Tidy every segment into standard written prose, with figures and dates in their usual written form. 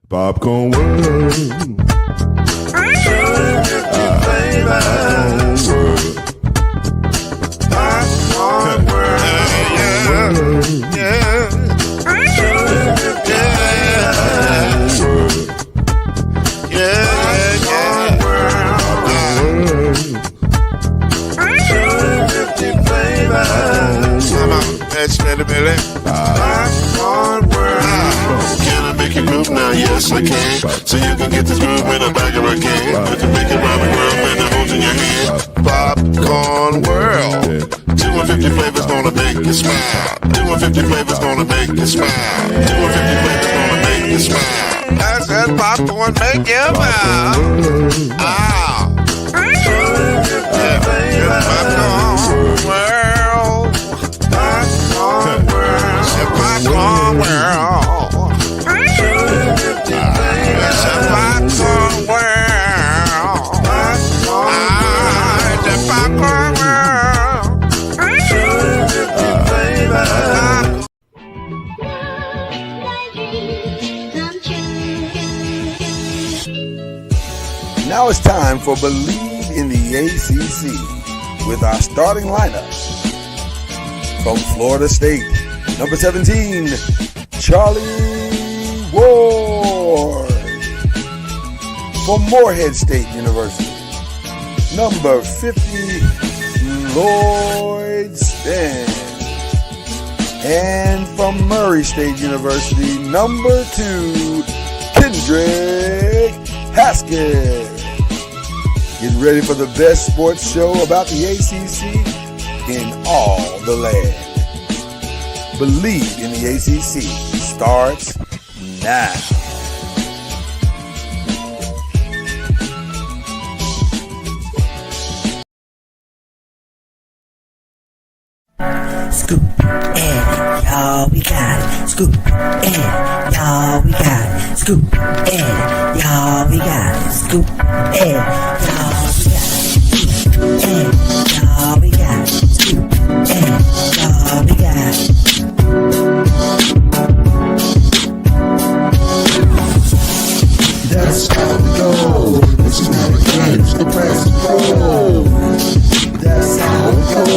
Popcorn World. Popcorn World. Can I make you move now? Yes, I can. So you can get this groove in the back of a can. I can make it round the world and it holds in your hand. Popcorn World. 250 flavors gonna make you smile. 250 flavors gonna make you smile. 250 flavors gonna make you smile. I said popcorn make you smile. Ah. Popcorn World. Popcorn World. Popcorn World. Popcorn World. The Popcorn World. Now it's time for Believe in the ACC with our starting lineup. From Florida State, number 17, Charlie Ward. From Morehead State University, number 50, Lloyd Span. And from Murray State University, number 2, Kendrick Haskett. Get ready for the best sports show about the ACC in all the land. Believe in the ACC starts now. Scoop, and y'all, we got it. Scoop, and y'all, we got it. Scoop, and y'all, we got it. Scoop, and y'all, we got it. Scoop, and y'all, we got it. Scoop, and y'all, we got it. That's how we go. This is how it games, the press and roll. That's how we go.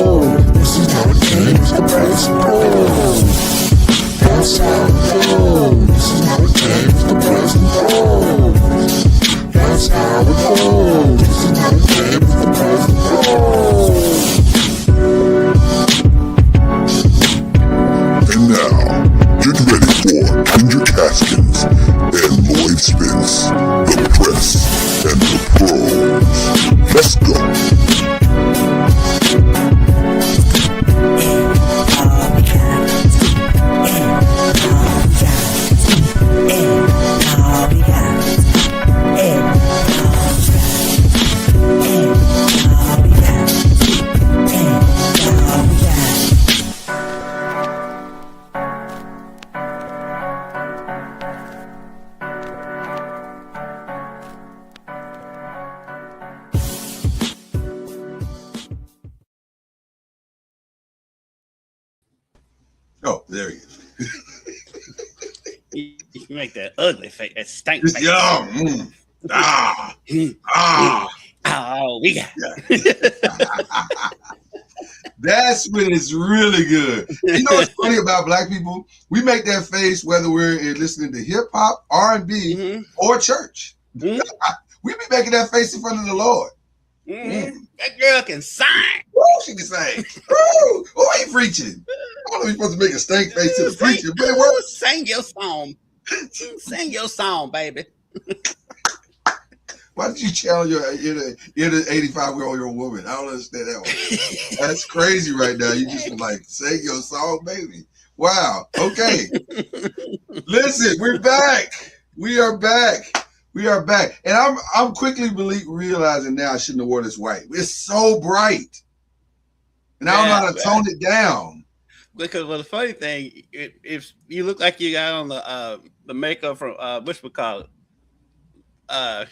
This is how it games, the press and roll. That's how we go. This is how it games, the press and roll. That's how we go. This is how it games, the press and roll. And now, get ready for Kendrick Haskins and Lloyd Spence, the press and the pros. Let's go. Oh, there he is. You make that ugly face, that stank face. Yeah. Oh, we got That's when it's really good. You know what's funny about black people? We make that face whether we're listening to hip hop, R&B, or church. We be making that face in front of the Lord. That girl can sing. Woo, she can sing. Woo, why you preaching? I don't know if you're supposed to make a stank face to the preacher, but it works. Sing your song. Sing your song, baby. Why did you challenge your 85-year-old woman? I don't understand that one. That's crazy right now. You just like, sing your song, baby. Wow. Okay. Listen, we're back. We are back. We are back. And I'm quickly realizing now I shouldn't have worn this white. It's so bright. And I don't know how to tone it down. Because the funny thing, if you look like you got on the makeup from whatchamacallit, the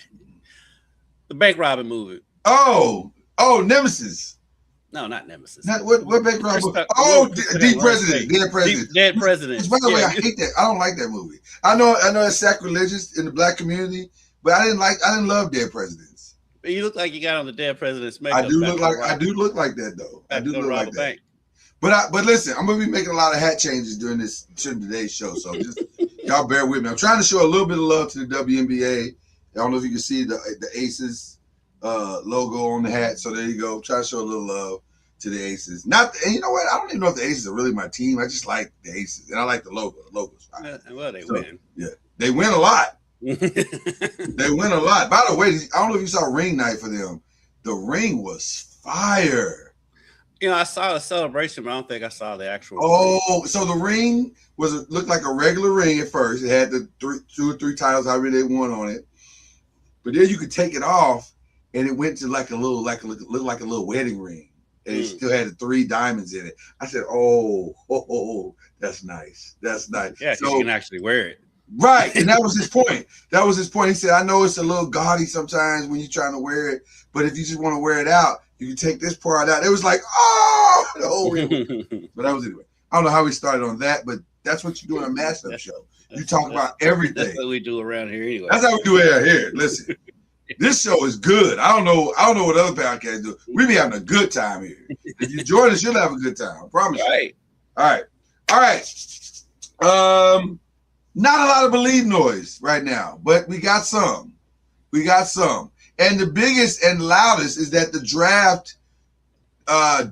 bank robbing movie. Oh, Nemesis. No, not Nemesis. What background? Chris Tucker- Oh, Chris Dead Tucker- President. Dead President. Dead President. Which, by the way, I Yeah. hate that. I don't like that movie. I know it's sacrilegious in the black community, but I didn't love Dead Presidents. You look like you got on the Dead President's makeup. I do look like that though. I do look like that. Bank. But listen, I'm gonna be making a lot of hat changes during today's show, so just y'all bear with me. I'm trying to show a little bit of love to the WNBA. I don't know if you can see the Aces logo on the hat. So there you go. Try to show a little love to the Aces. And you know what? I don't even know if the Aces are really my team. I just like the Aces, and I like the logo. The logo's fine. Well, they win. Yeah, they win a lot. They win a lot. By the way, I don't know if you saw ring night for them. The ring was fire. I saw the celebration, but I don't think I saw the actual. Oh, so the ring looked like a regular ring at first. It had the 2 or 3 titles, however they won on it. But then you could take it off, and it went to looked like a little wedding ring, and it still had the 3 diamonds in it. I said, "Oh, that's nice. That's nice." Yeah, because you can actually wear it. Right, and that was his point. He said, "I know it's a little gaudy sometimes when you're trying to wear it, but if you just want to wear it out, you can take this part out." It was like, the whole ring. But that was anyway. I don't know how we started on that, but that's what you do on a mashup show. You talk about everything. That's what we do around here anyway. That's how we do it out here. Listen, this show is good. I don't know what other podcasts do. We be having a good time here. If you join us, you'll have a good time. I promise Right. you. All right. Not a lot of BLEAV noise right now, but we got some. And the biggest and loudest is that the draft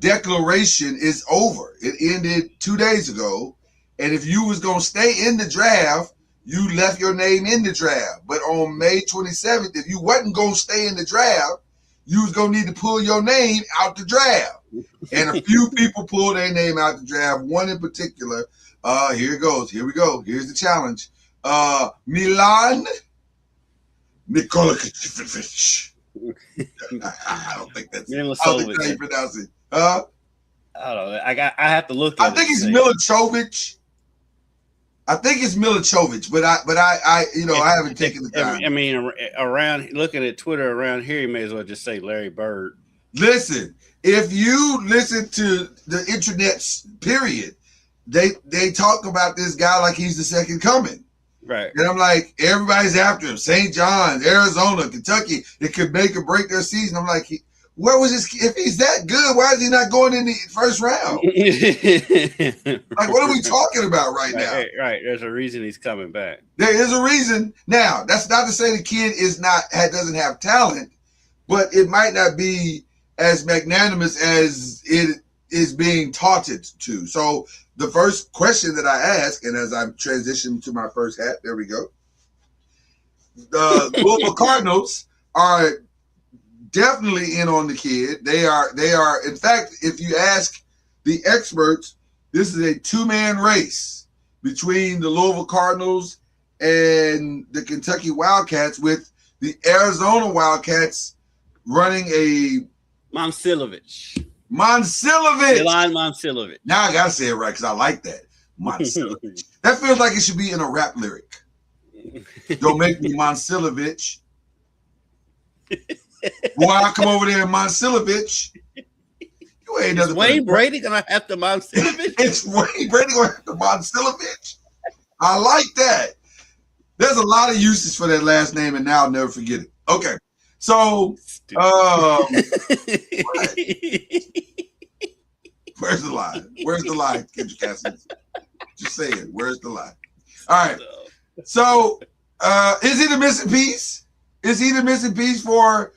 declaration is over. It ended 2 days ago. And if you was going to stay in the draft, you left your name in the draft. But on May 27th, if you wasn't going to stay in the draft, you was going to need to pull your name out the draft. And a few people pulled their name out the draft. One in particular. Here it goes. Here we go. Here's the challenge. Milan Nikolic. I don't think that's how you pronounce it. I don't know. I have to look at I think it's Milichovic. I think it's Milichovic, but I haven't taken the time. I mean, around looking at Twitter around here, you may as well just say Larry Bird. Listen, if you listen to the internet, period, they talk about this guy like he's the second coming. Right. And I'm like, everybody's after him. St. John's, Arizona, Kentucky. It could make or break their season. I'm like, where was this? If he's that good, why is he not going in the first round? Like, what are we talking about right now? Right. There's a reason he's coming back. There is a reason. Now, that's not to say the kid doesn't have talent, but it might not be as magnanimous as it is being taunted to. So the first question that I ask, and as I transition to my first hat, there we go. The Louisville Cardinals are definitely in on the kid. They are. In fact, if you ask the experts, this is a 2-man race between the Louisville Cardinals and the Kentucky Wildcats, with the Arizona Wildcats running a Momcilovic. Milan Momcilovic. Now I gotta say it right because I like that. Momcilovic. That feels like it should be in a rap lyric. Don't make me Momcilovic. Boy, I'll come over there and Momcilovic. You ain't nothing. Wayne Brady gonna have to Momcilovic? It's Wayne Brady gonna have to Momcilovic. I like that. There's a lot of uses for that last name, and now I'll never forget it. Okay. So, where's the line? Where's the line, Kendrick Cassidy? Just say it. Where's the line? All right. So, is he the missing piece? Is he the missing piece for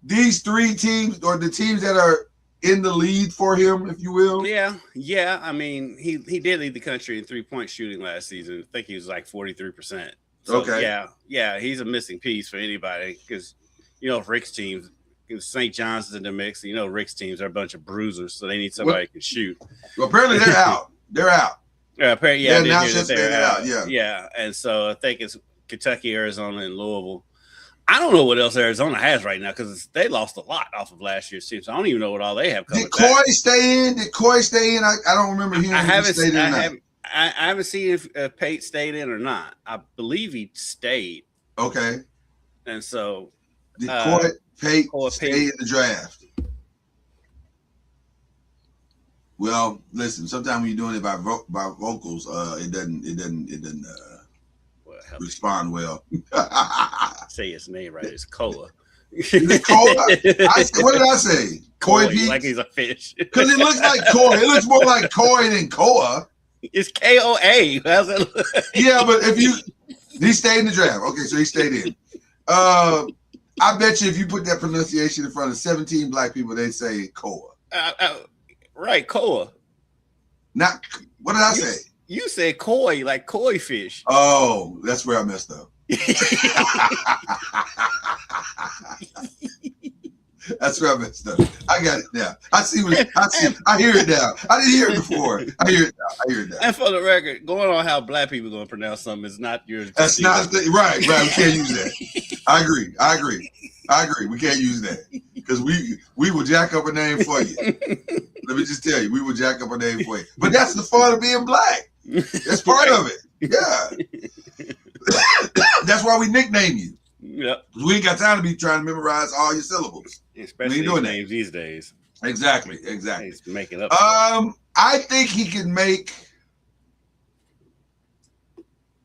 these 3 teams, or the teams that are in the lead for him, if you will? Yeah. I mean, he did lead the country in 3-point shooting last season. I think he was like 43%. So, okay. Yeah. He's a missing piece for anybody because, Rick's teams, St. John's is in the mix. Rick's teams are a bunch of bruisers, so they need somebody who can shoot. Well, apparently they're out. They're out. Yeah, apparently, they're out. Yeah. And so I think it's Kentucky, Arizona, and Louisville. I don't know what else Arizona has right now because they lost a lot off of last year's team. So I don't even know what all they have coming. Did Coy stay in? I don't remember hearing if he stayed in or not. I haven't seen if Pate stayed in or not. I believe he stayed. Okay. And so did Pate stay in the draft? Well, listen. Sometimes when you're doing it by vocals, it doesn't Well, help me respond well. say his name right. It's Koa. Is it Koa? What did I say? Koi Koi, Pete? like he's a fish. Because it looks like koi. It looks more like koi than koa. It's KOA. How's it look? Yeah, but he stayed in the draft. Okay, so he stayed in. I bet you if you put that pronunciation in front of 17 black people, they'd say koa. Right, Koa. Not what did I say? You said koi, like koi fish. Oh, that's where I messed up. That's where I messed up. I got it now. I see. I hear it now. I didn't hear it before. I hear it now. And for the record, going on how black people are going to pronounce something is not yours. That's not right. We can't use that. I agree. We can't use that because we will jack up a name for you. Let me just tell you, we will jack up a name for you. But that's the fun of being black. That's part of it. Yeah. That's why we nickname you. Yep. We ain't got time to be trying to memorize all your syllables. Especially doing names these days. Exactly. He's making up. I think he can make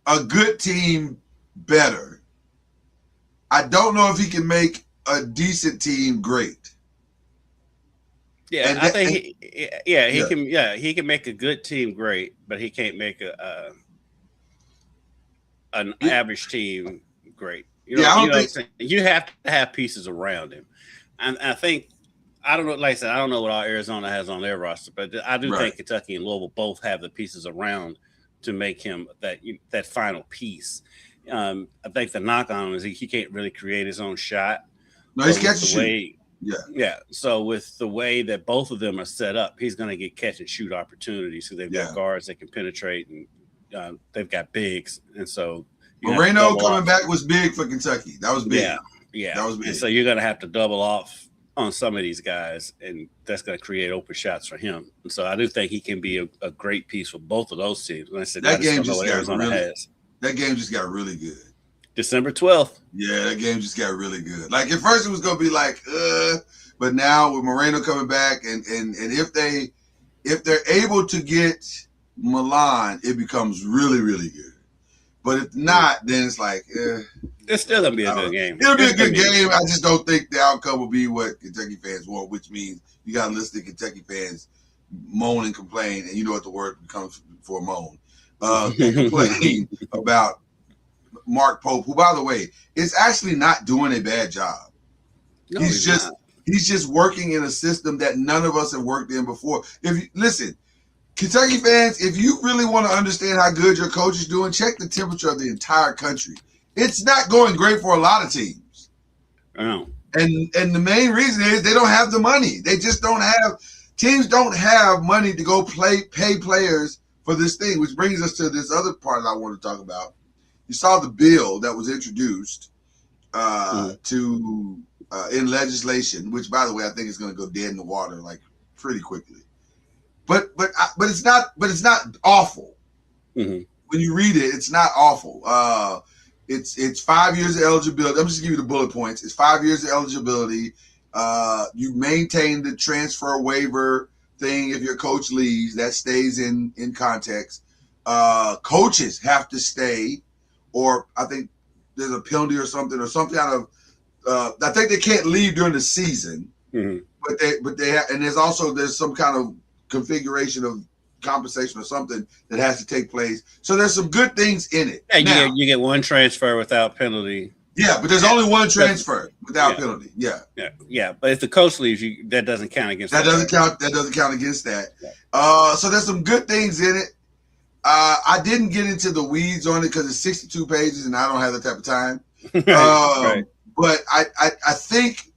a good team better. I don't know if he can make a decent team great. Yeah, I think he can. Yeah, he can make a good team great, but he can't make an average team great. You have to have pieces around him, and I think I don't know. Like I said, I don't know what all Arizona has on their roster, but I do think Kentucky and Louisville both have the pieces around to make him that final piece. I think the knock on him is he can't really create his own shot. No, he's catch and shoot. Yeah. So with the way that both of them are set up, he's going to get catch and shoot opportunities. So they've got guards that can penetrate, and they've got bigs, and so. Moreno coming back was big for Kentucky. That was big. Yeah. That was big. And so you're going to have to double off on some of these guys, and that's going to create open shots for him. And so I do think he can be a great piece for both of those teams. And I said that game just got really good. December 12th. Yeah, that game just got really good. Like at first it was going to be like, but now with Moreno coming back, and if they're able to get Milan, it becomes really, really good. But if not, then it's like, it's still gonna be a good game. It'll be a good game. I just don't think the outcome will be what Kentucky fans want, which means you got to listen to Kentucky fans moan and complain, and you know what the word becomes for moan. Complain about Mark Pope, who, by the way, is actually not doing a bad job. No, he's just working in a system that none of us have worked in before. Listen. Kentucky fans, if you really want to understand how good your coach is doing, check the temperature of the entire country. It's not going great for a lot of teams. Oh. And the main reason is they don't have the money. They just teams don't have money to go pay players for this thing, which brings us to this other part that I want to talk about. You saw the bill that was introduced in legislation, which, by the way, I think is going to go dead in the water like pretty quickly. But it's not awful. Mm-hmm. When you read it, it's not awful. It's 5 years of eligibility. I'm just giving you the bullet points. It's 5 years of eligibility. You maintain the transfer waiver thing if your coach leaves. That stays in context. Coaches have to stay, or I think there's a penalty or something out of. I think they can't leave during the season. Mm-hmm. But they have, and there's some kind of configuration of compensation or something that has to take place. So there's some good things in it. Yeah, you get one transfer without penalty. Yeah, but there's only one transfer without penalty. Yeah. But if the coach leaves, that doesn't count against that. That doesn't count against that. Yeah. So there's some good things in it. I didn't get into the weeds on it because it's 62 pages and I don't have that type of time. Right. But I think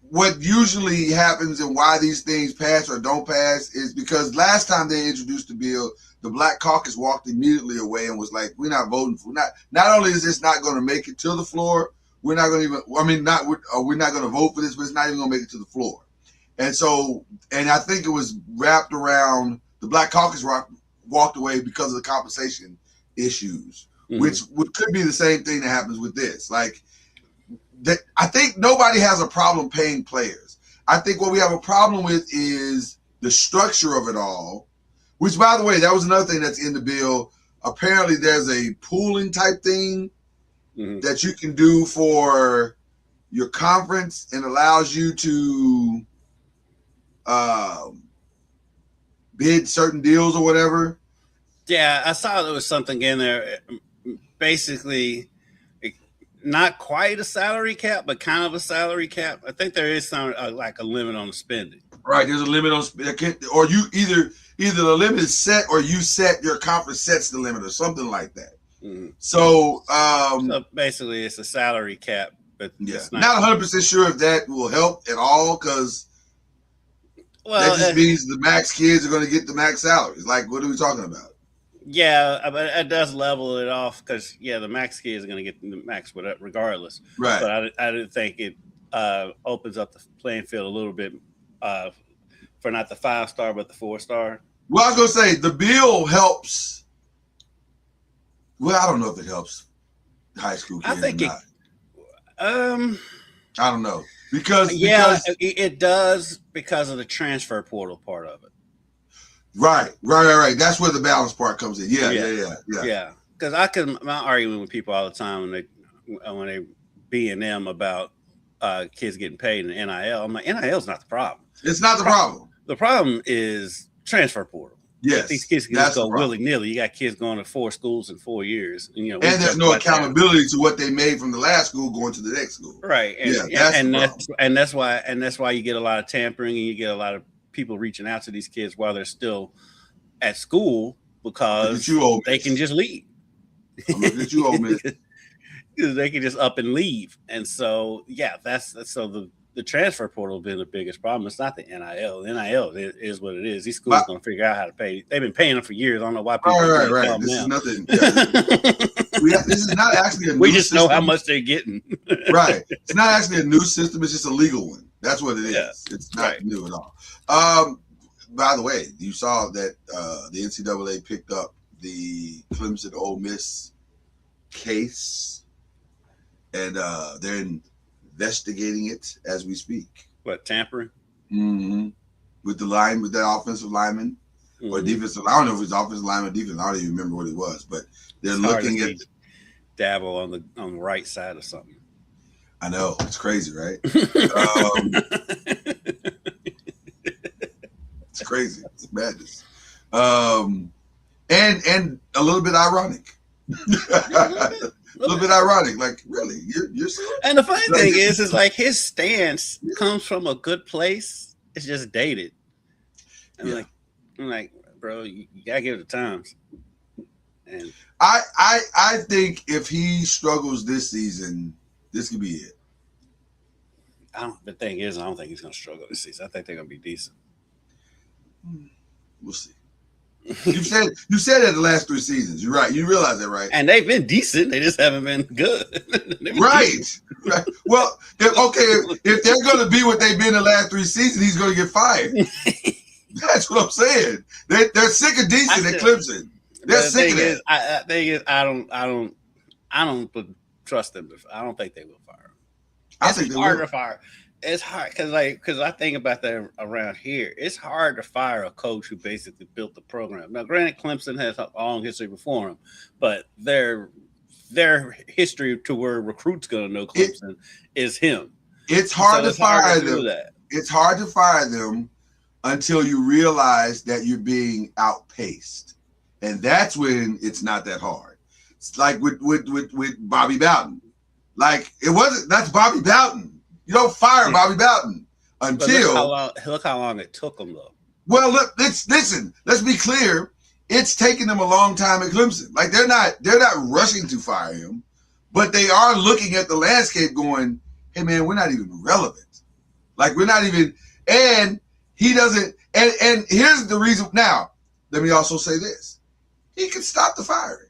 what usually happens and why these things pass or don't pass is because last time they introduced the bill, the Black Caucus walked immediately away and was like, "We're not voting for not only is this not going to make it to the floor, we're not going to we're not going to vote for this, but it's not even going to make it to the floor." And so, and I think it was wrapped around the Black Caucus walked away because of the compensation issues, which could be the same thing that happens with this. Like, I think nobody has a problem paying players. I think what we have a problem with is the structure of it all, which, by the way, that was another thing that's in the bill. Apparently, there's a pooling type thing that you can do for your conference and allows you to bid certain deals or whatever. Yeah, I saw there was something in there. Basically, not quite a salary cap, but kind of a salary cap. I think there is some like a limit on the spending. Right, there's a limit on, or you either the limit is set or you set, your conference sets the limit or something like that. So basically, it's a salary cap, but it's not 100% sure if that will help at all, because that just means the max kids are going to get the max salaries. Like, what are we talking about? Yeah, but it does level it off because the max kids are going to get the max regardless. Right. But I didn't think it opens up the playing field a little bit for not the 5-star but the 4-star. Well, I was going to say the bill helps. Well, I don't know if it helps high school kids. I think I don't know because it does because of the transfer portal part of it. Right. That's where the balance part comes in. Yeah. Because I'm arguing with people all the time when they B&M about kids getting paid in NIL. I'm like, NIL is not the problem. It's not the problem. The problem is transfer portal. Yes, these kids can just go willy nilly. You got kids going to 4 schools in 4 years, and and there's no accountability to what they made from the last school going to the next school. Right. And that's why you get a lot of tampering, and you get a lot of people reaching out to these kids while they're still at school because they can just leave. I'm looking at you, old man. Because they can just up and leave. And so, that's the transfer portal has been the biggest problem. It's not the NIL. The NIL is what it is. These schools are going to figure out how to pay. They've been paying them for years. I don't know why people right. This is nothing. This is not actually a new we just system. know how much they're getting. Right. It's not actually a new system. It's just a legal one. That's what it is. Yeah. It's not new at all. By the way, you saw that the NCAA picked up the Clemson Ole Miss case, and they're investigating it as we speak. What, tampering? Mm-hmm. With that offensive lineman or defensive. I don't know if it's offensive lineman or defense. I don't even remember what it was, but they're looking at dabble on the right side of something. I know, it's crazy, right? It's crazy. It's madness. And a little bit ironic. A little bit ironic, like, really, you're so. And the funny thing is like his stance comes from a good place. It's just dated. I'm like, bro, you gotta give it the times. And I think if he struggles this season, this could be it. The thing is, I don't think he's gonna struggle this season. I think they're gonna be decent. We'll see. You said that the last 3 seasons. You're right. You realize that, right? And they've been decent. They just haven't been good. Right. Well, if they're going to be what they've been the last 3 seasons, he's going to get fired. That's what I'm saying. They're sick of decent at Clemson. They're sick of that. I don't trust them. I don't think they will fire him. I think it's hard to fire. It's hard because I think about that around here. It's hard to fire a coach who basically built the program. Now, granted, Clemson has a long history before him, but their history to where recruits going to know Clemson is him. It's hard to fire them. It's hard to fire them until you realize that you're being outpaced, and that's when it's not that hard. It's like with Bobby Bowden. Like that's Bobby Bowden. You don't fire Bobby Bowden until look how long it took him though. Well, look, listen. Let's be clear. It's taken them a long time at Clemson. Like they're not rushing to fire him, but they are looking at the landscape, going, "Hey, man, we're not even relevant. Like we're not even." And he doesn't. And here's the reason. Now, let me also say this: he could stop the firing.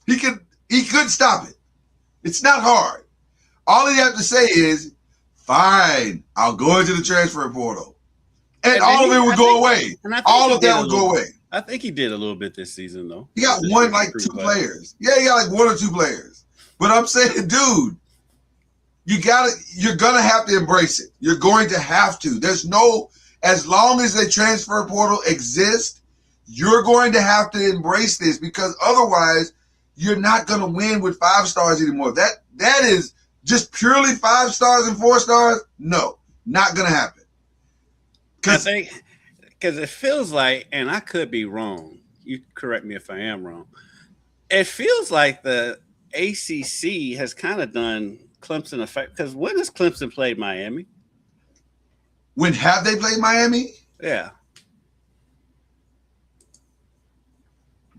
He could stop it. It's not hard. All he have to say is, fine, I'll go into the transfer portal. And all of it would go away. All of that would go away. I think he did a little bit this season, though. He got 2 players. Yeah, he got 1 or 2 players. But I'm saying, dude, you're going to have to embrace it. You're going to have to. as long as the transfer portal exists, you're going to have to embrace this, because otherwise you're not going to win with 5 stars anymore. That is just purely 5 stars and 4 stars. No, not going to happen. I think because it feels like, and I could be wrong. You correct me if I am wrong. It feels like the ACC has kind of done Clemson effect, because when has Clemson played Miami? When have they played Miami? Yeah.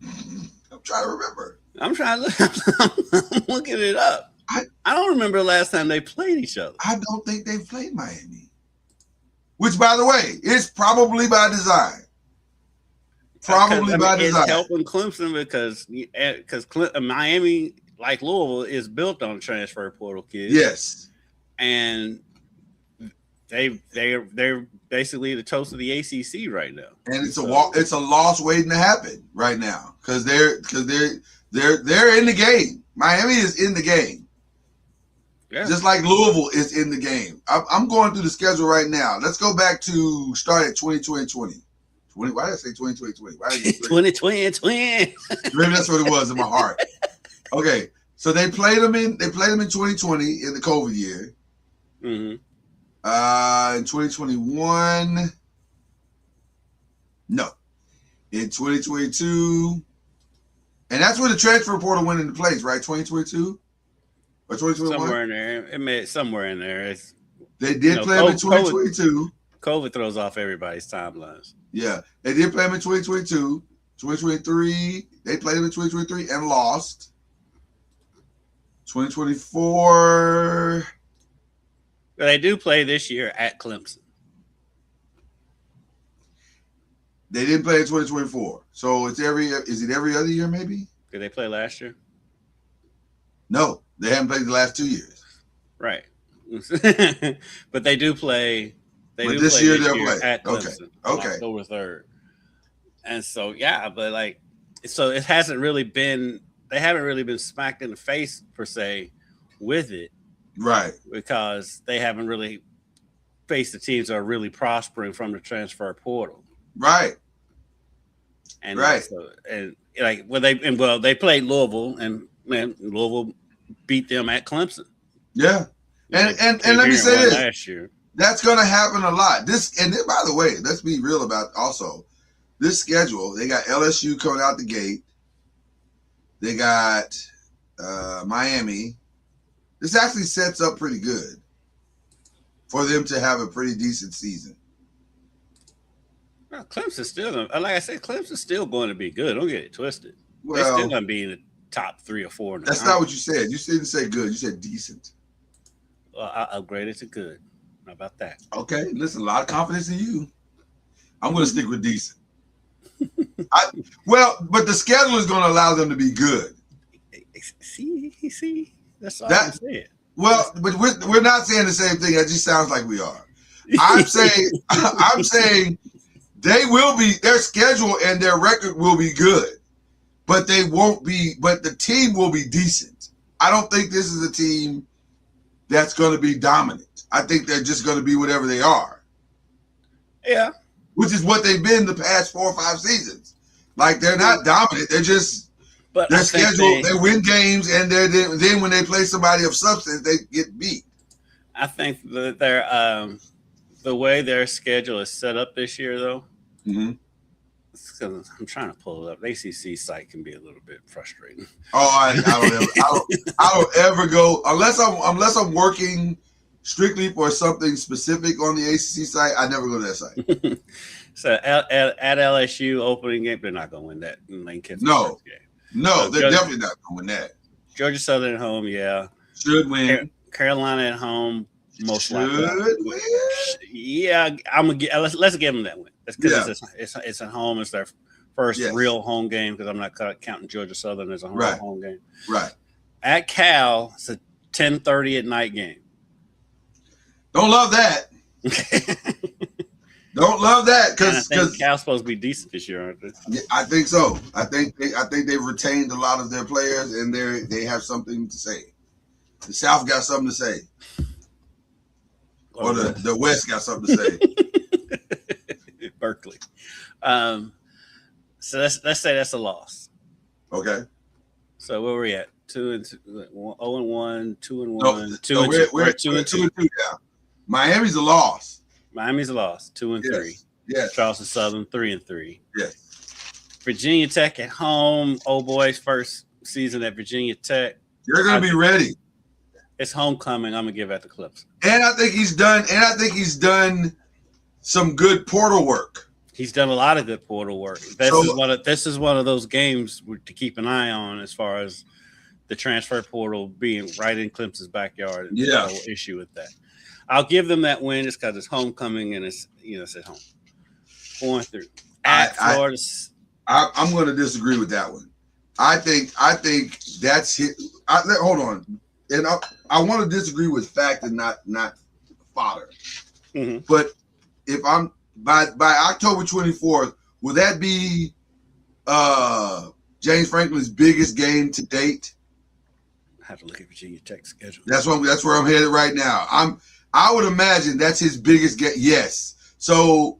I'm trying to remember. I'm trying to look. I'm looking it up. I don't remember the last time they played each other. I don't think they've played Miami. Which, by the way, is probably by design. Probably by design. It's helping Clemson because Miami, like Louisville, is built on transfer portal kids. Yes. And they're basically the toast of the ACC right now. And it's a loss waiting to happen right now, because they're in the game. Miami is in the game. Yeah. Just like Louisville is in the game. I'm going through the schedule right now. Let's go back to start at 2020. Why did I say 2020? Why did I say 2020? Maybe that's what it was in my heart. Okay, so they played them in 2020 in the COVID year. Mm-hmm. In 2021, no. In 2022, and that's where the transfer portal went into place, right? 2022 or 2021? Somewhere in there. It made somewhere in there. They did play them in 2022. COVID throws off everybody's timelines. Yeah, they did play them in 2022. 2023, they played them in 2023 and lost. 2024. But they do play this year at Clemson. They didn't play in 2024. So is it every other year maybe? Did they play last year? No, they haven't played the last 2 years. Right. But they do play. This year they'll play at Clemson. Okay. October 3rd. And so so it hasn't really been. They haven't really been smacked in the face per se with it. Right. Because they haven't really faced the teams that are really prospering from the transfer portal. Right. And they played Louisville, and Louisville beat them at Clemson. Yeah. And let me say this. Last year. That's going to happen a lot. By the way, let's be real about also this schedule. They got LSU coming out the gate. They got Miami. This actually sets up pretty good for them to have a pretty decent season. Well, Clemson's still, like I said, Clemson's still going to be good. Don't get it twisted. Well, they're still going to be in the top 3 or 4. That's not what you said. You didn't say good. You said decent. Well, I upgraded to good. How about that? Okay. Listen, a lot of confidence in you. I'm going to stick with decent. But the schedule is going to allow them to be good. See, that's all I'm saying. Well, but we're not saying the same thing. It just sounds like we are. I'm saying they will be, their schedule and their record will be good, but they won't be, but the team will be decent. I don't think this is a team that's going to be dominant. I think they're just going to be whatever they are. Yeah. Which is what they've been the past 4 or 5 seasons. Like, they're not dominant. They're just, their schedule, they win games, and then when they play somebody of substance, they get beat. I think that the way their schedule is set up this year, though, I'm trying to pull it up. The ACC site can be a little bit frustrating. Oh, I don't ever go unless I'm working strictly for something specific on the ACC site. I never go to that site. So at LSU opening game, they're not going to win that in Lane Kiffin's first game. No, they're definitely not going to win that. Georgia Southern at home, yeah, should win. Carolina at home, most likely. Should win. Yeah, I'm gonna get. Let's give them that win. That's because it's at home. It's their first real home game, because I'm not counting Georgia Southern as a home game. Right. At Cal, it's a 10:30 at night game. Don't love that. Don't love that because Cal's supposed to be decent this year, aren't they? Yeah, I think so. I think they've retained a lot of their players, and they have something to say. The South got something to say, or the West got something to say. Berkeley. So let's say that's a loss. Okay. So where we at? 0-1, 2-1, No, 2-2. we're 2-2 now. Miami's a loss. Miami's a loss. 2-3. Yes. Charleston Southern 3-3. Yes. Virginia Tech at home. Old boy's first season at Virginia Tech. You're gonna be ready. It's homecoming. I'm gonna give that to Clemson. And I think he's done some good portal work. He's done a lot of good portal work. This is one of those games to keep an eye on as far as the transfer portal being right in Clemson's backyard. And yeah, no issue with that. I'll give them that win just because it's homecoming and it's at home. 4-3 at Florida. I'm going to disagree with that one. I think that's hit. Hold on, and I want to disagree with fact and not fodder. Mm-hmm. But if I'm by October 24th, will that be James Franklin's biggest game to date? I have to look at Virginia Tech's schedule. That's where I'm headed right now. I would imagine that's his biggest game. Yes. So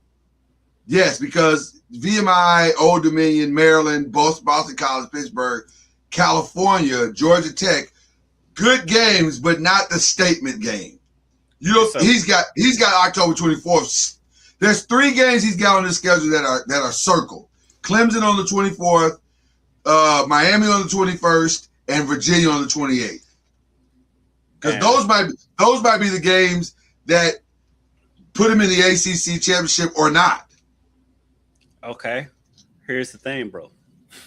yes, because VMI, Old Dominion, Maryland, Boston College, Pittsburgh, California, Georgia Tech, good games, but not the statement game. He's got October 24th. There's 3 games he's got on his schedule that are circled. Clemson on the 24th, Miami on the 21st, and Virginia on the 28th. Because those might be the games that put him in the ACC championship or not. Okay. Here's the thing, bro.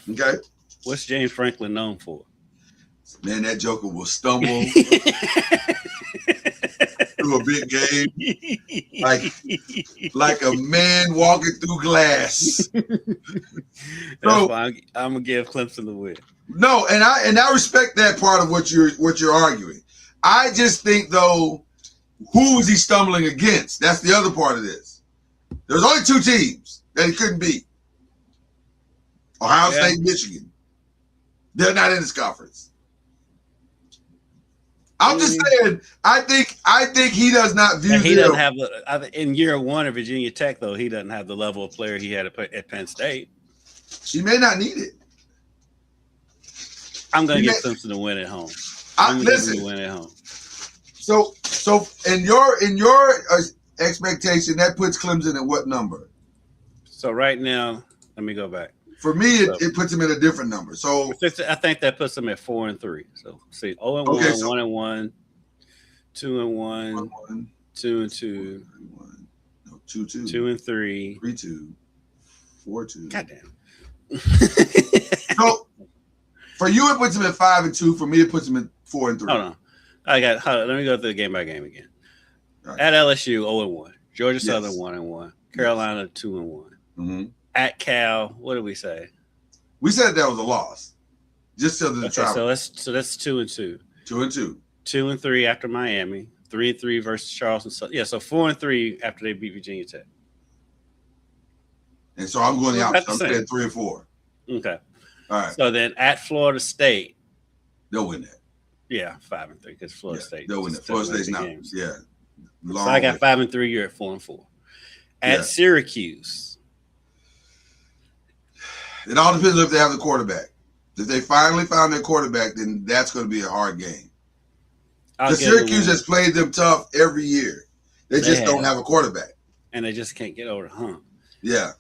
Okay. What's James Franklin known for? Man, that joker will stumble through a big game like a man walking through glass. That's why I'm gonna give Clemson the win. No, and I respect that part of what you're arguing. I just think though, who is he stumbling against? That's the other part of this. There's only 2 teams that he couldn't beat. Ohio State, Michigan. They're not in this conference. I'm just saying. I think he does not view. He doesn't have in year 1 of Virginia Tech though. He doesn't have the level of player he had at Penn State. He may not need it. I'm going to get Clemson to win at home. Listen, to win at home. So in your expectation, that puts Clemson at what number? So right now, let me go back. For me, it puts him at a different number. So I think that puts him at 4-3. So see, 0-1, 1-1, 2-1, 2-2, 2-2, 2-3, 3-2, 4-2. Goddamn. So for you, it puts him at 5-2. For me, it puts him at 4-3. Hold on. Let me go through game by game again. Right. At LSU, 0-1. Georgia Southern, 1-1. Carolina, 2-1. Mm-hmm. At Cal, what did we say? We said that was a loss. Just because of the travel. So that's 2-2. 2-2. 2-3 after Miami. 3-3 versus Charleston. So 4-3 after they beat Virginia Tech. And so I'm going the opposite. I'm saying 3-4. Okay. All right. So then at Florida State, they'll win that. Yeah, 5-3 because Florida State. They'll win that. Florida State's not. Games. Yeah. So I got 5-3. You're at 4-4. At Syracuse. It all depends if they have the quarterback. If they finally found their quarterback, then that's going to be a hard game. Because Syracuse has played them tough every year. They just don't have a quarterback. And they just can't get over the hump. Yeah.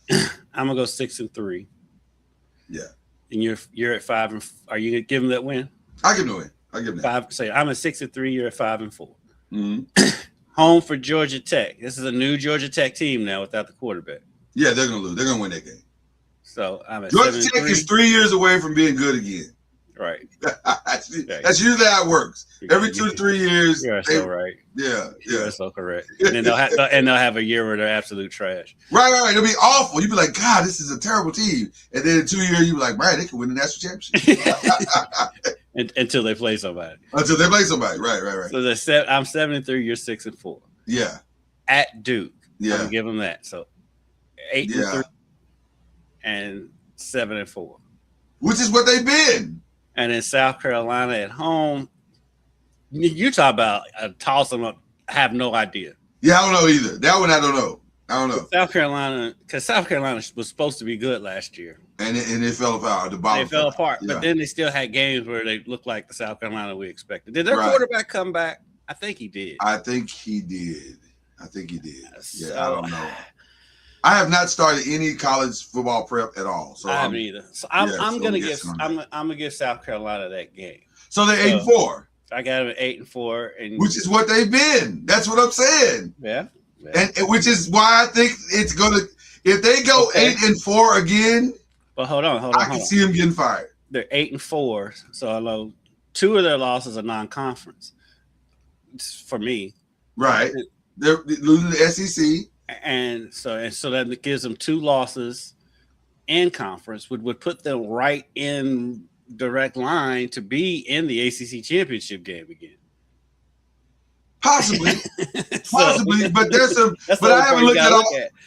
I'm going to go 6-3. Yeah. And you're at 5. Are you going to give them that win? I give them the win. I give them that. 5. Say I'm at 6-3. You're at 5-4. Mm-hmm. Home for Georgia Tech. This is a new Georgia Tech team now without the quarterback. Yeah, they're going to lose. They're going to win that game. So I'm at Georgia Tech is 3 years away from being good again. Right. That's usually how it works. Every 2 to 3 years. You're so right. Yeah. You're so correct. And then they'll have a year where they're absolute trash. Right. It'll be awful. You'll be like, God, this is a terrible team. And then in 2 years, you'll be like, man, they can win the national championship. Until they play somebody. Right. So I'm 7-3. You're 6-4. Yeah. At Duke. Yeah. I'm gonna give them that. So 8-3 and 7-4. Which is what they've been. And in South Carolina at home, you talk about a toss them up. I have no idea. Yeah, I don't know either. That one I don't know. I don't know. South Carolina, because South Carolina was supposed to be good last year. And it fell apart. The bottom they fell apart. Yeah. But then they still had games where they looked like the South Carolina we expected. Did their quarterback come back? I think he did. I think he did. Yeah, I don't know. I have not started any college football prep at all. So I haven't either. So I'm gonna give South Carolina that game. So they're 8-4. I got them at 8-4, and which is what they've been. That's what I'm saying. Yeah. And which is why I think it's gonna. If they go 8-4 again, but hold on. I can see them getting fired. They're 8-4, so I know 2 of their losses are non-conference. For me, right? They're losing the SEC, and so that gives them 2 losses in conference, would put them right in direct line to be in the ACC championship game again. Possibly, but there's some. But I haven't looked at all.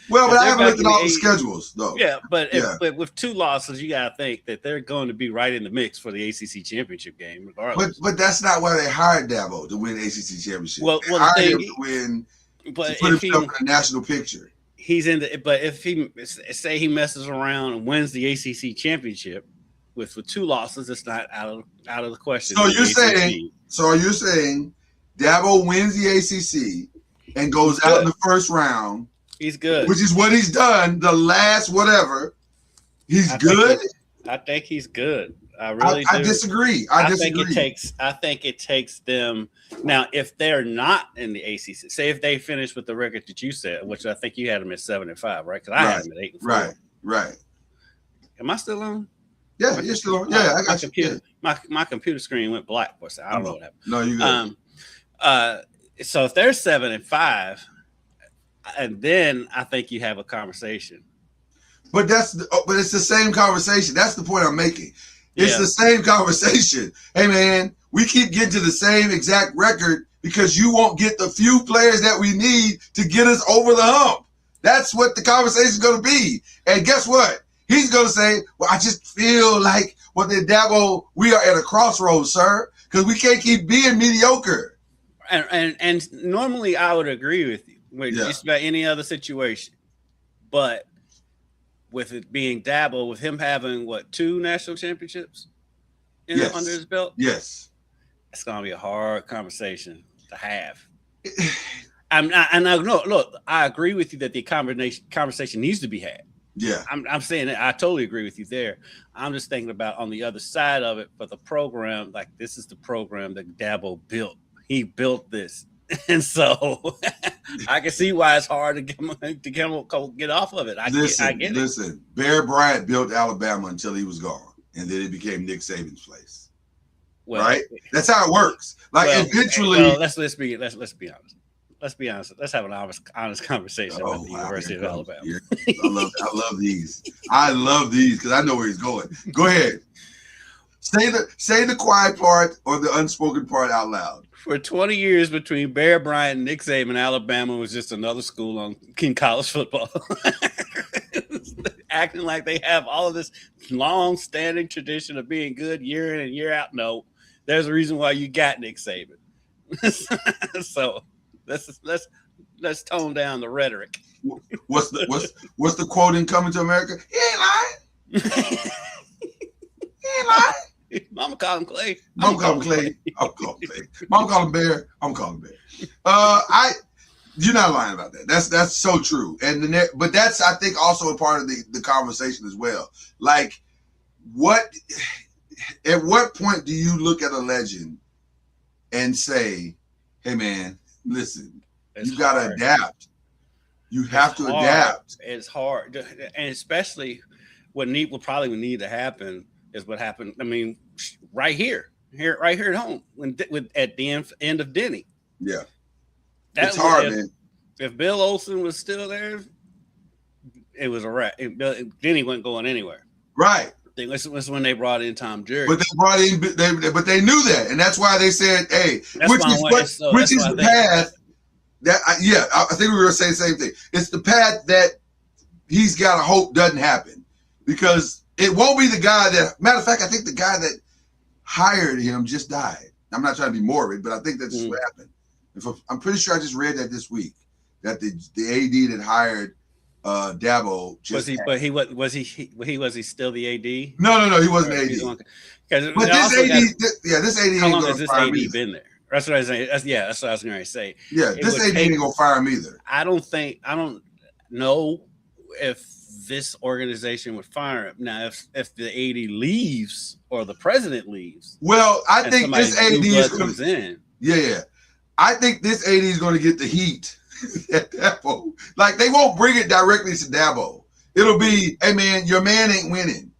But I haven't looked at all the schedules, though. Yeah, but with 2 losses, you got to think that they're going to be right in the mix for the ACC championship game, regardless. But that's not why they hired Dabo to win ACC championship. Well, they hired him to win, to put himself in a national picture. He's in the. But if he say he messes around and wins the ACC championship with 2 losses, it's not out of the question. So you're saying Dabo wins the ACC and goes out in the first round. He's good, which is what he's done the last whatever. He's good. I think he's good. I really do. I disagree. I think it takes them now. If they're not in the ACC, say if they finish with the record that you said, which I think you had them at 7-5, right? Because I had them at 8-4. Right. Am I still on? Yeah, you're still on. Yeah, I got you. My computer screen went black. So I don't know what happened. No, you good. So if they're 7-5, and then I think you have a conversation. But it's the same conversation. That's the point I'm making. It's the same conversation. Hey man, we keep getting to the same exact record because you won't get the few players that we need to get us over the hump. That's what the conversation is going to be. And guess what? He's going to say, well, I just feel like Dabo, we are at a crossroads, sir, because we can't keep being mediocre. And normally I would agree with you with just about any other situation. But with it being Dabo, with him having, 2 national championships under his belt? Yes. It's going to be a hard conversation to have. I agree with you that the conversation needs to be had. Yeah. I'm saying that I totally agree with you there. I'm just thinking about on the other side of it, for the program, like this is the program that Dabo built. He built this. And so I can see why it's hard to get off of it. I get it. Listen, Bear Bryant built Alabama until he was gone, and then it became Nick Saban's place. Well, right? That's how it works. Eventually, let's be honest. Let's be honest. Let's have an honest conversation about the University of Alabama. Yeah. I love these. I love these because I know where he's going. Go ahead. Say the quiet part or the unspoken part out loud. For 20 years between Bear Bryant and Nick Saban, Alabama was just another school in college football. Acting like they have all of this long-standing tradition of being good year in and year out. No, there's a reason why you got Nick Saban. So let's tone down the rhetoric. What's the quote in Coming to America? He ain't lying. He ain't lying. Mama call him Clay. Mama call him Clay. I'm calling Clay. Mama call him Bear. I'm calling Bear. You're not lying about that. That's so true. But that's, I think, also a part of the conversation as well. Like, at what point do you look at a legend and say, "Hey, man, listen, you got to adapt. You have to adapt." It's hard, and especially what probably would need to happen is what happened. I mean, right here at home at the end of Denny. Yeah, it's hard, man. If Bill Olsen was still there, it was a wrap. Denny wasn't going anywhere. Right. This was when they brought in Tom Jerry. But they knew that, and that's why they said, "Hey," which is the path that I think we were saying the same thing. It's the path that he's got to hope doesn't happen, because it won't be the guy that. Matter of fact, I think the guy that hired him just died. I'm not trying to be morbid, but I think that's what happened. I'm pretty sure I just read that this week, that the AD that hired Dabo was he? But was he still the AD? No, he wasn't AD. But this AD. How long has this AD been there? That's what I was saying. That's what I was going to say. Yeah, this AD ain't gonna fire him either. I don't know if this organization would fire him. Now, if the AD leaves or the president leaves, well, I think this AD comes in. Yeah. I think this AD is going to get the heat at Dabo. Like, they won't bring it directly to Dabo. It'll be, hey man, your man ain't winning.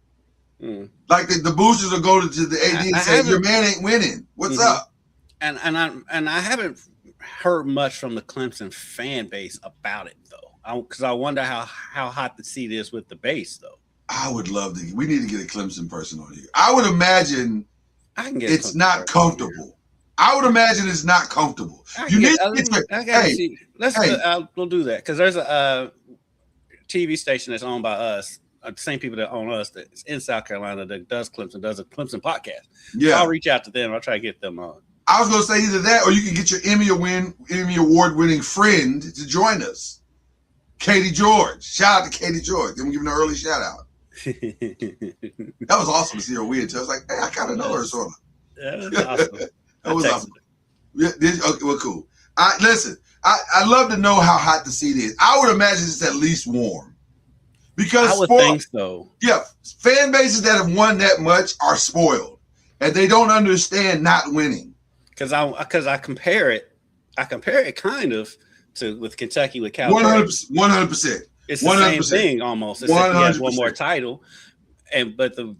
Like the boosters will go to the AD and say, your man ain't winning. What's up? And I haven't heard much from the Clemson fan base about it though, because I wonder how hot the seat is with the base though. I would love to. We need to get a Clemson person on here. I would imagine it's not comfortable. I would imagine it's not comfortable. We'll do that because there's a TV station that's owned by us. The same people that own us that's in South Carolina that does a Clemson podcast. Yeah, so I'll reach out to them. I'll try to get them on. I was going to say either that or you can get your Emmy Award winning friend to join us. Katie George. Shout out to Katie George. Then we give her an early shout out. That was awesome to see her win. I was like, hey, I kind of know her sort of. Yeah, that was awesome. That was awesome. Okay, well, cool. Listen, I love to know how hot the seat is. I would imagine it's at least warm. Because I would think so. Yeah, fan bases that have won that much are spoiled. And they don't understand not winning. Because I compare it kind of to with Kentucky with Calipari. 100%. It's the same thing almost. Except he has one more title, but the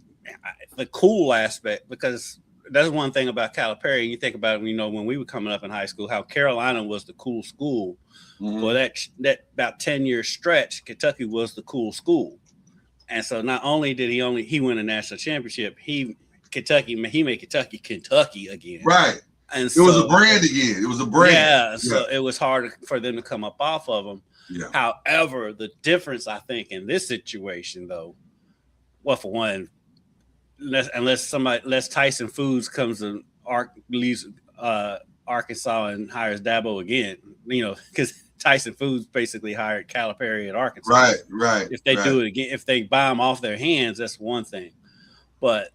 cool aspect, because that's one thing about Calipari. You think about it, when we were coming up in high school, how Carolina was the cool school. Well, that about 10-year stretch, Kentucky was the cool school, and so not only did he win a national championship, he made Kentucky again. Right. And it was a brand again. It was a brand. Yeah, so it was hard for them to come up off of them. Yeah. However, the difference, I think, in this situation, though, well, for one, unless Tyson Foods comes to leaves Arkansas and hires Dabo again, because Tyson Foods basically hired Calipari at Arkansas. Right. If they do it again, if they buy them off their hands, that's one thing. But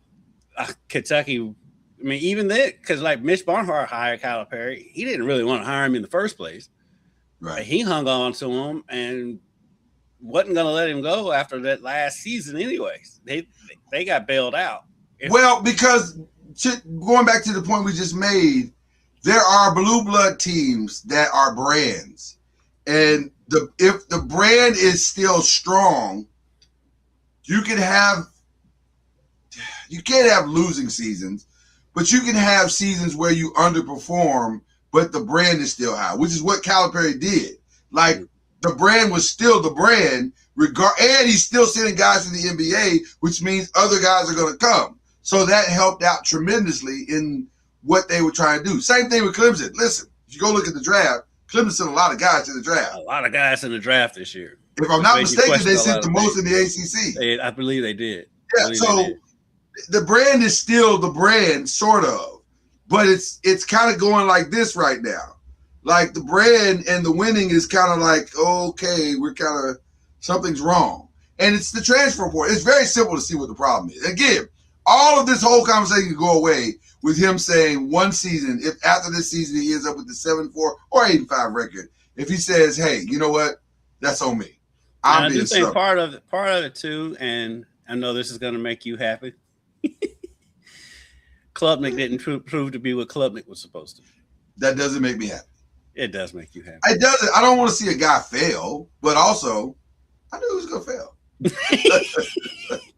Kentucky, I mean, even then, because like Mitch Barnhart hired Calipari, he didn't really want to hire him in the first place. Right. He hung on to him and wasn't going to let him go after that last season anyways. They got bailed out. Well, because going back to the point we just made, there are blue blood teams that are brands. And if the brand is still strong, you can't have losing seasons, but you can have seasons where you underperform, but the brand is still high, which is what Calipari did. Like, the brand was still the brand, and he's still sending guys to the NBA, which means other guys are going to come. So that helped out tremendously in what they were trying to do. Same thing with Clemson. Listen, if you go look at the draft, Clemson sent a lot of guys to the draft. A lot of guys in the draft this year. If I'm not mistaken, they sent the most in the ACC. I believe they did. Yeah, so the brand is still the brand, sort of, but it's kind of going like this right now. Like, the brand and the winning is kind of like, okay, something's wrong. And it's the transfer report. It's very simple to see what the problem is. Again, all of this whole conversation can go away with him saying one season, if after this season he ends up with the 7-4 or 8-5 record, if he says, hey, you know what, that's on me. I do think part of it too, and I know this is going to make you happy. Klubnik didn't prove to be what Klubnik was supposed to be. That doesn't make me happy. It does make you happy. It doesn't. I don't want to see a guy fail, but also I knew he was going to fail.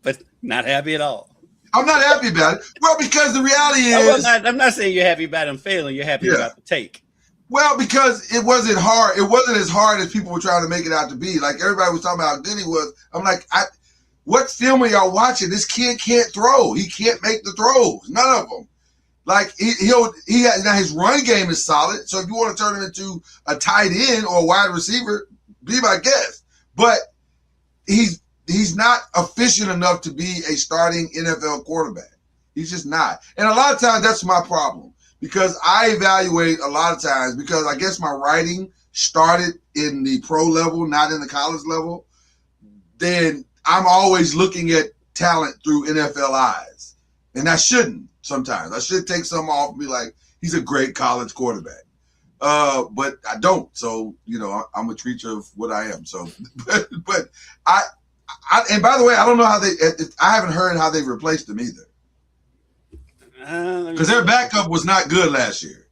But not happy at all. I'm not happy about it. Well, because the reality is, I'm not saying you're happy about him failing. You're happy about the take. Well, because it wasn't hard. It wasn't as hard as people were trying to make it out to be. Like, everybody was talking about how good he was. I'm like, what film are y'all watching? This kid can't throw. He can't make the throws. None of them. Like, now his run game is solid. So if you want to turn him into a tight end or a wide receiver, be my guest. But he's not efficient enough to be a starting NFL quarterback. He's just not. And a lot of times that's my problem, because I evaluate a lot of times, because I guess my writing started in the pro level, not in the college level, then I'm always looking at talent through NFL eyes. And I shouldn't sometimes. I should take some off and be like, he's a great college quarterback. But I don't. So, I'm a creature of what I am. So, but I and by the way, I don't know how I haven't heard how they replaced him either. Because their backup was not good last year.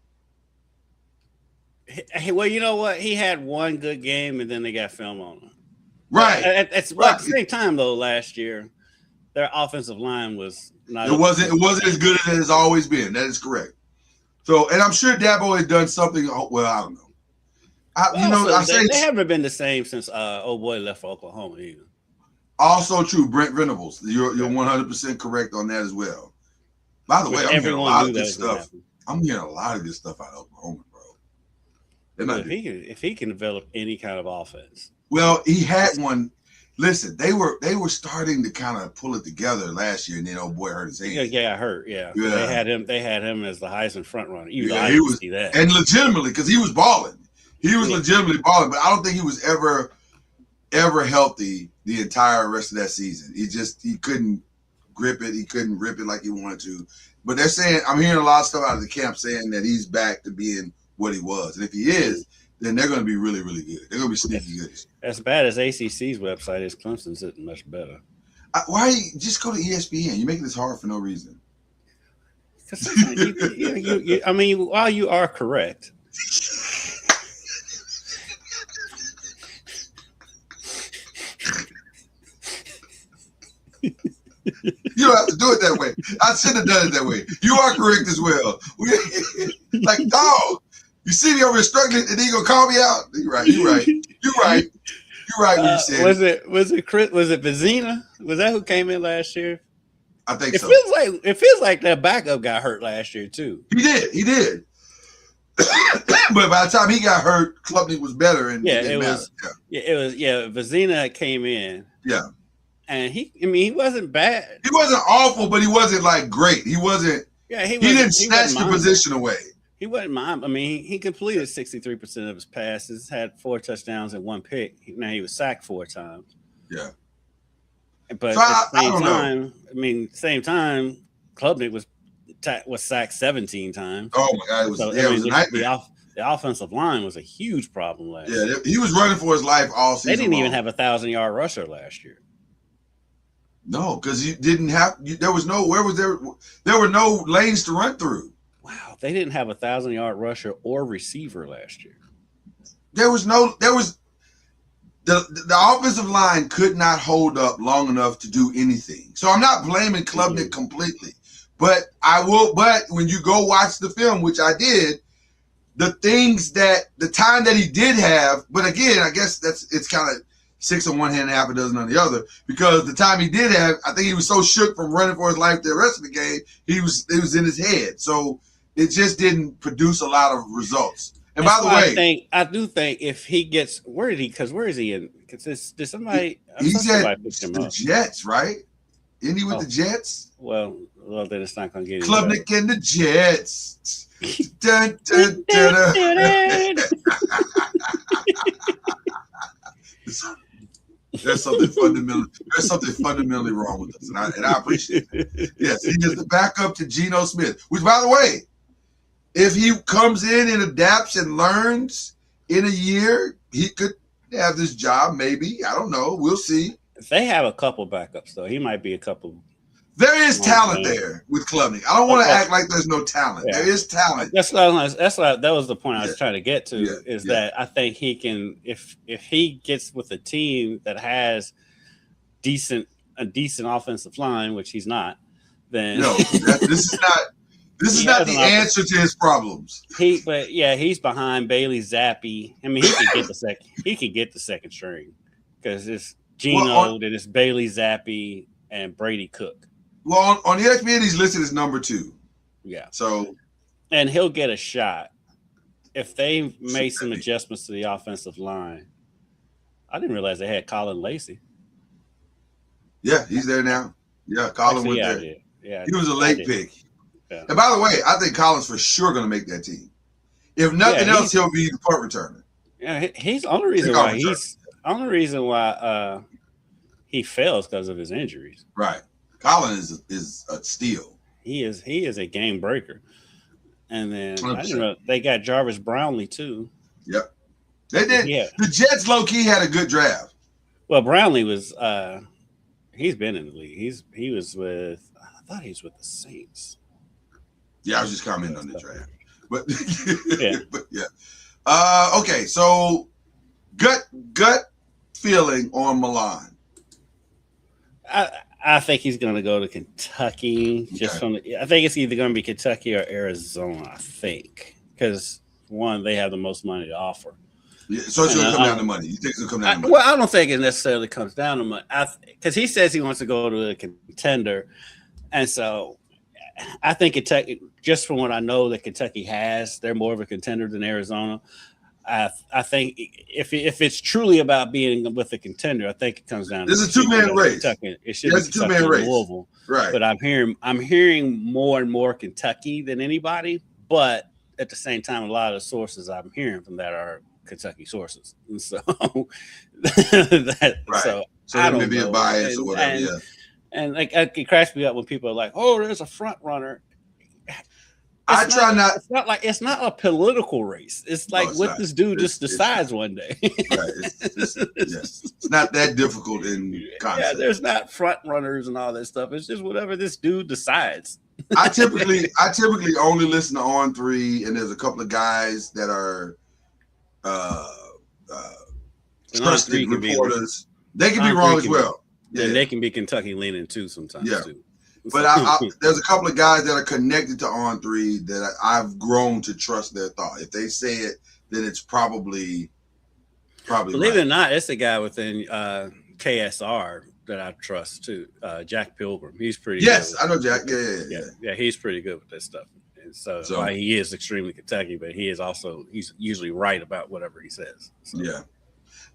Well, you know what? He had one good game, and then they got film on him. Right. At the same time, though, last year, their offensive line was not. It wasn't as good as it has always been. That is correct. So, and I'm sure Dabo has done something. Well, I don't know. They haven't been the same since old boy left for Oklahoma either. Also true, Brent Venables. You're 100% correct on that as well. By the way, I'm hearing a lot of this stuff. I'm hearing a lot of this stuff out of Oklahoma, bro. If he can develop any kind of offense. Well, he had one. Listen, they were starting to kind of pull it together last year, and then old boy hurt his hand. Yeah, hurt. Yeah. They had him as the Heisman front runner. He was, see that. And legitimately, because he was balling. He was legitimately balling, but I don't think he was ever healthy the entire rest of that season. He couldn't grip it. He couldn't rip it like he wanted to. But they're saying, I'm hearing a lot of stuff out of the camp saying that he's back to being what he was. And if he is, then they're going to be really, really good. They're going to be sneaky good. As bad as ACC's website is, Clemson's isn't much better. Why just go to ESPN? You're making this hard for no reason. While you are correct. You don't have to do it that way. I shouldn't have done it that way. You are correct as well. Like, dog, you see me over here struggling, and then you gonna call me out? You're right. You're right. When you said was it Chris? Was it Vizina? Was that who came in last year? I think so. It feels like that backup got hurt last year too. He did. But by the time he got hurt, Klubnik was better, and Vizina came in. Yeah. And he wasn't bad. He wasn't awful, but he wasn't like great. He wasn't. Yeah, he didn't snatch the position away. He wasn't mine. He completed 63% of his passes, had 4 touchdowns and 1 pick. Now he was sacked 4 times. Yeah. But so at the same time, Klubnik was sacked 17 times. Oh my God, it was a nightmare. The offensive line was a huge problem last year. Yeah, he was running for his life all season. They didn't even have a 1,000-yard rusher last year. No, because you didn't have. There was no. Where was there? There were no lanes to run through. Wow, they didn't have a 1,000-yard rusher or receiver last year. There was the offensive line could not hold up long enough to do anything. So I'm not blaming Klubnik completely, but I will. But when you go watch the film, which I did, the time that he did have. But again, I guess it's kind of 6 on one hand, half a dozen on the other, because the time he did have, I think he was so shook from running for his life the rest of the game, it was in his head. So it just didn't produce a lot of results. And by the way, I do think if he gets, where is he in? Because did somebody? He's at the Jets, right? Isn't he with the Jets? Well, then it's not going to get Klubnik and the Jets. Dun, dun, dun, dun. There's something fundamentally wrong with us, and I appreciate it. Yes, he is the backup to Geno Smith. Which, by the way, if he comes in and adapts and learns in a year, he could have this job. Maybe, I don't know. We'll see. If they have a couple backups, though, he might be a couple. There is talent there with Klubnik. I don't want to act like there's no talent. Yeah. There is talent. That was the point I was trying to get to. That I think he can, if he gets with a team that has a decent offensive line, which he's not, then this is not the answer to his problems. He's behind Bailey Zappi. I mean, he could get the second string because it's Geno, then it's Bailey Zappi and Brady Cook. Well, on ESPN, he's listed as number 2. Yeah. So, and he'll get a shot if they made some adjustments to the offensive line. I didn't realize they had Colin Lacey. Yeah, he's there now. Yeah, Colin went there. Yeah, he was a late pick. Yeah. And by the way, I think Colin's for sure going to make that team. If nothing else, he'll be the punt returner. Yeah, he's the only reason why he fails because of his injuries. Right. Colin is a steal. He is a game breaker. And then 100%. I didn't know they got Jarvis Brownlee too. Yep. They did. Yeah. The Jets low key had a good draft. Well, Brownlee was he's been in the league. He was with I thought he was with the Saints. Yeah, I was just commenting on the draft. But yeah. But yeah. Okay, so gut feeling on Milan. I think he's going to go to Kentucky. I think it's either going to be Kentucky or Arizona. I think because one, they have the most money to offer. Yeah, so it's going to come down to money. You think it's going to come down to money? Well, I don't think it necessarily comes down to money. Because he says he wants to go to a contender, and so I think Kentucky. Just from what I know that Kentucky has, they're more of a contender than Arizona. I think if it's truly about being with a contender, I think it comes down to this is a 2-man race. It should be Kentucky and Louisville, right? But I'm hearing more and more Kentucky than anybody. But at the same time, a lot of the sources I'm hearing from that are Kentucky sources, and so right. So there may be a bias or whatever. And like it cracks me up when people are like, "Oh, there's a front runner." It's not a political race. It's like this dude just decides one day. Right. It's not that difficult in concept. Yeah, there's not front runners and all that stuff. It's just whatever this dude decides. I typically only listen to On 3, and there's a couple of guys that are trusted reporters. They can be wrong as well. Yeah, they can be Kentucky leaning too sometimes too. But there's a couple of guys that are connected to On 3 that I've grown to trust their thought. If they say it, then it's probably. Believe it or not, it's a guy within KSR that I trust too. Jack Pilgrim. He's pretty. Yes, good. I know Jack. Yeah. He's pretty good with this stuff. And so he is extremely Kentucky, but he's usually right about whatever he says. So. Yeah.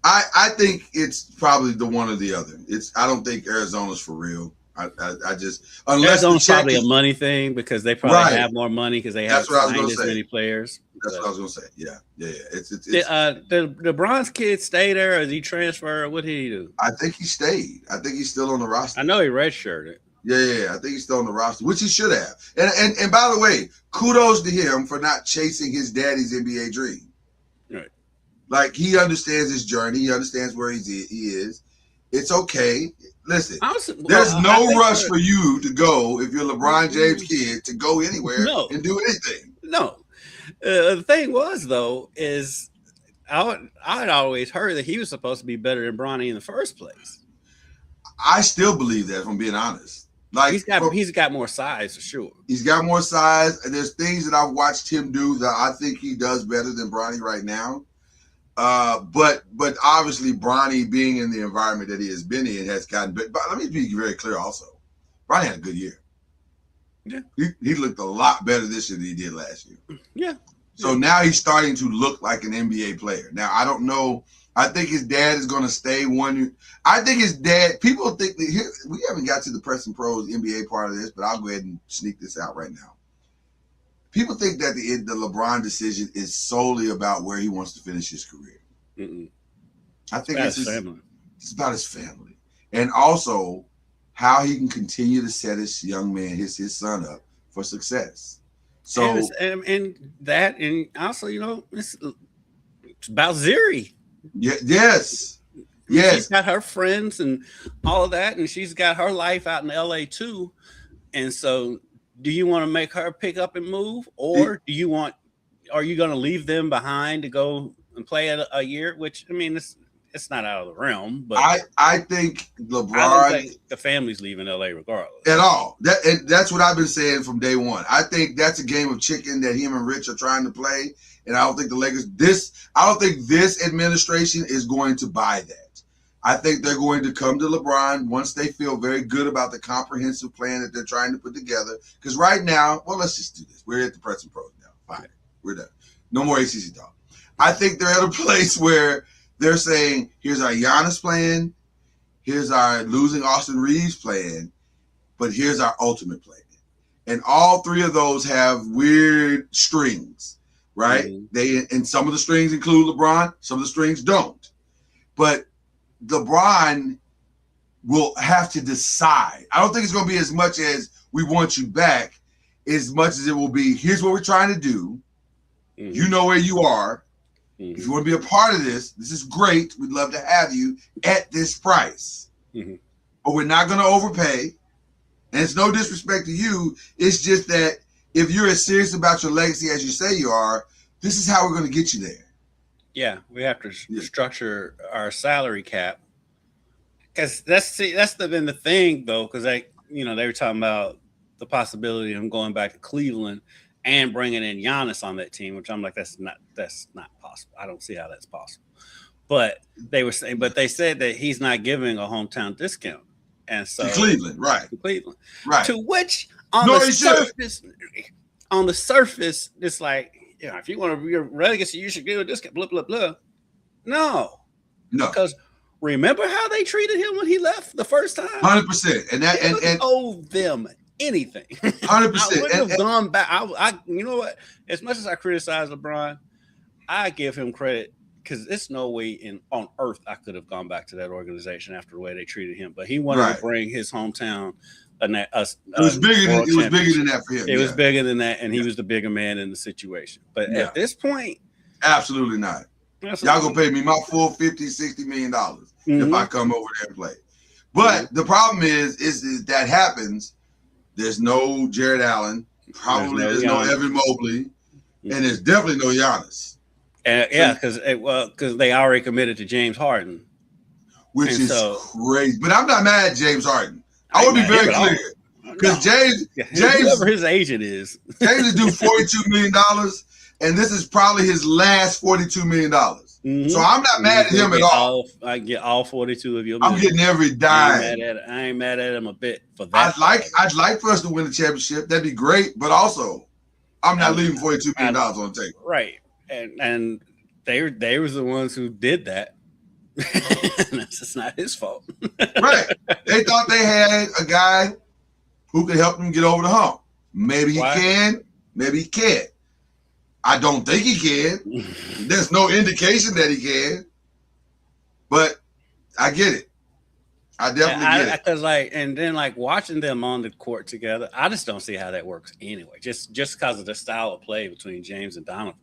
I think it's probably the one or the other. I don't think Arizona's for real. I just unless Arizona's probably a money thing because they probably have more money because they have signed as many players. That's what I was gonna say. Yeah. It's the Bronze kid stay there, or did he transfer? Or what did he do? I think he stayed. I think he's still on the roster. I know he redshirted. Yeah. I think he's still on the roster, which he should have. And by the way, kudos to him for not chasing his daddy's NBA dream. Right. Like he understands his journey. He understands where he is. It's okay. Listen, there's no rush for you to go if you're LeBron James' kid to go anywhere and do anything. No. The thing was, though, is I'd always heard that he was supposed to be better than Bronny in the first place. I still believe that, if I'm being honest. Like he's got more size for sure. He's got more size, and there's things that I've watched him do that I think he does better than Bronny right now. But obviously Bronny being in the environment that he has been in has gotten better. But let me be very clear also. Bronny had a good year. Yeah. He looked a lot better this year than he did last year. Yeah. So now he's starting to look like an NBA player. Now, I don't know. I think his dad is going to stay one. I think his dad, people think that we haven't got to the Press and Pros NBA part of this, but I'll go ahead and sneak this out right now. People think that the LeBron decision is solely about where he wants to finish his career. Mm-mm. I think it's about his family. And also how he can continue to set his young man, his son up for success. So and also, it's about Ziri. Yeah, yes. She's got her friends and all of that, and she's got her life out in LA too. And so do you want to make her pick up and move, or are you going to leave them behind to go and play a year? Which, I mean, it's not out of the realm, but I think LeBron. I don't think the family's leaving LA regardless at all. That's what I've been saying from day one. I think that's a game of chicken that him and Rich are trying to play, and I don't think the Lakers. I don't think this administration is going to buy that. I think they're going to come to LeBron once they feel very good about the comprehensive plan that they're trying to put together. Because right now, let's just do this. We're at the Press and Pros now. Fine. We're done. No more ACC talk. I think they're at a place where they're saying, here's our Giannis plan, here's our losing Austin Reeves plan, but here's our ultimate plan. And all three of those have weird strings. right? And some of the strings include LeBron, some of the strings don't. But LeBron will have to decide. I don't think it's going to be as much as we want you back, as much as it will be, here's what we're trying to do. You know where you are. If you want to be a part of this, this is great. We'd love to have you at this price. But we're not going to overpay. And it's no disrespect to you. It's just that if you're as serious about your legacy as you say you are, this is how we're going to get you there. Yeah, we have to structure our salary cap. Because that's been the thing, though, because they were talking about the possibility of him going back to Cleveland and bringing in Giannis on that team, which I'm like, that's not possible. I don't see how that's possible. But they said that he's not giving a hometown discount, and so to Cleveland, right? To Cleveland, right? To which on the surface, it's like, if you want to be a legacy, you should give a discount. Blah blah blah. No, because remember how they treated him when he left the first time? 100%, and that and owe them anything. 100%. I wouldn't have gone back. I you know what? As much as I criticize LeBron, I give him credit because there's no way on earth I could have gone back to that organization after the way they treated him. But he wanted to bring his hometown. It was bigger than that for him. It was bigger than that, and he was the bigger man in the situation. But at this point, absolutely not. Y'all gonna pay me my full $50-60 million if I come over there and play. But the problem is that happens. There's no Jared Allen. Probably there's no Evan Mobley, and there's definitely no Giannis. Because they already committed to James Harden, which is crazy. But I'm not mad at James Harden. I would be very clear because James, whoever his agent is, James is due $42 million, and this is probably his last $42 million. So I'm not mad at him at all. I get all 42 of you. I'm getting every dime. I ain't mad at him a bit for that. I'd like for us to win the championship. That'd be great. But also, I'm not leaving $42 million on the table. Right. And they was the ones who did that. That's just not his fault. Right. They thought they had a guy who could help them get over the hump. Maybe he can, maybe he can't. I don't think he can. There's no indication that he can. But I get it. I definitely get it. Because and then watching them on the court together, I just don't see how that works anyway. Just because of the style of play between James and Donovan.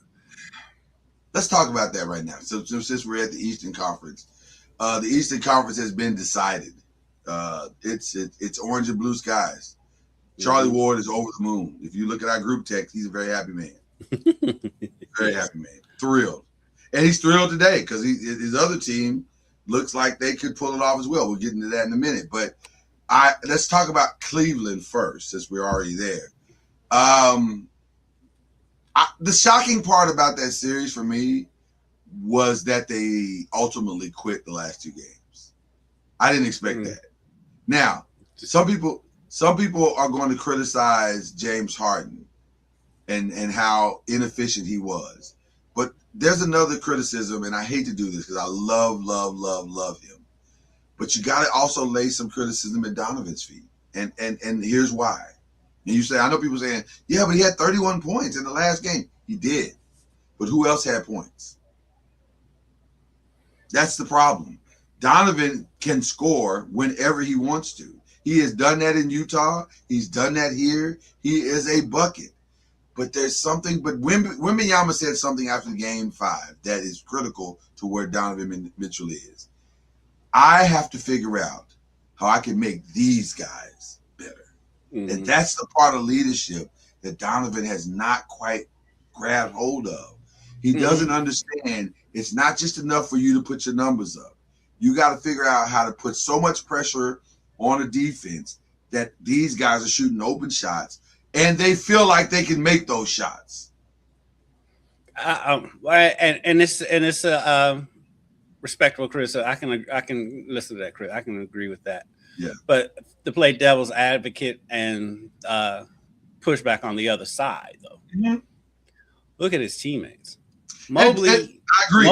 Let's talk about that right now. So since we're at the Eastern Conference, the Eastern Conference has been decided. It's orange and blue skies. Charlie Ward is over the moon. If you look at our group text, he's a very happy man. Very happy man. Thrilled. And he's thrilled today because his other team looks like they could pull it off as well. We'll get into that in a minute. But let's talk about Cleveland first, since we're already there. The shocking part about that series for me was that they ultimately quit the last two games. I didn't expect that. Now, some people are going to criticize James Harden and how inefficient he was. But there's another criticism, and I hate to do this because I love him. But you got to also lay some criticism at Donovan's feet. And here's why. And you say, I know people saying, yeah, but he had 31 points in the last game. He did. But who else had points? That's the problem. Donovan can score whenever he wants to. He has done that in Utah. He's done that here. He is a bucket. But there's something, but Wembanyama said something after game 5 that is critical to where Donovan Mitchell is. I have to figure out how I can make these guys better. And that's the part of leadership that Donovan has not quite grabbed hold of. He doesn't understand it's not just enough for you to put your numbers up. You got to figure out how to put so much pressure on a defense that these guys are shooting open shots and they feel like they can make those shots. And it's a respectable criticism. I can listen to that, Chris. I can agree with that. Yeah. But to play devil's advocate and push back on the other side, though. Look at his teammates. Mobley, I agree.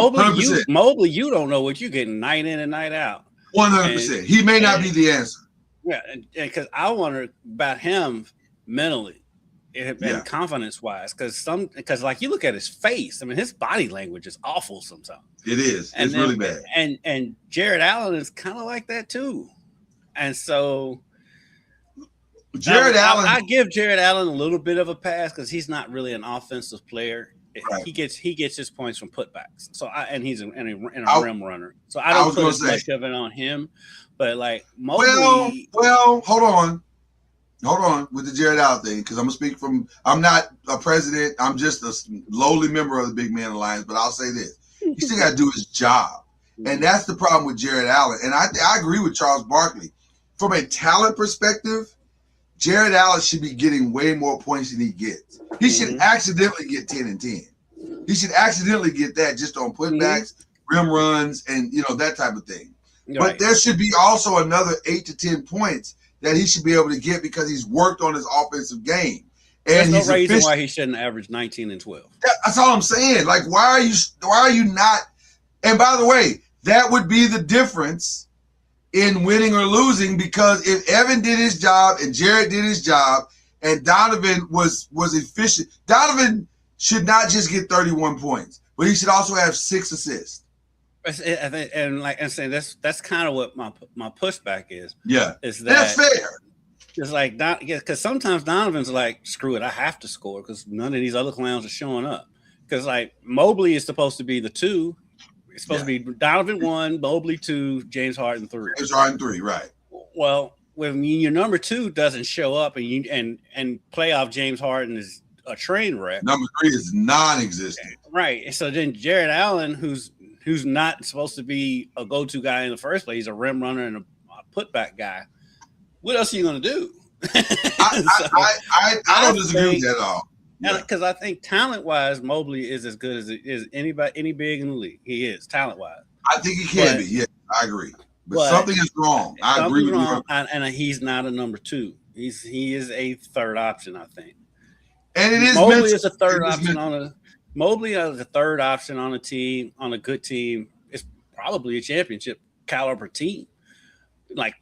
Mobley, you don't know what you're getting night in and night out. 100%. He may not be the answer. Yeah, and because I wonder about him mentally. and confidence wise, because like you look at his face, I mean, his body language is awful sometimes. It is. It's really bad. And Jared Allen is kind of like that too. And so Jared Allen, I give Jared Allen a little bit of a pass because he's not really an offensive player. Right. He gets his points from putbacks. So he's a rim runner. So I don't put as much of it on him. But like Mobley, well, hold on with the Jared Allen thing, because I'm gonna speak from. I'm not a president. I'm just a lowly member of the Big Man Alliance. But I'll say this: he still got to do his job, and that's the problem with Jared Allen. And I agree with Charles Barkley. From a talent perspective, Jared Allen should be getting way more points than he gets. He should accidentally get 10 and 10. He should accidentally get that just on putbacks, rim runs, and that type of thing. Right. But there should be also another 8 to 10 points that he should be able to get because he's worked on his offensive game. And there's no reason why he shouldn't average 19 and 12. That's all I'm saying. Like, why are you not? And by the way, that would be the difference in winning or losing, because if Evan did his job and Jared did his job and Donovan was efficient, Donovan should not just get 31 points, but he should also have 6 assists. I think, and like I'm saying, that's kind of what my pushback is. Yeah, is that's fair. It's like because sometimes Donovan's like, screw it, I have to score because none of these other clowns are showing up. Because like Mobley is supposed to be the 2. It's supposed to be Donovan 1, Mobley 2, James Harden 3. James Harden 3, right? Well, when your number 2 doesn't show up and playoff James Harden is a train wreck. Number 3 is non-existent. Right. So then Jared Allen, who's not supposed to be a go-to guy in the first place, he's a rim runner and a putback guy. What else are you going to do? I don't disagree with that at all. Because I think talent-wise, Mobley is as good as any big in the league. He is talent-wise. I think he can be. Yeah, I agree. But something is wrong. I agree with you. And he's not a number 2. He is a third option, I think. And it is Mobley is a third option Mobley as a third option on a team, on a good team. It's probably a championship caliber team. Think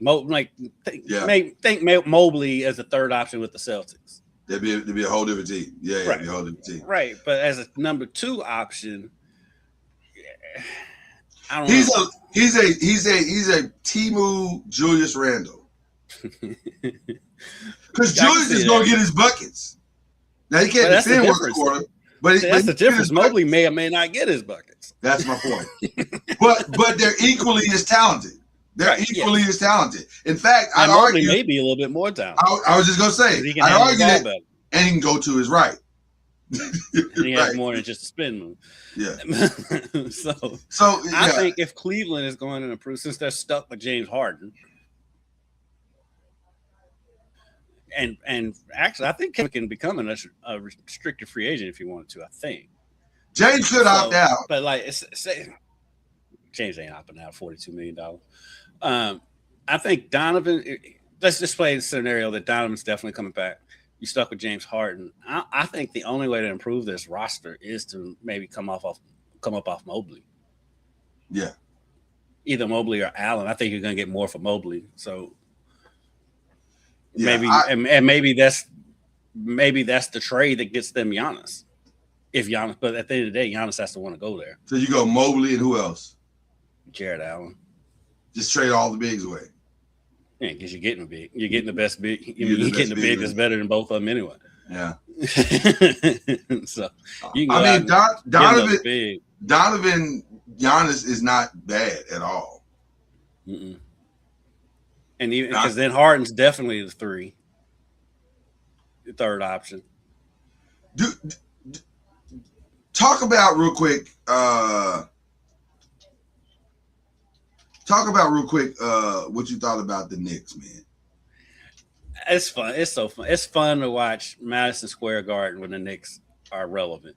Mobley as a third option with the Celtics. There'd be a whole different team. Yeah, right. Be a whole different team. Right, but as a number 2 option, I don't know. He's a Timu Julius Randle. Because Julius is going to get his buckets. Now he can't defend one quarter, but that's the difference. Mobley may or may not get his buckets. That's my point. but they're equally as talented. They're equally as talented. In fact, I'd argue maybe a little bit more talented. I was just gonna say, I'd argue that, and he can go to his right. He has more than just a spin move. Yeah. so I think if Cleveland is going to improve, since they're stuck with James Harden, and actually, I think Kevin can become a restricted free agent if he wanted to. I think James should opt out, but like James ain't opting out $42 million. I think Donovan. Let's just play the scenario that Donovan's definitely coming back. You stuck with James Harden. I think the only way to improve this roster is to maybe come up off Mobley. Yeah, either Mobley or Allen. I think you're going to get more for Mobley. So maybe that's the trade that gets them Giannis. If Giannis, but at the end of the day, Giannis has to want to go there. So you go Mobley and who else? Jared Allen. Just trade all the bigs away. Yeah, because you're getting a big. You're getting the best big. You're getting the big that's better than both of them anyway. Yeah. So you can Donovan Giannis is not bad at all. Mm-mm. And even because then Harden's definitely the 3, the third option. Talk about real quick. What you thought about the Knicks, man. It's fun. It's so fun. It's fun to watch Madison Square Garden when the Knicks are relevant.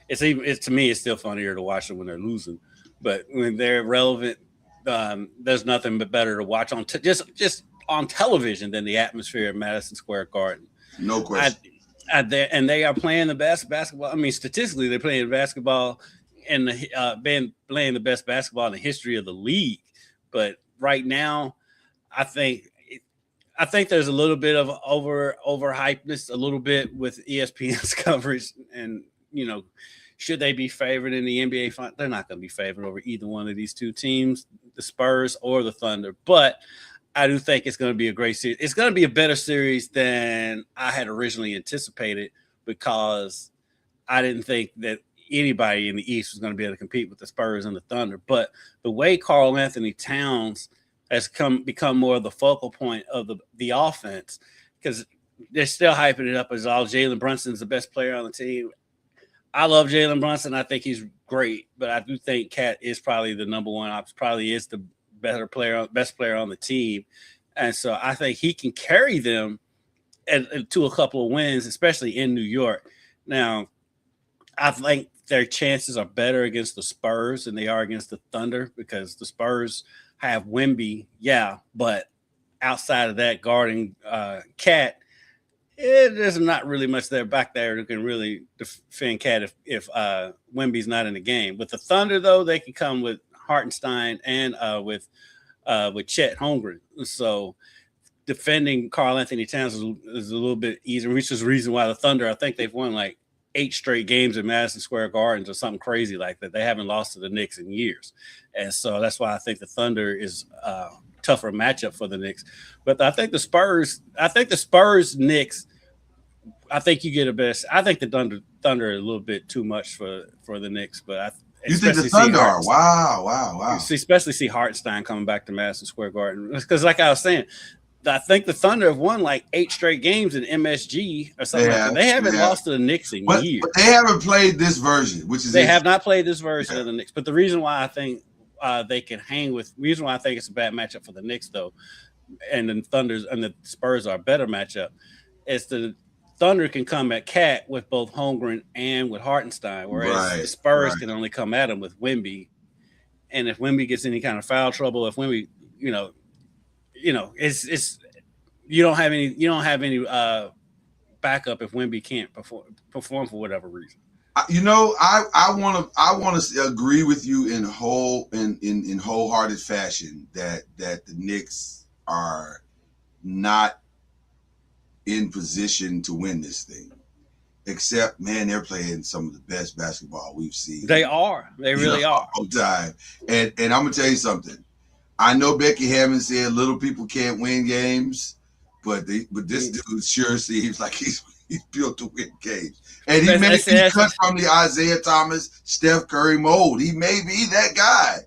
To me, it's still funnier to watch them when they're losing. But when they're relevant, there's nothing but better to watch on just on television than the atmosphere of Madison Square Garden. No question. And they are playing the best basketball. I mean, statistically, they're playing basketball and playing the best basketball in the history of the league. But right now, I think I think there's a little bit of overhypeness, a little bit with ESPN's coverage, and should they be favored in the NBA final? They're not going to be favored over either one of these two teams, the Spurs or the Thunder. But I do think it's going to be a great series. It's going to be a better series than I had originally anticipated, because I didn't think that anybody in the East was going to be able to compete with the Spurs and the Thunder. But the way Karl Anthony Towns has become more of the focal point of the offense, because they're still hyping it up as all Jalen Brunson's the best player on the team. I love Jalen Brunson. I think he's great, but I do think Cat is probably the number one option, probably is the best player on the team. And so I think he can carry them to a couple of wins, especially in New York. Now, I think their chances are better against the Spurs than they are against the Thunder, because the Spurs have Wemby, but outside of that, guarding Cat, there's not really much there back there who can really defend Cat if Wemby's not in the game. With the Thunder, though, they can come with Hartenstein and with Chet Holmgren. So defending Karl Anthony Towns is a little bit easier, which is the reason why the Thunder, I think they've won like 8 straight games at Madison Square Gardens or something crazy like that. They haven't lost to the Knicks in years. And so that's why I think the Thunder is a tougher matchup for the Knicks. But I think the Spurs, Knicks, I think you get a best. I think the Thunder are a little bit too much for the Knicks, but you think the Thunder are? Wow. Especially see Hartenstein coming back to Madison Square Garden. Because like I was saying, I think the Thunder have won like 8 straight games in MSG or something like that. They haven't lost to the Knicks in years. But they haven't played this version, which is they have not played this version of the Knicks. But the reason why I think they can hang with, reason why I think it's a bad matchup for the Knicks though, and the Thunders and the Spurs are a better matchup, is the Thunder can come at Cat with both Holmgren and with Hartenstein, whereas the Spurs can only come at him with Wemby. And if Wemby gets any kind of foul trouble, if Wemby, it's you don't have any backup if Wemby can't perform for whatever reason. I want to agree with you in wholehearted fashion that the Knicks are not in position to win this thing. Except, man, they're playing some of the best basketball we've seen. They are. They really are. All time. And I'm gonna tell you something. I know Becky Hammond said little people can't win games, but this dude sure seems like he's built to win games. And he may be cut from the Isaiah Thomas, Steph Curry mold. He may be that guy.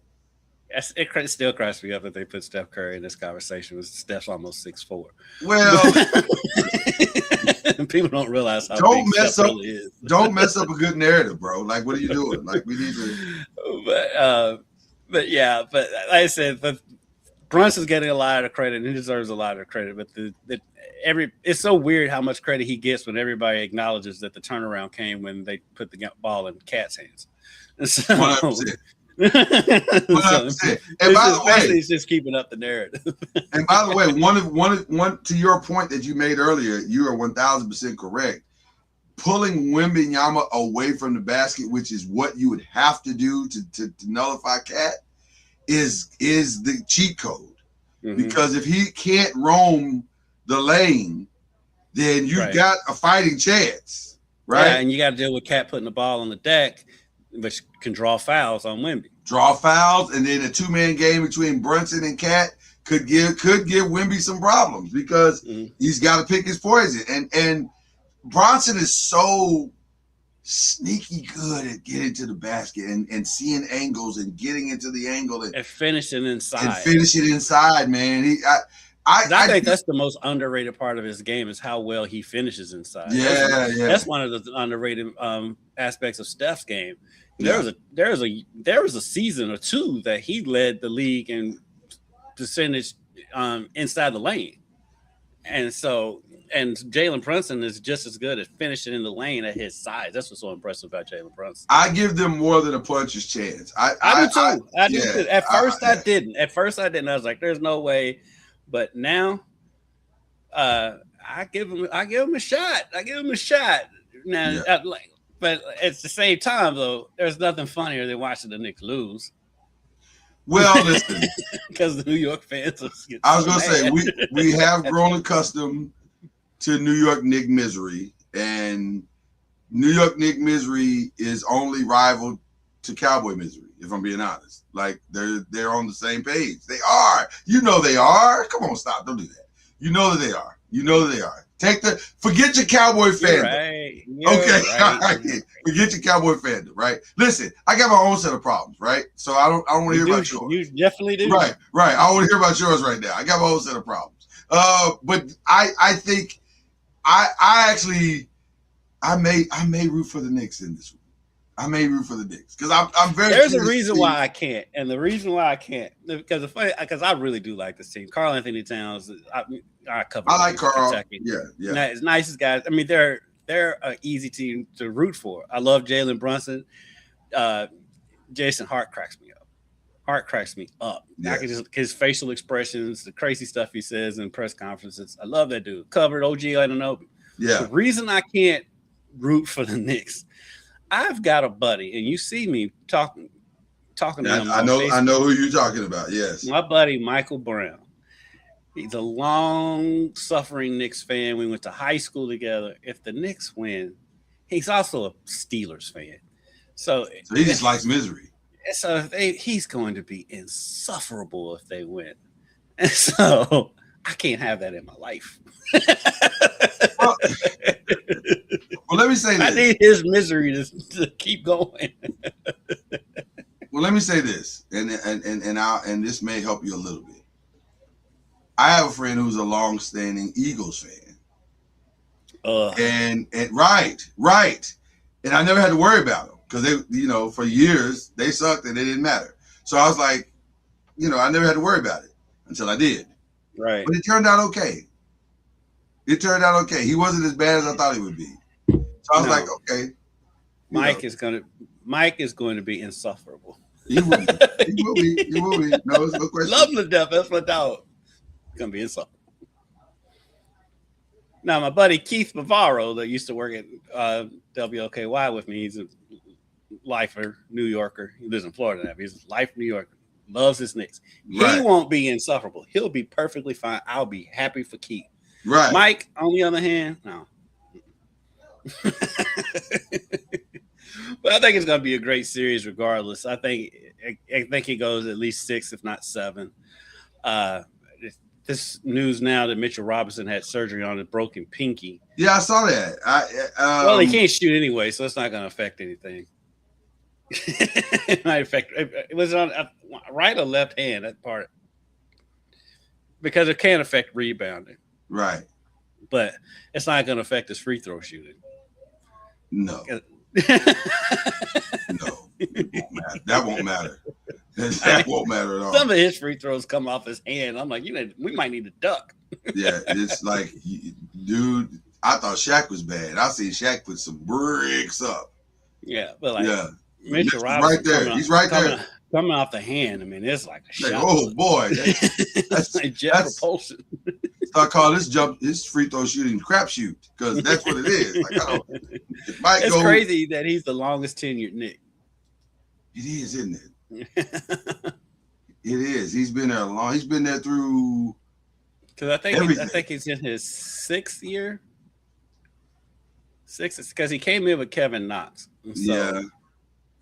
It still cracks me up that they put Steph Curry in this conversation. Steph's almost 6'4". Well, people don't realize how big Steph really is. Don't mess up a good narrative, bro. Like, what are you doing? Like, we need to. But like I said, Brunson's getting a lot of credit, and he deserves a lot of credit. But it's so weird how much credit he gets when everybody acknowledges that the turnaround came when they put the ball in Cat's hands. And so, 100%. And by the way, he's just keeping up the narrative. And by the way, one to your point that you made earlier, you are 1,000% correct. Pulling Wembanyama away from the basket, which is what you would have to do to nullify Cat, is the cheat code. Mm-hmm. Because if he can't roam the lane, then you've got a fighting chance, right? Yeah, and you got to deal with Cat putting the ball on the deck, which can draw fouls on Wemby. Draw fouls, and then a 2-man game between Brunson and Cat could give Wemby some problems because he's got to pick his poison. And Bronson is so sneaky good at getting to the basket and seeing angles and getting into the angle and finishing inside. Man. I think that's the most underrated part of his game is how well he finishes inside. That's one of the underrated aspects of Steph's game. There was a season or two that he led the league in percentage inside the lane, and Jalen Brunson is just as good at finishing in the lane at his size. That's what's so impressive about Jalen Brunson. I give them more than a puncher's chance. I do too. I do too. At first, I didn't. I was like, "There's no way," but now, I give him a shot. Now, but at the same time, though, there's nothing funnier than watching the Knicks lose. Well, listen, because the New York fans. I was gonna say we have grown accustomed to New York Knick misery, and New York Knick misery is only rival to Cowboy misery. If I'm being honest, like they're on the same page. They are. You know they are. Come on, stop. Don't do that. You know that they are. You know that they are. Forget your Cowboy fandom. Right. Okay, right. Forget your Cowboy fandom, right? Listen, I got my own set of problems, right? So I don't want to hear about yours. You definitely do. Right. I want to hear about yours right now. I got my own set of problems. But I think I may root for the Knicks in this one. I may root for the Knicks because I'm very. There's a reason why I can't, and the reason why I can't because I really do like this team. Karl Anthony Towns. I like Karl. Kentucky. Yeah. It's nice as guys. I mean, they're an easy team to root for. I love Jalen Brunson. Jason Hart cracks me up. Yes. I can just his facial expressions, the crazy stuff he says in press conferences. I love that dude. Covered OG Anunoby. Yeah. The reason I can't root for the Knicks, I've got a buddy, and you see me talking to him. I know who you're talking about. Yes. My buddy Michael Brown. He's a long-suffering Knicks fan. We went to high school together. If the Knicks win, he's also a Steelers fan. So he just likes misery. So he's going to be insufferable if they win. And so I can't have that in my life. Well, let me say this. I need his misery to keep going. Well, let me say this, and this may help you a little bit. I have a friend who's a long-standing Eagles fan. And right. And I never had to worry about them because they, for years they sucked and they didn't matter. So I was like, I never had to worry about it until I did. Right. But it turned out okay. He wasn't as bad as I thought he would be. So I was like, okay. Mike is going to be insufferable. He will be. No, it's no question. Love him to death. That's my dog. Gonna be insufferable. Now, my buddy Keith Bavaro that used to work at WLKY with me, he's a lifer, New Yorker. He lives in Florida now. He's a life New Yorker. Loves his Knicks. Right. He won't be insufferable. He'll be perfectly fine. I'll be happy for Keith. Right. Mike, on the other hand, no. But I think it's going to be a great series regardless. I think it goes at least 6, if not 7. This news now that Mitchell Robinson had surgery on a broken pinky. Yeah, I saw that. Well, he can't shoot anyway, so it's not going to affect anything. It might affect. It was on right or left hand, that part, because it can affect rebounding. Right. But it's not going to affect his free throw shooting. No. No, it won't matter. That won't matter. That won't matter at all. Some of his free throws come off his hand. I'm like, we might need to duck. Yeah, it's like, dude, I thought Shaq was bad. I see Shaq put some bricks up. Yeah, but like, yeah. Mitchell Robinson right there. He's right there. Coming off the hand. I mean, it's like a shot. Oh boy, that's like jet propulsion. I call this free throw shooting crapshoot because that's what it is. Like, it's crazy that he's the longest tenured Knick. It is, isn't it? It is. He's been there long. He's been there through. Because I think he's in his 6th year. 6th, because he came in with Kevin Knox. So yeah.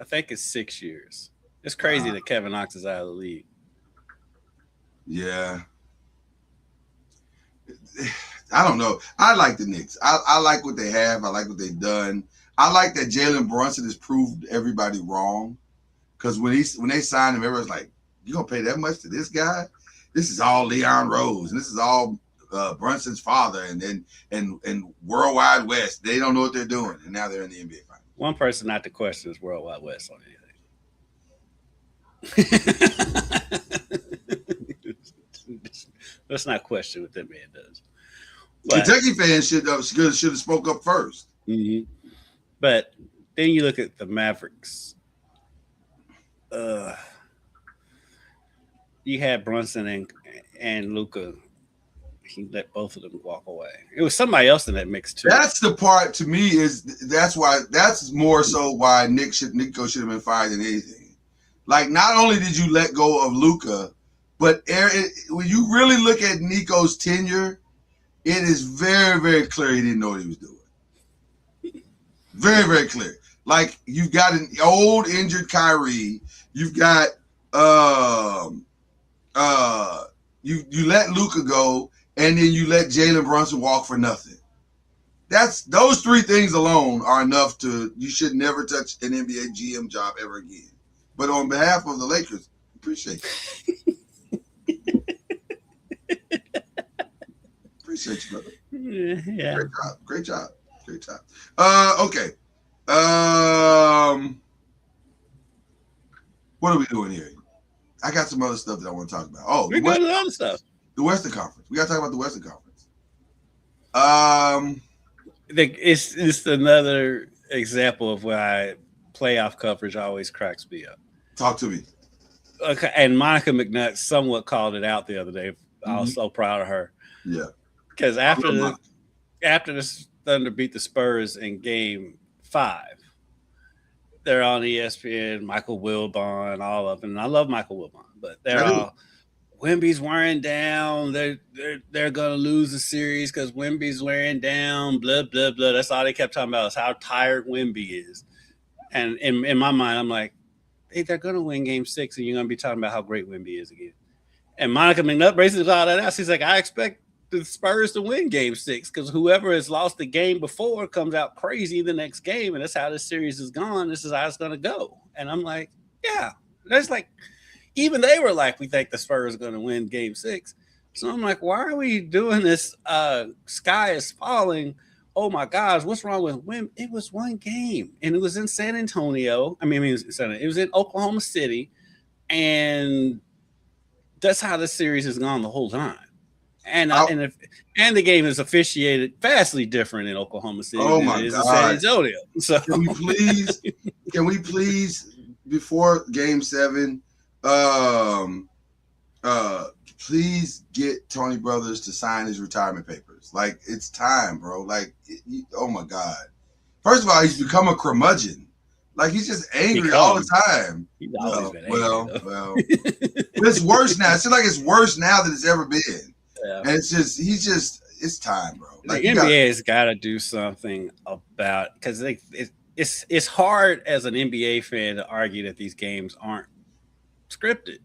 I think it's 6 years. It's crazy that Kevin Knox is out of the league. Yeah. I don't know. I like the Knicks. I like what they have. I like what they've done. I like that Jalen Brunson has proved everybody wrong. Because when they signed him, everyone's like, "You gonna pay that much to this guy? This is all Leon Rose, and this is all Brunson's father, and Worldwide West. They don't know what they're doing, and now they're in the NBA Finals." One person not to question is Worldwide West on anything. Let's not question what that man does. But Kentucky fans should have spoke up first. Mm-hmm. But then you look at the Mavericks. You had Brunson and Luka. He let both of them walk away. It was somebody else in that mix too. That's the part to me that's more so why Nico should have been fired than anything. Like, not only did you let go of Luka, but when you really look at Nico's tenure, it is very, very clear he didn't know what he was doing. Very, very clear. Like, you've got an old injured Kyrie. You've got you let Luka go, and then you let Jalen Brunson walk for nothing. Those three things alone are enough you should never touch an NBA GM job ever again. But on behalf of the Lakers, appreciate you. Appreciate you, brother. Yeah. Great job. Okay. What are we doing here? I got some other stuff that I want to talk about. Oh, we're going to other stuff. The Western Conference. We got to talk about the Western Conference. It's another example of why playoff coverage always cracks me up. Talk to me. Okay, and Monica McNutt somewhat called it out the other day. I was so proud of her. Yeah. Because after the Thunder beat the Spurs in Game 5, they're on ESPN, Michael Wilbon, all of them. And I love Michael Wilbon, but they're all Wemby's wearing down. They're gonna lose the series because Wemby's wearing down. Blah blah blah. That's all they kept talking about is how tired Wemby is. And in my mind, I'm like, hey, they're gonna win Game 6, and you're gonna be talking about how great Wemby is again. And Monica McNutt basically all that out. She's like, I expect the Spurs to win Game 6 because whoever has lost the game before comes out crazy the next game, and that's how this series is gone. This is how it's gonna go. And I'm like, yeah, that's like, even they were like, we think the Spurs are gonna win Game 6. So I'm like, why are we doing this? Sky is falling. Oh my gosh, what's wrong with Wemby? It was one game, and it was in San Antonio. It was in Oklahoma City, and that's how this series has gone the whole time. And the game is officiated vastly different in Oklahoma City than it is in San Antonio. So can we please before Game 7, please get Tony Brothers to sign his retirement papers. Like, it's time, bro. Like, oh my God. First of all, he's become a curmudgeon. Like, he's just angry all the time. He's always been angry. Well. It's worse now. It seems like it's worse now than it's ever been. Yeah. And it's time, bro. Like, the NBA has got to do something about, because it's hard as an NBA fan to argue that these games aren't scripted,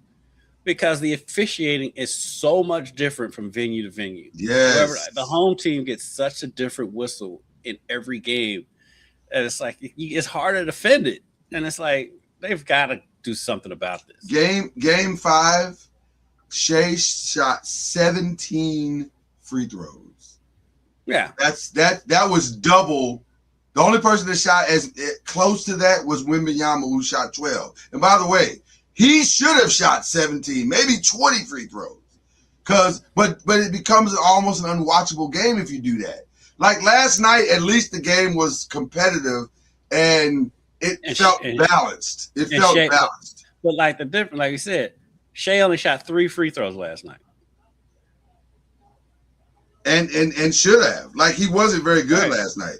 because the officiating is so much different from venue to venue. Yes. The home team gets such a different whistle in every game, and it's like it's hard to defend it. And it's like they've got to do something about this. Game 5, Shea shot 17 free throws. Yeah, that was double. The only person that shot as close to that was Wembanyama, who shot 12. And by the way, he should have shot 17, maybe 20 free throws. But it becomes almost an unwatchable game if you do that. Like last night, at least the game was competitive and it felt balanced. It felt balanced. But like the difference, like you said, Shea only shot 3 free throws last night. And should have. Like, he wasn't very good last night.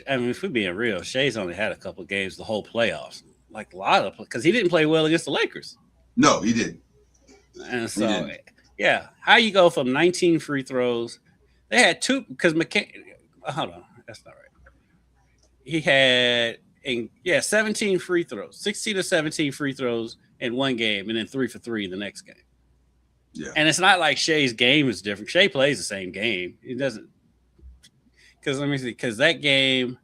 I mean, if we're being real, Shea's only had a couple of games the whole playoffs. Like a lot of, because he didn't play well against the Lakers. No, he didn't. And so, yeah, how you go from 19 free throws? They had 2 because hold on, that's not right. He had 17 free throws, 16 to 17 free throws in one game, and then 3 for 3 in the next game. Yeah, and it's not like Shea's game is different. Shea plays the same game. He doesn't, because let me see, because that game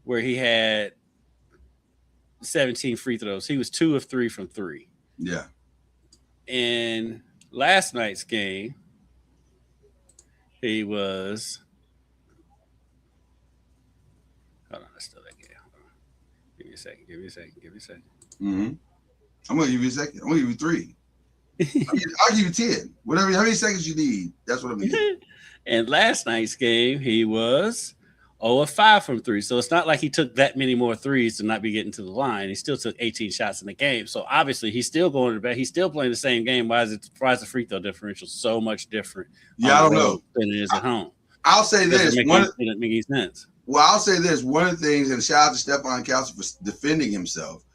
where he had 17 free throws, he was 2 of 3 from 3. Yeah. In last night's game, he was. Hold on, that's still that game. Give me a second. Mm-hmm. I'm gonna give you a second. I'm gonna give you 3. I'll give you 10. Whatever, how many seconds you need, that's what I'm gonna do. And last night's game, he was 0 of 5 from 3. So it's not like he took that many more threes to not be getting to the line. He still took 18 shots in the game. So obviously he's still going to bed. He's still playing the same game. Why is the free throw differential so much different? Yeah, I don't know. Than it is at home. I'll say this. It doesn't make any sense. Well, I'll say this. One of the things, and shout out to Stephon Kelsey for defending himself.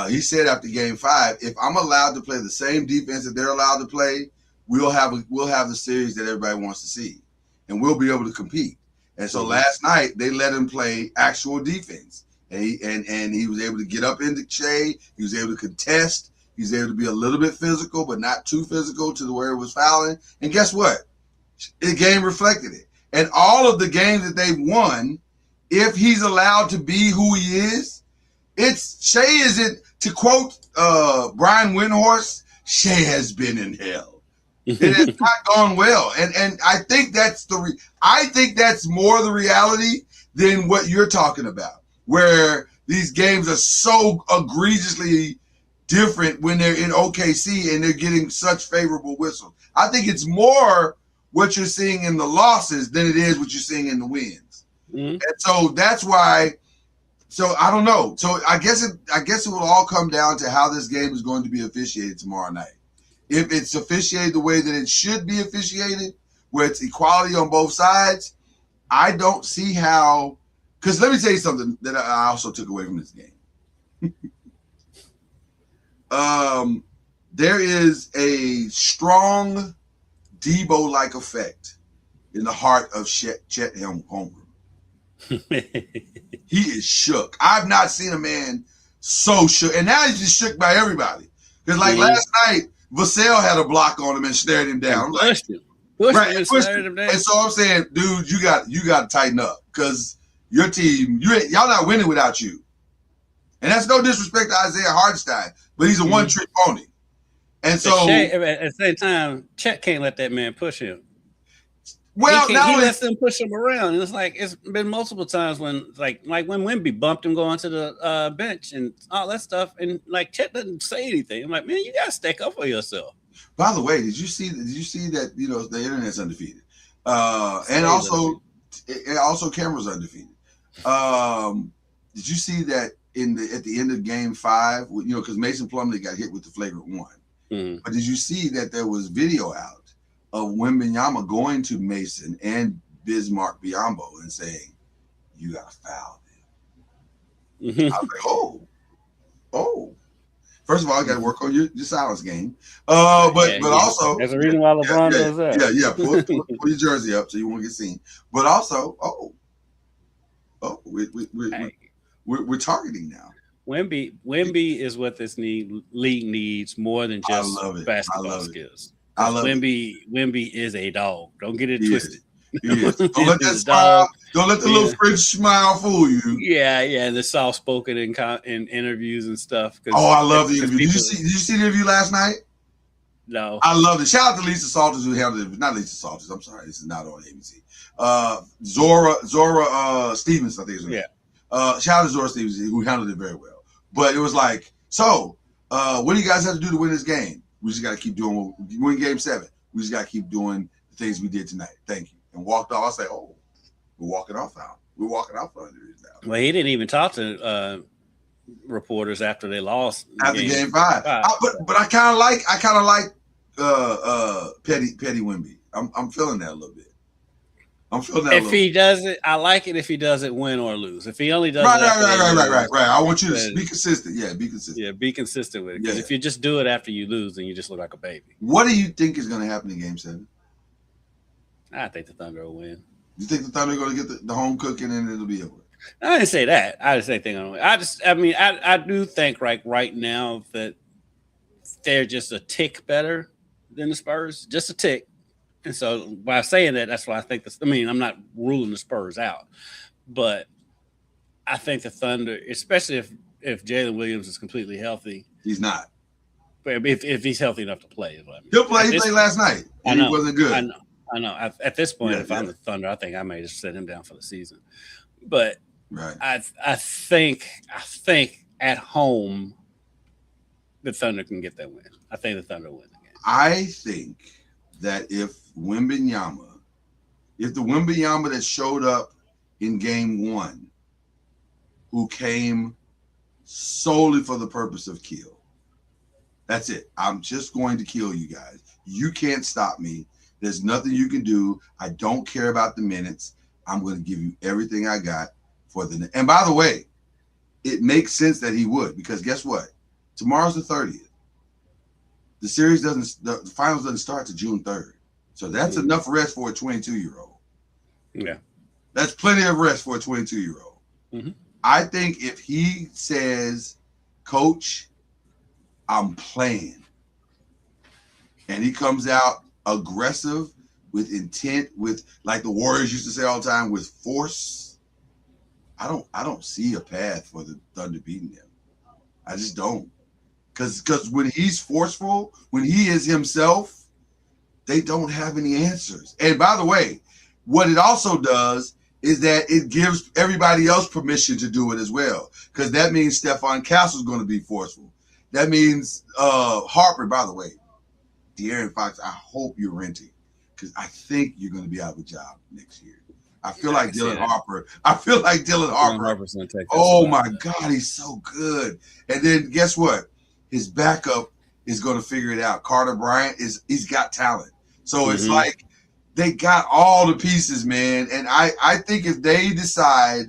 He said after game 5, if I'm allowed to play the same defense that they're allowed to play, we'll have the series that everybody wants to see, and we'll be able to compete. And so last night they let him play actual defense, and he was able to get up into Shea. He was able to contest. He was able to be a little bit physical, but not too physical to where it was fouling. And guess what? The game reflected it. And all of the games that they've won, if he's allowed to be who he is, Shea isn't, to quote Brian Windhorst, Shea has been in hell. It has not gone well. And I think that's more the reality than what you're talking about, where these games are so egregiously different when they're in OKC and they're getting such favorable whistles. I think it's more what you're seeing in the losses than it is what you're seeing in the wins. And so that's why. So I don't know. So I guess it will all come down to how this game is going to be officiated tomorrow night. If it's officiated the way that it should be officiated, where it's equality on both sides, I don't see how. Because let me tell you something that I also took away from this game. There is a strong Debo-like effect in the heart of Chet Holmgren. He is shook. I've not seen a man so shook. And now he's just shook by everybody. Because last night, Vassell had a block on him and stared him down. Pushed him down. And so I'm saying, dude, you got to tighten up. Because your team, y'all not winning without you. And that's no disrespect to Isaiah Hartenstein, but he's a one-trick pony. And so at the same time, Chet can't let that man push him. Well, he lets them push him around. And it's been multiple times when when Wemby bumped him going to the bench and all that stuff, and Chet doesn't say anything. I'm like, man, you gotta stick up for yourself. By the way, did you see that the internet's undefeated, and also Cameron's undefeated. Did you see that at the end of game 5? Because Mason Plumlee got hit with the flagrant one. But did you see that there was video out of Wembanyama going to Mason and Bismarck Biyombo and saying, "You got to foul them." I was like, oh. First of all, I got to work on your silence game. But also, there's a reason why LeBron does that. Yeah. Pull your jersey up so you won't get seen. But also, we're targeting now. Wemby is what this league needs more than just basketball skills. Wemby is a dog. Don't get it twisted. He is. Don't let that smile. Don't let the little French smile fool you. Yeah, and the soft spoken in interviews and stuff. I love the interview. Did you see the interview last night? No. I loved it. Shout out to Lisa Salters who handled it. Not Lisa Salters. I'm sorry. This is not on ABC. Zora Stevens, I think is her name. Shout out to Zora Stevens who handled it very well. But it was like, so what do you guys have to do to win this game? We just got to keep doing what we win game 7. We just got to keep doing the things we did tonight. Thank you. And walked off. I say, we're walking off now. We're walking off now. Well, he didn't even talk to reporters after they lost after game 5. But I kind of like Petty Wemby. I'm feeling that a little bit. If he does it, I like it if he doesn't win or lose. If he only does right. I want you to be consistent. Yeah, be consistent. Yeah, be consistent with it. Because if you just do it after you lose, then you just look like a baby. What do you think is going to happen in game 7? I think the Thunder will win. You think the Thunder are going to get the home cooking and it'll be over? I didn't say that. I just think they're going to win. I do think right now that they're just a tick better than the Spurs, just a tick. And so by saying that, that's why I think I'm not ruling the Spurs out, but I think the Thunder, especially if Jalen Williams is completely healthy. He's not. But if he's healthy enough to play, is what I mean. He'll play. He played last night. And he wasn't good. I know. At this point, if I'm the Thunder, I think I may just set him down for the season. But I think at home, the Thunder can get that win. I think the Thunder win the game. I think that if the Wembanyama that showed up in game 1, who came solely for the purpose of kill, that's it. I'm just going to kill you guys. You can't stop me. There's nothing you can do. I don't care about the minutes. I'm going to give you everything I got for the. And by the way, it makes sense that he would, because guess what? Tomorrow's the 30th. The series the finals doesn't start to June 3rd. So that's enough rest for a 22-year-old. Yeah. That's plenty of rest for a 22-year-old. Mm-hmm. I think if he says, Coach, I'm playing, and he comes out aggressive with intent, with like the Warriors used to say all the time, with force, I don't see a path for the Thunder beating them. I just don't. Because when he's forceful, when he is himself, they don't have any answers. And by the way, what it also does is that it gives everybody else permission to do it as well. Because that means Stephon Castle's going to be forceful. That means Harper, by the way, De'Aaron Fox, I hope you're renting. Because I think you're going to be out of a job next year. I feel like Dylan Harper. Oh my God, he's so good. And then guess what? His backup is going to figure it out. Carter Bryant he's got talent. So it's like they got all the pieces, man. And I think if they decide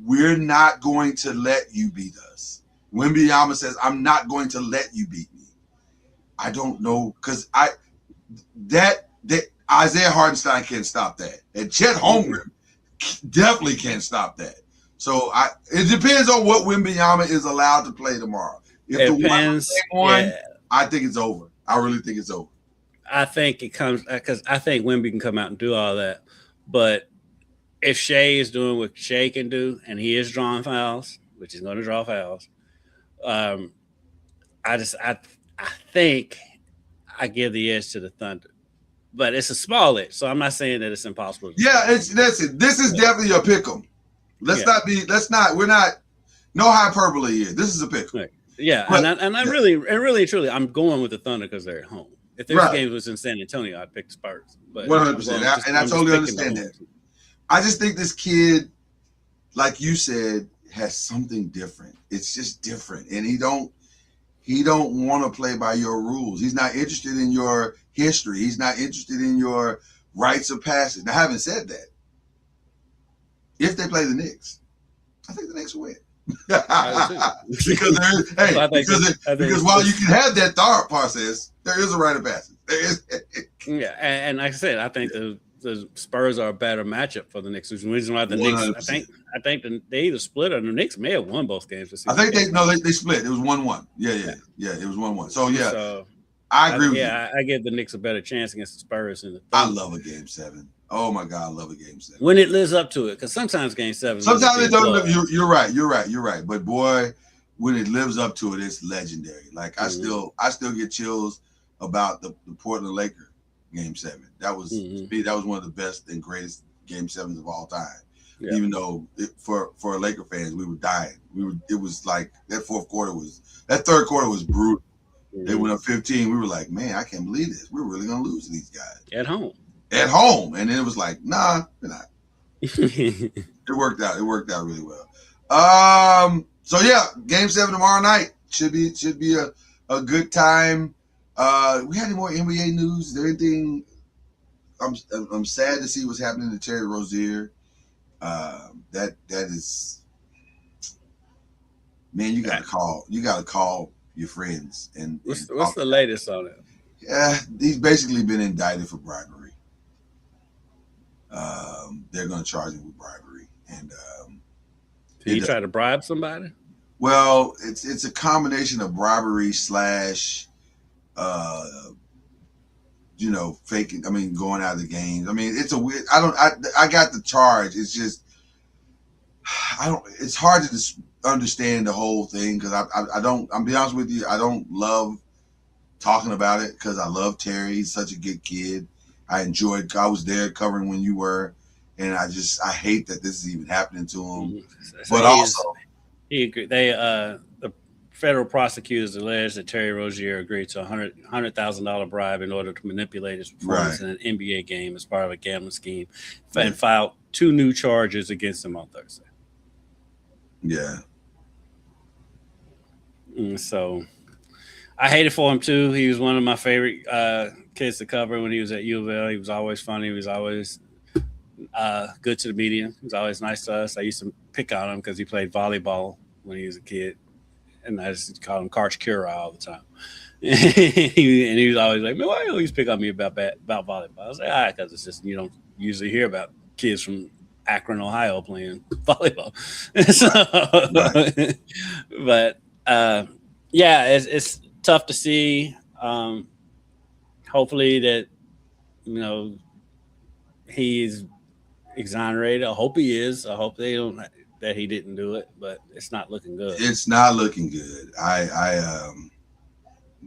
we're not going to let you beat us, Wembanyama says, I'm not going to let you beat me. I don't know, because that Isaiah Hartenstein can't stop that. And Chet Holmgren definitely can't stop that. So it depends on what Wembanyama is allowed to play tomorrow. If it depends. I think it's over. I really think it's over. I think it comes because I think Wemby can come out and do all that. But if Shea is doing what Shea can do, and he is drawing fouls, which he's going to draw fouls, I think I give the edge to the Thunder. But it's a small edge, so I'm not saying that it's impossible. Yeah, this is definitely a pick 'em. We're not, no hyperbole here. This is a pick 'em. Right. Yeah, but, and I really truly, I'm going with the Thunder because they're at home. If this game was in San Antonio, I'd pick the Spurs. 100%. And I totally understand that. I just think this kid, like you said, has something different. It's just different. And he don't want to play by your rules. He's not interested in your history. He's not interested in your rites of passage. Now, having said that, if they play the Knicks, I think the Knicks will win. because while you can have that thought process, there is a rite of passage. Yeah, and like I said, I think the Spurs are a better matchup for the Knicks. Which is the reason why the 100%. Knicks, I think they either split or the Knicks may have won both games. I think they split. It was 1-1. Yeah, it was 1-1. So I agree with you. I give the Knicks a better chance against the Spurs. I love a game 7. Oh my God, I love a game 7 when it lives up to it. Because sometimes game 7. Sometimes it doesn't live. You're right. But boy, when it lives up to it, it's legendary. Like I still get chills about the Portland Lakers game 7. That was one of the best and greatest game 7s of all time. Yeah. Even though for Laker fans, we were dying. It was like that third quarter was brutal. They went up 15. We were like, man, I can't believe this. We're really gonna lose to these guys at home. And then it was like, nah, we're not. It worked out really well. So yeah, game 7 tomorrow night should be a good time. We had any more NBA news? Is there anything? I'm sad to see what's happening to Terry Rozier. That is, man, you gotta call your friends and what's the latest on it? Yeah, he's basically been indicted for bribery. They're going to charge him with bribery, and did he try to bribe somebody? Well, it's a combination of bribery / faking. I mean, going out of the games. I mean, it's a weird. I got the charge. It's just It's hard to understand the whole thing because I don't. I'm be honest with you. I don't love talking about it because I love Terry. He's such a good kid. I was there covering when you were, and I hate that this is even happening to him. He agreed. The federal prosecutors alleged that Terry Rozier agreed to a $100,000 bribe in order to manipulate his performance in an NBA game as part of a gambling scheme, and filed 2 new charges against him on Thursday. Yeah. So I hated for him too. He was one of my favorite kids to cover when he was at U of L. He was always funny. He was always good to the media. He was always nice to us. I used to pick on him because he played volleyball when he was a kid. and I just call him Karch Kira all the time. And he was always like, man, why you always pick on me about volleyball? I was like, because it's just, you don't usually hear about kids from Akron, Ohio playing volleyball. So, but yeah, it's tough to see. Hopefully that, you know, he's exonerated. I hope he is. I hope they don't, that he didn't do it, but it's not looking good. It's not looking good.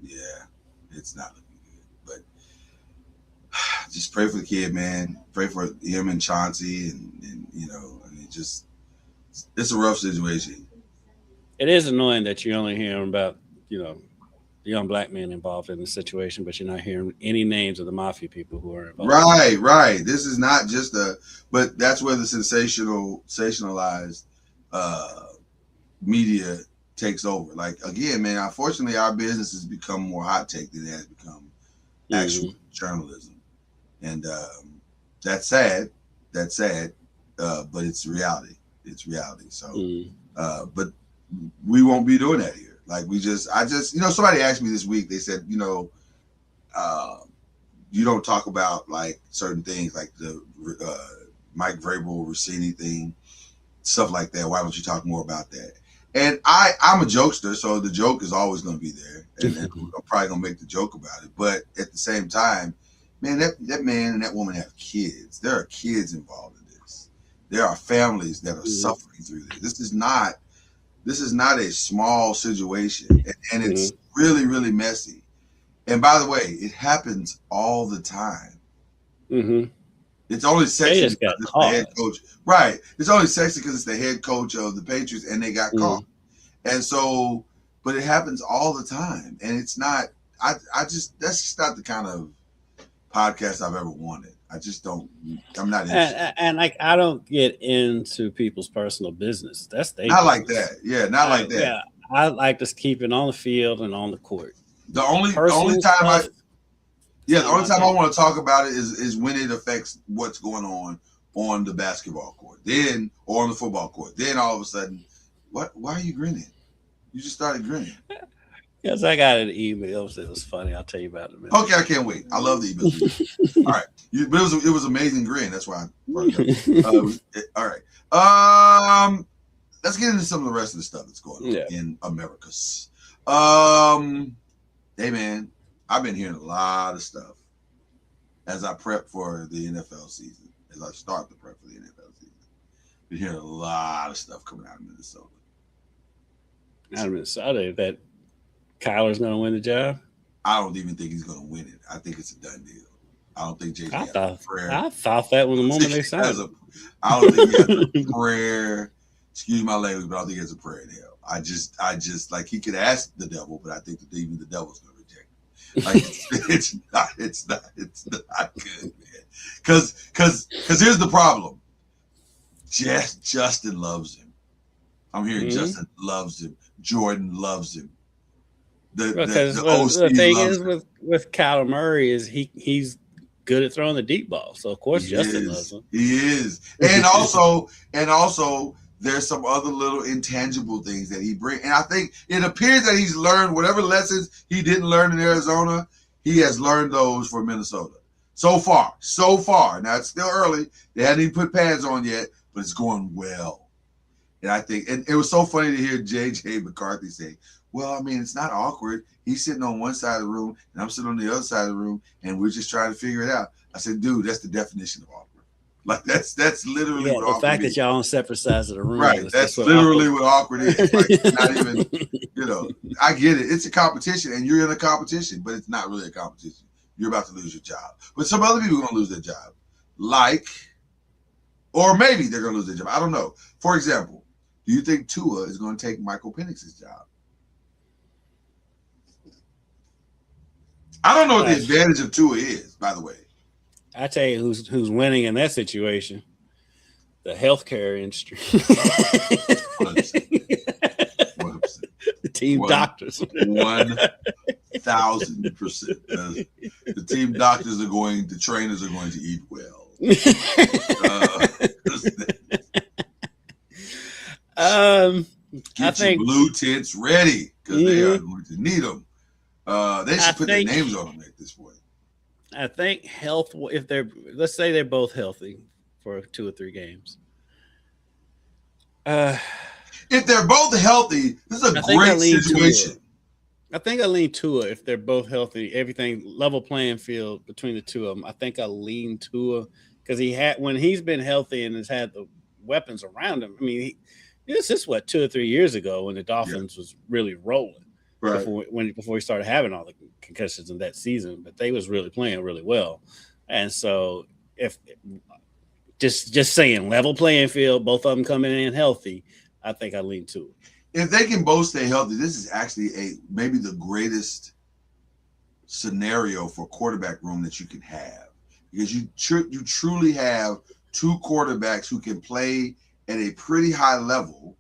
Yeah, it's not looking good. But just pray for the kid, man. Pray for him and Chauncey, and you know, I mean, just it's a rough situation. It is annoying that you're only hearing about, you know, young black men involved in the situation, but you're not hearing any names of the mafia people who are involved. Right. This is not just but that's where the sensationalized media takes over. Like, again, man, unfortunately, our business has become more hot take than it has become actual journalism. And that's sad. But it's reality. So, but we won't be doing that here. Like, I just, you know, somebody asked me this week, they said, you know, you don't talk about like certain things like the Mike Vrabel Rossini thing, stuff like that. Why don't you talk more about that? And I'm a jokester, so the joke is always going to be there, and I'm probably going to make the joke about it. But at the same time, man, that man and that woman have kids. There are kids involved in this. There are families that are suffering through this. This is not a small situation, and it's really, really messy. And by the way, it happens all the time. It's only sexy because it's the head coach. Right. It's only sexy because it's the head coach of the Patriots and they got caught. And so, but it happens all the time. And it's not, that's just not the kind of podcast I've ever wanted. I'm not interested. And like, I don't get into people's personal business. That's not like that. Yeah, not like that. Yeah, I like to keep it on the field and on the court. The only time I want to talk about it is when it affects what's going on the basketball court, then or on the football court. Then all of a sudden, why are you grinning? You just started grinning. Yes, I got an email. It was funny. I'll tell you about it in a minute. Okay, I can't wait. I love the emails. All right, but it was amazing grin. That's why I brought it up. All right. Let's get into some of the rest of the stuff that's going on in Americas. Hey man, I've been hearing a lot of stuff as I prep for the NFL season. As I start the prep for the NFL season, been hearing a lot of stuff coming out of Minnesota. Out of Minnesota, that Kyler's going to win the job? I don't even think he's going to win it. I think it's a done deal. I don't think JJ has a prayer. I thought that was the moment they signed. I don't think he has a prayer. Excuse my language, but I don't think he has a prayer in hell. I just like, he could ask the devil, but I think that even the devil's going to reject him. Like, it's not good, man. Because here's the problem. Justin loves him. I'm hearing Justin loves him. Jordan loves him. The thing is with Kyler Murray is he's good at throwing the deep ball. So of course Justin loves him. He is. And also there's some other little intangible things that he brings. And I think it appears that he's learned whatever lessons he didn't learn in Arizona, he has learned those for Minnesota. So far. Now it's still early. They hadn't even put pads on yet, but it's going well. And I think, and it was so funny to hear J.J. McCarthy say, well, I mean, it's not awkward. He's sitting on one side of the room, and I'm sitting on the other side of the room, and we're just trying to figure it out. I said, dude, that's the definition of awkward. Like, that's literally what awkward is. The fact that y'all on separate sides of the room. Right, that's literally what awkward is. Like, not even, I get it. It's a competition, and you're in a competition, but it's not really a competition. You're about to lose your job. But some other people are going to lose their job. Or maybe they're going to lose their job. I don't know. For example, do you think Tua is going to take Michael Penix's job? I don't know what the advantage of Tua is, by the way. I tell you who's winning in that situation. The healthcare industry. 100%. The team doctors. 1,000%. The team doctors are going, the trainers are going to eat well. Get your blue tents ready because they are going to need them. They should put their names on them at this point. I think health. If let's say they're both healthy for 2 or 3 games. If they're both healthy, this is a great situation. I think I lean Tua if they're both healthy. Everything level playing field between the two of them. I think I lean Tua because when he's been healthy and has had the weapons around him. I mean, this is 2 or 3 years ago when the Dolphins was really rolling. Right. Before he started having all the concussions in that season, but they was really playing really well. And so if just saying level playing field, both of them coming in healthy, I think I lean Tua. If they can both stay healthy, this is actually maybe the greatest scenario for quarterback room that you can have, because you truly have 2 quarterbacks who can play at a pretty high level,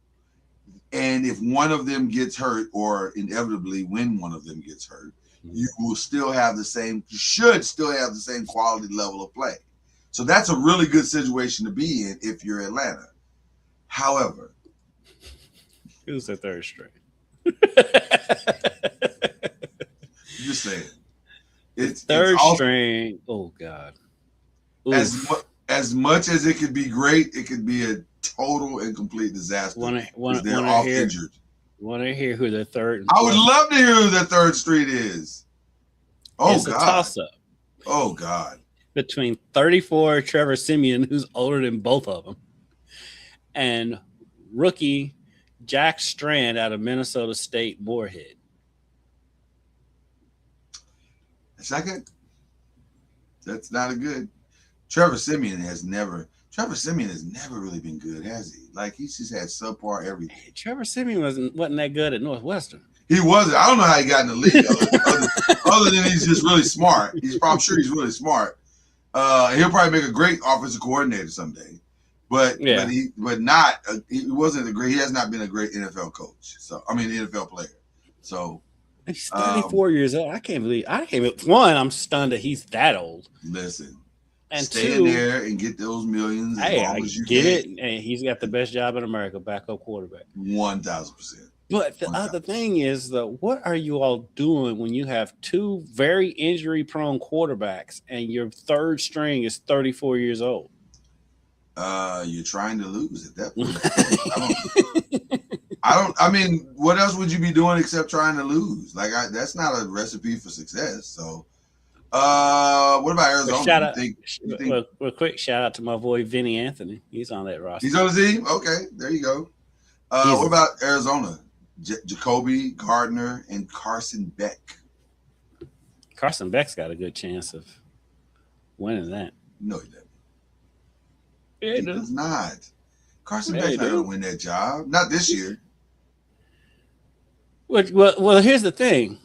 and if one of them gets hurt, or inevitably when one of them gets hurt, you will still have you should still have the same quality level of play. So that's a really good situation to be in if you're Atlanta. However, who's the third string? Just saying. It's third string. Oh God. As much as it could be great, it could be a total and complete disaster. They're all injured. Want to hear who the third? I would love to hear who the third string is. Oh it's God. A toss-up. Oh God. Between 34 Trevor Siemian, who's older than both of them, and rookie Jack Strand out of Minnesota State Moorhead. That's not good. That's not a good. Trevor Siemian has never really been good, has he? Like, he's just had subpar everything. Hey, Trevor Siemian wasn't that good at Northwestern. He wasn't. I don't know how he got in the league other than he's just really smart. I'm sure he's really smart. He'll probably make a great offensive coordinator someday. But he wasn't he has not been a great NFL coach. So NFL player. So he's 34 years old. I can't believe one, I'm stunned that he's that old. Listen. And stay in there and get those millions as long as you get it. And he's got the best job in America, backup quarterback. 1,000%. But the other thing is, what are you all doing when you have 2 very injury-prone quarterbacks and your third string is 34 years old? You're trying to lose at that point. I mean, what else would you be doing except trying to lose? Like, that's not a recipe for success. So, what about Arizona? Quick shout out to my boy Vinny Anthony. He's on that roster. He's on the team? Okay, there you go. What about Arizona? Jacoby, Gardner, and Carson Beck. Carson Beck's got a good chance of winning that. No, he doesn't. Yeah, he does not. Carson Beck's not going to win that job. Not this year. Well, here's the thing.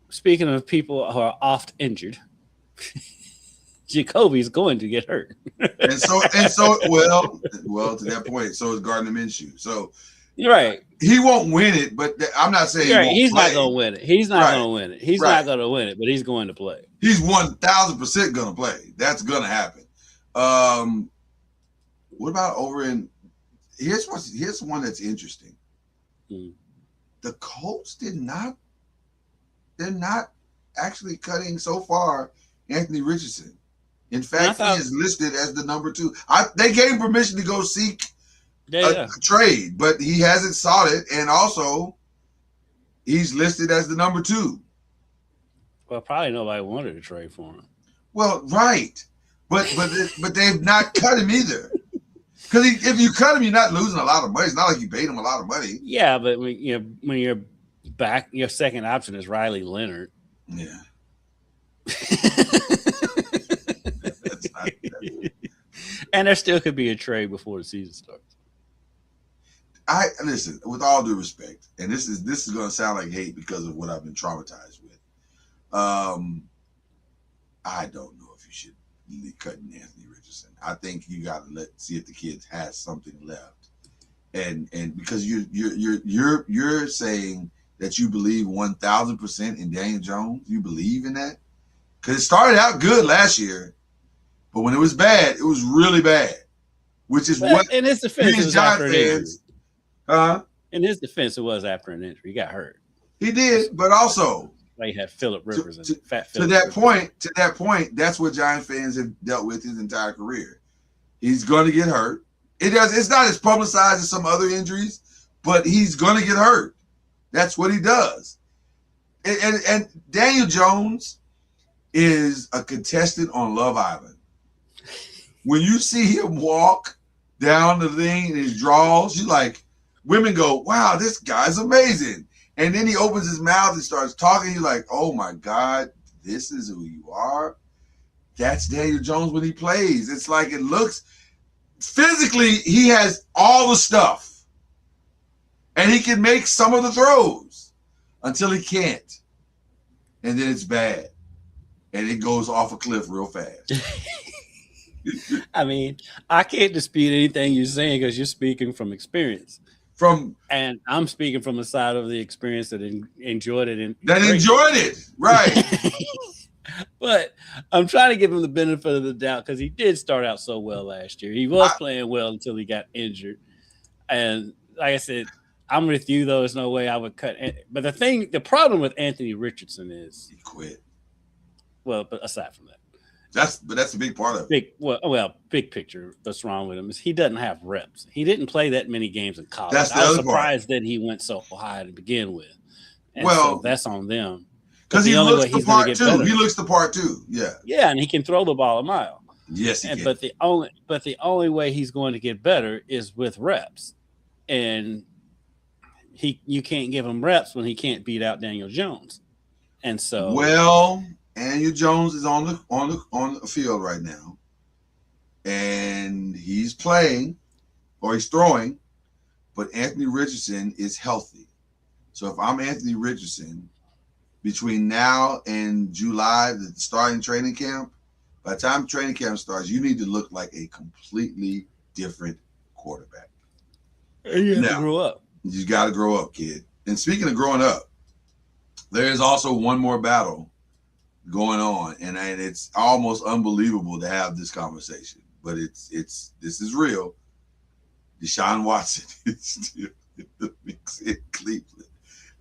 Speaking of people who are oft injured, Jacoby's going to get hurt. and so well, to that point, so is Gardner Minshew. So right. He won't win it, but I'm not saying he's not going to win it. He's not going to win it. He's not going to win it, but he's going to play. He's 1,000% going to play. That's going to happen. What about over in here's one that's interesting. The Colts they're not actually cutting so far Anthony Richardson. In fact, he is listed as the number 2. They gave him permission to go seek a trade, but he hasn't sought it, and also he's listed as the number 2. Well, probably nobody wanted to trade for him. Well, right, but they've not cut him either. Because if you cut him, you're not losing a lot of money. It's not like you paid him a lot of money. Yeah, but when you're back, your second option is Riley Leonard. Yeah. And there still could be a trade before the season starts. Listen, with all due respect, and this is going to sound like hate because of what I've been traumatized with. I don't know if you should be cutting Anthony Richardson. I think you got to see if the kid has something left, and because you're saying that you believe 1,000% in Daniel Jones. You believe in that because it started out good last year, but when it was bad, it was really bad. Which is what in his defense, Giants fans. in his defense, it was after an injury. He got hurt. He did, but also they had Phillip Rivers and Fat to that point, that's what Giant fans have dealt with his entire career. He's going to get hurt. It's not as publicized as some other injuries, but he's going to get hurt. That's what he does. And Daniel Jones is a contestant on Love Island. When you see him walk down the thing in his draws, you like, women go, wow, this guy's amazing. And then he opens his mouth and starts talking. You're like, oh my God, this is who you are. That's Daniel Jones when he plays. It's like, it looks, physically, he has all the stuff. And he can make some of the throws until he can't. And then it's bad. And it goes off a cliff real fast. I mean, I can't dispute anything you're saying because you're speaking from experience. And I'm speaking from the side of the experience that enjoyed it. Enjoyed it, right. But I'm trying to give him the benefit of the doubt because he did start out so well last year. He was playing well until he got injured. And like I said, I'm with you, though. There's no way I would cut. But the problem with Anthony Richardson is he quit. Well, but aside from that, that's a big part of it. Big picture. What's wrong with him is he doesn't have reps. He didn't play that many games in college. That's the I was other surprised part. that he went so high to begin with. And well, so that's on them. Because he looks the part too. He looks the part too. Yeah. Yeah, and he can throw the ball a mile. Yes, he can. But the only way he's going to get better is with reps, and you can't give him reps when he can't beat out Daniel Jones. And so, well, Daniel Jones is on the field right now, and he's playing or he's throwing, but Anthony Richardson is healthy. So if I'm Anthony Richardson, between now and July, the starting training camp, by the time training camp starts, you need to look like a completely different quarterback. And you have to grow up. You got to grow up, kid. And speaking of growing up, there is also one more battle going on, and it's almost unbelievable to have this conversation, but this is real. Deshaun Watson is still in the mix in Cleveland.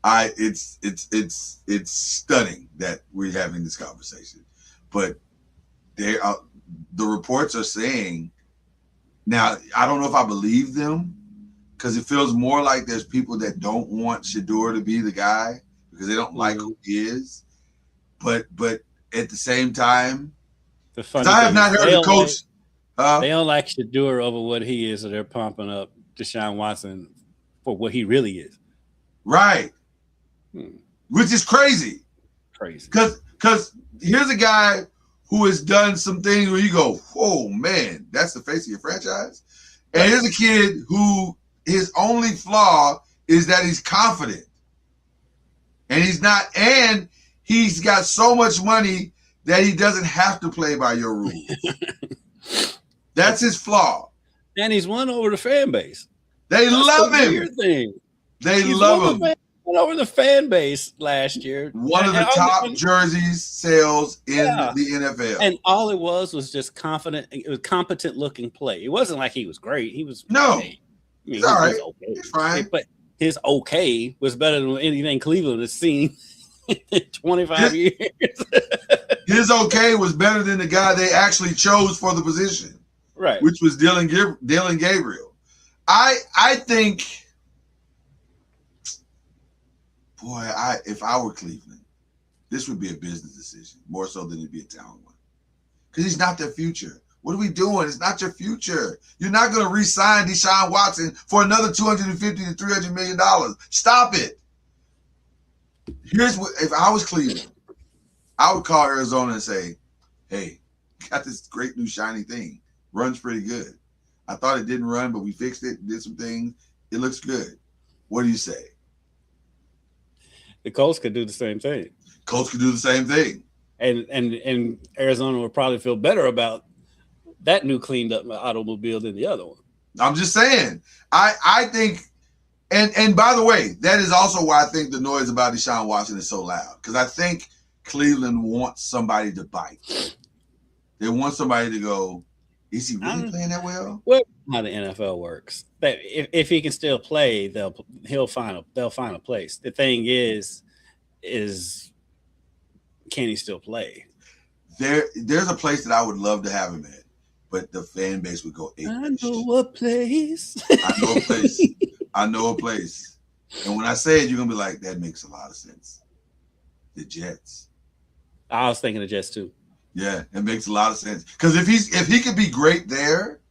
It's stunning that we're having this conversation, but the reports are saying now. I don't know if I believe them because it feels more like there's people that don't want Shedeur to be the guy because they don't like who he is. But at the same time, I have not heard the coach. They don't like Shedeur over what he is, so they're pumping up Deshaun Watson for what he really is. Right. Which is crazy. Because here's a guy who has done some things where you go, oh man, that's the face of your franchise. And here's a kid who his only flaw is that he's confident. And he's got so much money that he doesn't have to play by your rules. That's his flaw. And he's won over the fan base. They love him. Weird thing. They love him. Won over the fan base last year. One of the top jerseys sales in the NFL. And all it was just confident. It was competent looking play. It wasn't like he was great. He was okay. He's all right. Okay. He's fine. But his okay was better than anything Cleveland has seen in 25 years. His okay was better than the guy they actually chose for the position. Right. Which was Dylan Gabriel. I think, boy, if I were Cleveland, this would be a business decision more so than it'd be a talent one. Because he's not their future. What are we doing? It's not your future. You're not going to re-sign Deshaun Watson for another $250 to $300 million. Stop it. Here's what, if I was Cleveland, I would call Arizona and say, hey, got this great new shiny thing. Runs pretty good. I thought it didn't run, but we fixed it, did some things. It looks good. What do you say? The Colts could do the same thing. Colts could do the same thing. And Arizona would probably feel better about that new cleaned up automobile than the other one. I'm just saying. I think, and by the way, that is also why I think the noise about Deshaun Watson is so loud. Because I think Cleveland wants somebody to bite. They want somebody to go, Is he really playing that well? Well, how the NFL works. That if he can still play, they'll find a place. The thing is can he still play? There's a place that I would love to have him at, but the fan base would go. I know a place. I know a place. I know a place. And when I say it, you're gonna be like, that makes a lot of sense. The Jets. I was thinking of Jets too. Yeah, it makes a lot of sense. Because if he could be great there,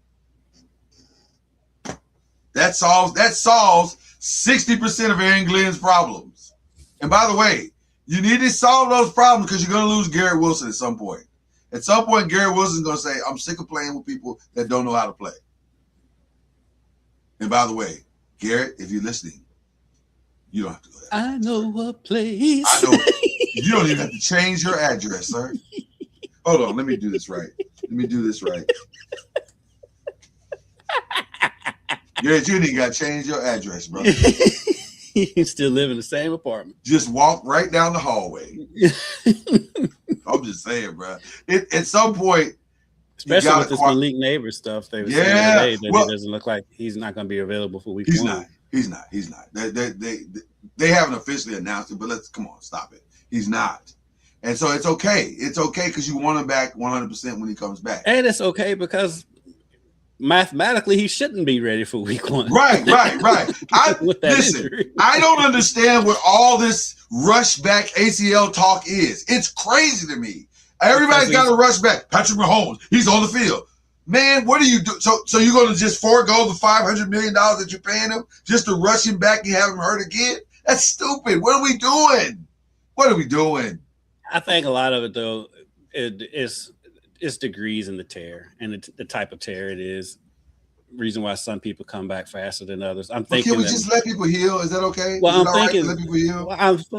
that solves 60% of Aaron Glenn's problems. And by the way, you need to solve those problems because you're gonna lose Garrett Wilson at some point. At some point, Garrett Wilson's gonna say, I'm sick of playing with people that don't know how to play. And by the way, Garrett, if you're listening, you don't have to go there. I know a place. I know. You don't even have to change your address, sir. Hold on, let me do this right. Garrett, you ain't got to change your address, bro. You still live in the same apartment. Just walk right down the hallway. I'm just saying, bro. At some point, especially with this Malik Neighbors stuff, they were saying today that it doesn't look like he's not going to be available for week one. He's not. They haven't officially announced it, but come on, stop it. He's not. And so it's okay. It's okay because you want him back 100% when he comes back. And it's okay because mathematically he shouldn't be ready for week one. Right. Listen, I don't understand what all this rush back ACL talk is. It's crazy to me. Everybody's got to rush back. Patrick Mahomes, he's on the field. Man, what do you do? So you're going to just forego the $500 million that you're paying him just to rush him back and have him hurt again? That's stupid. What are we doing? I think a lot of it, though, is degrees in the tear and the type of tear it is. Reason why some people come back faster than others. I'm thinking. Can we just let people heal? Is that okay? Well, I'm thinking. Let people heal?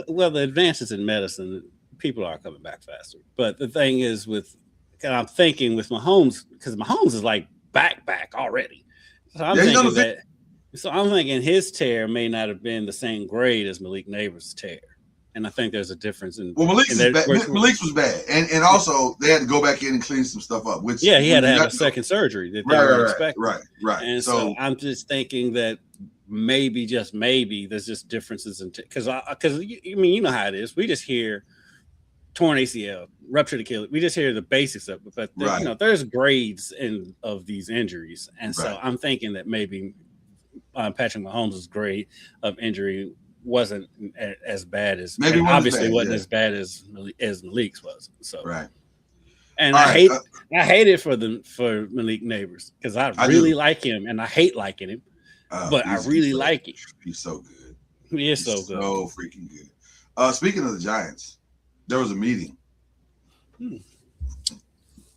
Well, the advances in medicine, people are coming back faster. But the thing is, I'm thinking with Mahomes, because Mahomes is like back already. So I'm thinking his tear may not have been the same grade as Malik Neighbors' tear. And I think there's a difference in. Well, Malik's was bad, and also they had to go back in and clean some stuff up. Which he had to have a second surgery that they were expecting. Right. And so I'm just thinking that maybe, just maybe, there's just differences in because you know how it is. We just hear torn ACL, ruptured Achilles. We just hear the basics of it, but there's grades of these injuries, and so I'm thinking that maybe Patrick Mahomes' grade of injury wasn't as bad as wasn't as bad as Malik's was. So and I hate it for Malik Neighbors because I really like him and I hate liking him, but I really like him. He's so good. He is so good. So freaking good. Speaking of the Giants, there was a meeting.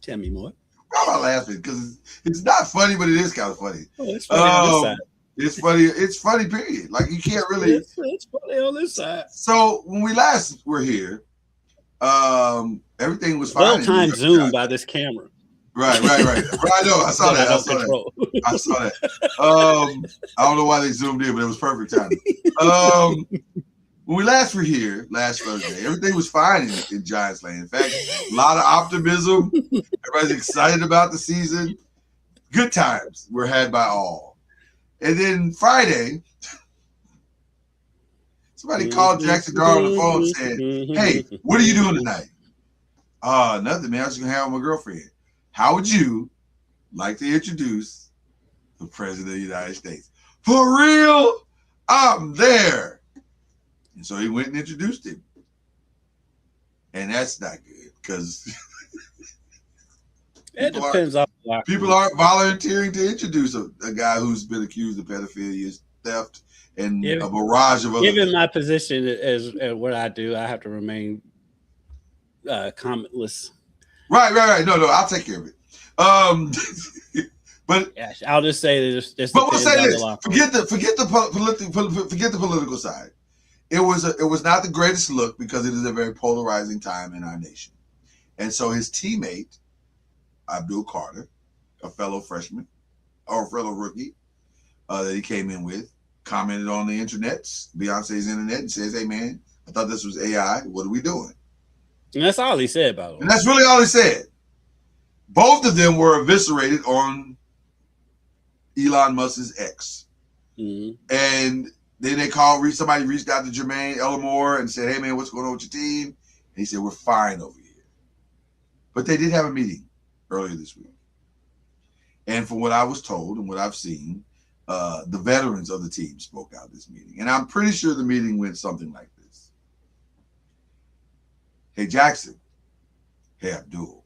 Tell me more. I'm not laughing because it's not funny, but it is kind of funny. Oh, it's funny on this side. It's funny. It's funny, period. Like you can't really. It's funny on this side. So when we last were here, everything was fine. Well-timed zoom by this camera. Right. I know. I saw that. I saw that. I don't know why they zoomed in, but it was perfect timing. When we last were here last Thursday, everything was fine in Giants land. In fact, a lot of optimism. Everybody's excited about the season. Good times were had by all. And then Friday, somebody called Jackson Garr on the phone and said, "Hey, what are you doing tonight?" Nothing, man. I was just gonna hang out with my girlfriend. How would you like to introduce the President of the United States? For real? I'm there. And so he went and introduced him. And that's not good because it depends on people aren't volunteering to introduce a guy who's been accused of pedophilia, theft, and a barrage of other given my position as what I do, I have to remain commentless. Right. No, I'll take care of it. But I'll just say this. But we'll say this: forget the political side. It was not the greatest look because it is a very polarizing time in our nation, and so his teammate Abdul Carter, a fellow freshman or a fellow rookie that he came in with, commented on the Beyonce's internet, and says, "Hey man, I thought this was AI. What are we doing?" And that's all he said about it. And that's really all he said. Both of them were eviscerated on Elon Musk's X. Mm-hmm. And then somebody reached out to Jermaine Ellamore and said, hey man, what's going on with your team? And he said, we're fine over here. But they did have a meeting earlier this week. And from what I was told and what I've seen, the veterans of the team spoke out at this meeting. And I'm pretty sure the meeting went something like this. Hey, Jackson. Hey, Abdul.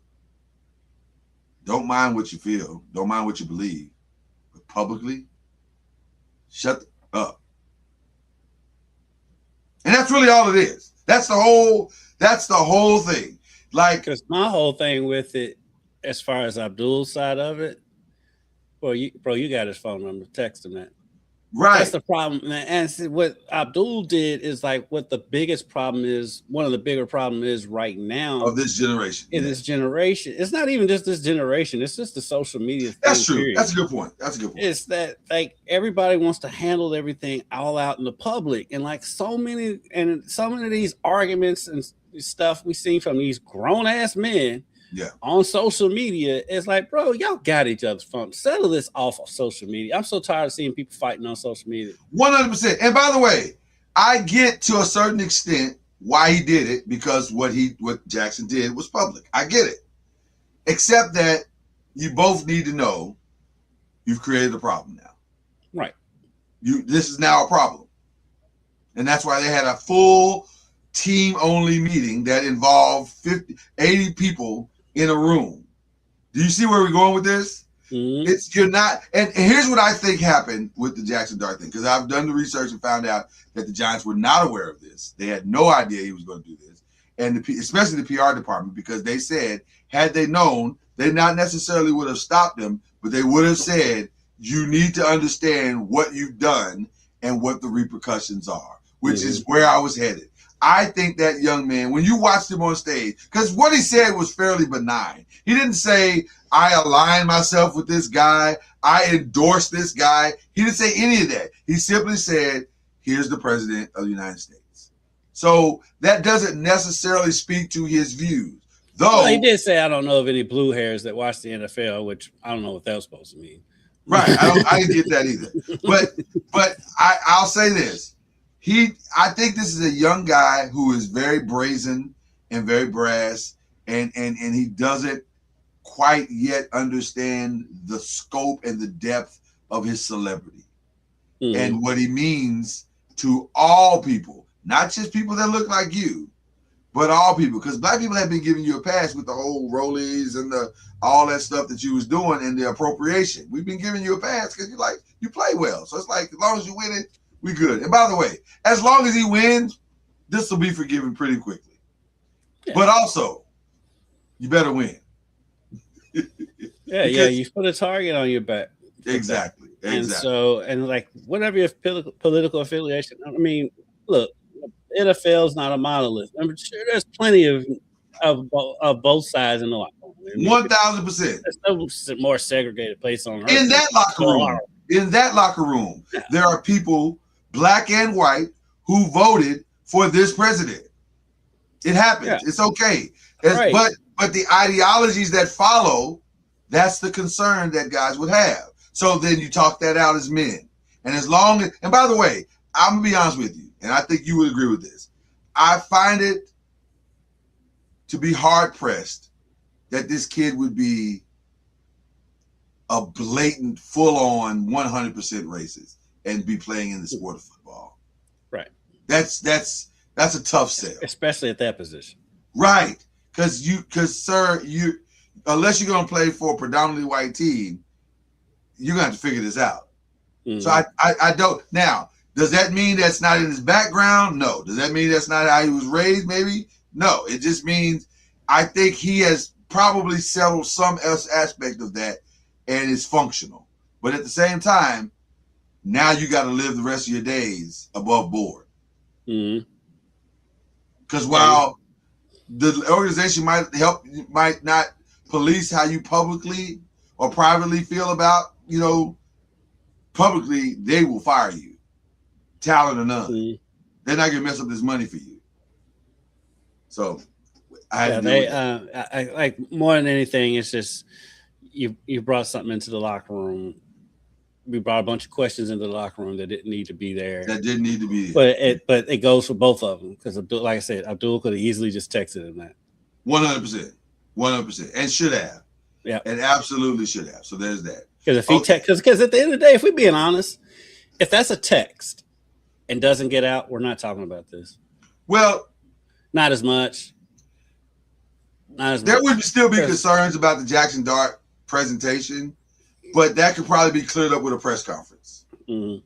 Don't mind what you feel. Don't mind what you believe. But publicly, shut up. And that's really all it is. That's the whole thing. Like, because my whole thing with it, as far as Abdul's side of it, you got his phone number. Text him that. Right. That's the problem, man. And see, what Abdul did is like what the biggest problem is. One of the bigger problem is right now of this generation. In this generation, it's not even just this generation. It's just the social media. That's true. Period. That's a good point. It's that like everybody wants to handle everything all out in the public, and like so many of these arguments and stuff we see from these grown ass men. Yeah. On social media, it's like, bro, y'all got each other's phone. Settle this off of social media. I'm so tired of seeing people fighting on social media. 100%. And by the way, I get to a certain extent why he did it, because what Jackson did was public. I get it. Except that you both need to know you've created a problem now. Right. This is now a problem. And that's why they had a full team-only meeting that involved 80 people in a room. Do you see where we're going with this? Mm-hmm. And here's what I think happened with the Jackson Dart thing, because I've done the research and found out that the Giants were not aware of this. They had no idea he was going to do this, and especially the PR department, because they said had they known, they not necessarily would have stopped him, but they would have said, you need to understand what you've done and what the repercussions are, which is where I was headed. I think that young man, when you watched him on stage, because what he said was fairly benign. He didn't say, I align myself with this guy, I endorse this guy. He didn't say any of that. He simply said, here's the president of the United States. So that doesn't necessarily speak to his views. Though he did say, I don't know of any blue hairs that watch the NFL, which I don't know what that was supposed to mean. Right. I didn't get that either. But I'll say this. I think this is a young guy who is very brazen and very brass, and he doesn't quite yet understand the scope and the depth of his celebrity and what he means to all people, not just people that look like you, but all people. Because black people have been giving you a pass with the whole rollies and all that stuff that you was doing and the appropriation. We've been giving you a pass because you play well. So it's like, as long as you win it, we good. And by the way, as long as he wins, this will be forgiven pretty quickly. Yeah. But also, you better win. Yeah, you put a target on your back. Exactly. And so, and like whatever your political affiliation, I mean, look, NFL is not a monolith. I'm sure there's plenty of both sides in the locker room. 1,000%. There's no more segregated place on earth. In that locker room, there are people, black and white, who voted for this president. It happens. Yeah. It's okay. Right. But the ideologies that follow, that's the concern that guys would have. So then you talk that out as men. And and by the way, I'm going to be honest with you, and I think you would agree with this. I find it to be hard-pressed that this kid would be a blatant, full-on, 100% racist and be playing in the sport of football. Right. That's a tough sell. Especially at that position. Right. Because unless you're going to play for a predominantly white team, you're going to have to figure this out. Mm-hmm. So I don't. Now, does that mean that's not in his background? No. Does that mean that's not how he was raised? Maybe? No. It just means I think he has probably settled some else aspect of that and is functional. But at the same time, now you got to live the rest of your days above board. Because while the organization might not police how you publicly or privately feel about, publicly, they will fire you. Talent or none. They're not going to mess up this money for you. So I like more than anything. It's just you brought something into the locker room. We brought a bunch of questions into the locker room that didn't need to be there. That didn't need to be there. But it goes for both of them because, like I said, Abdul could have easily just texted him that. 100%, and should have. Yeah, and absolutely should have. So there's that. Because if he because at the end of the day, if we're being honest, if that's a text and doesn't get out, we're not talking about this. Well, not as much. There would still be concerns about the Jackson Dart presentation, but that could probably be cleared up with a press conference. Mm-hmm.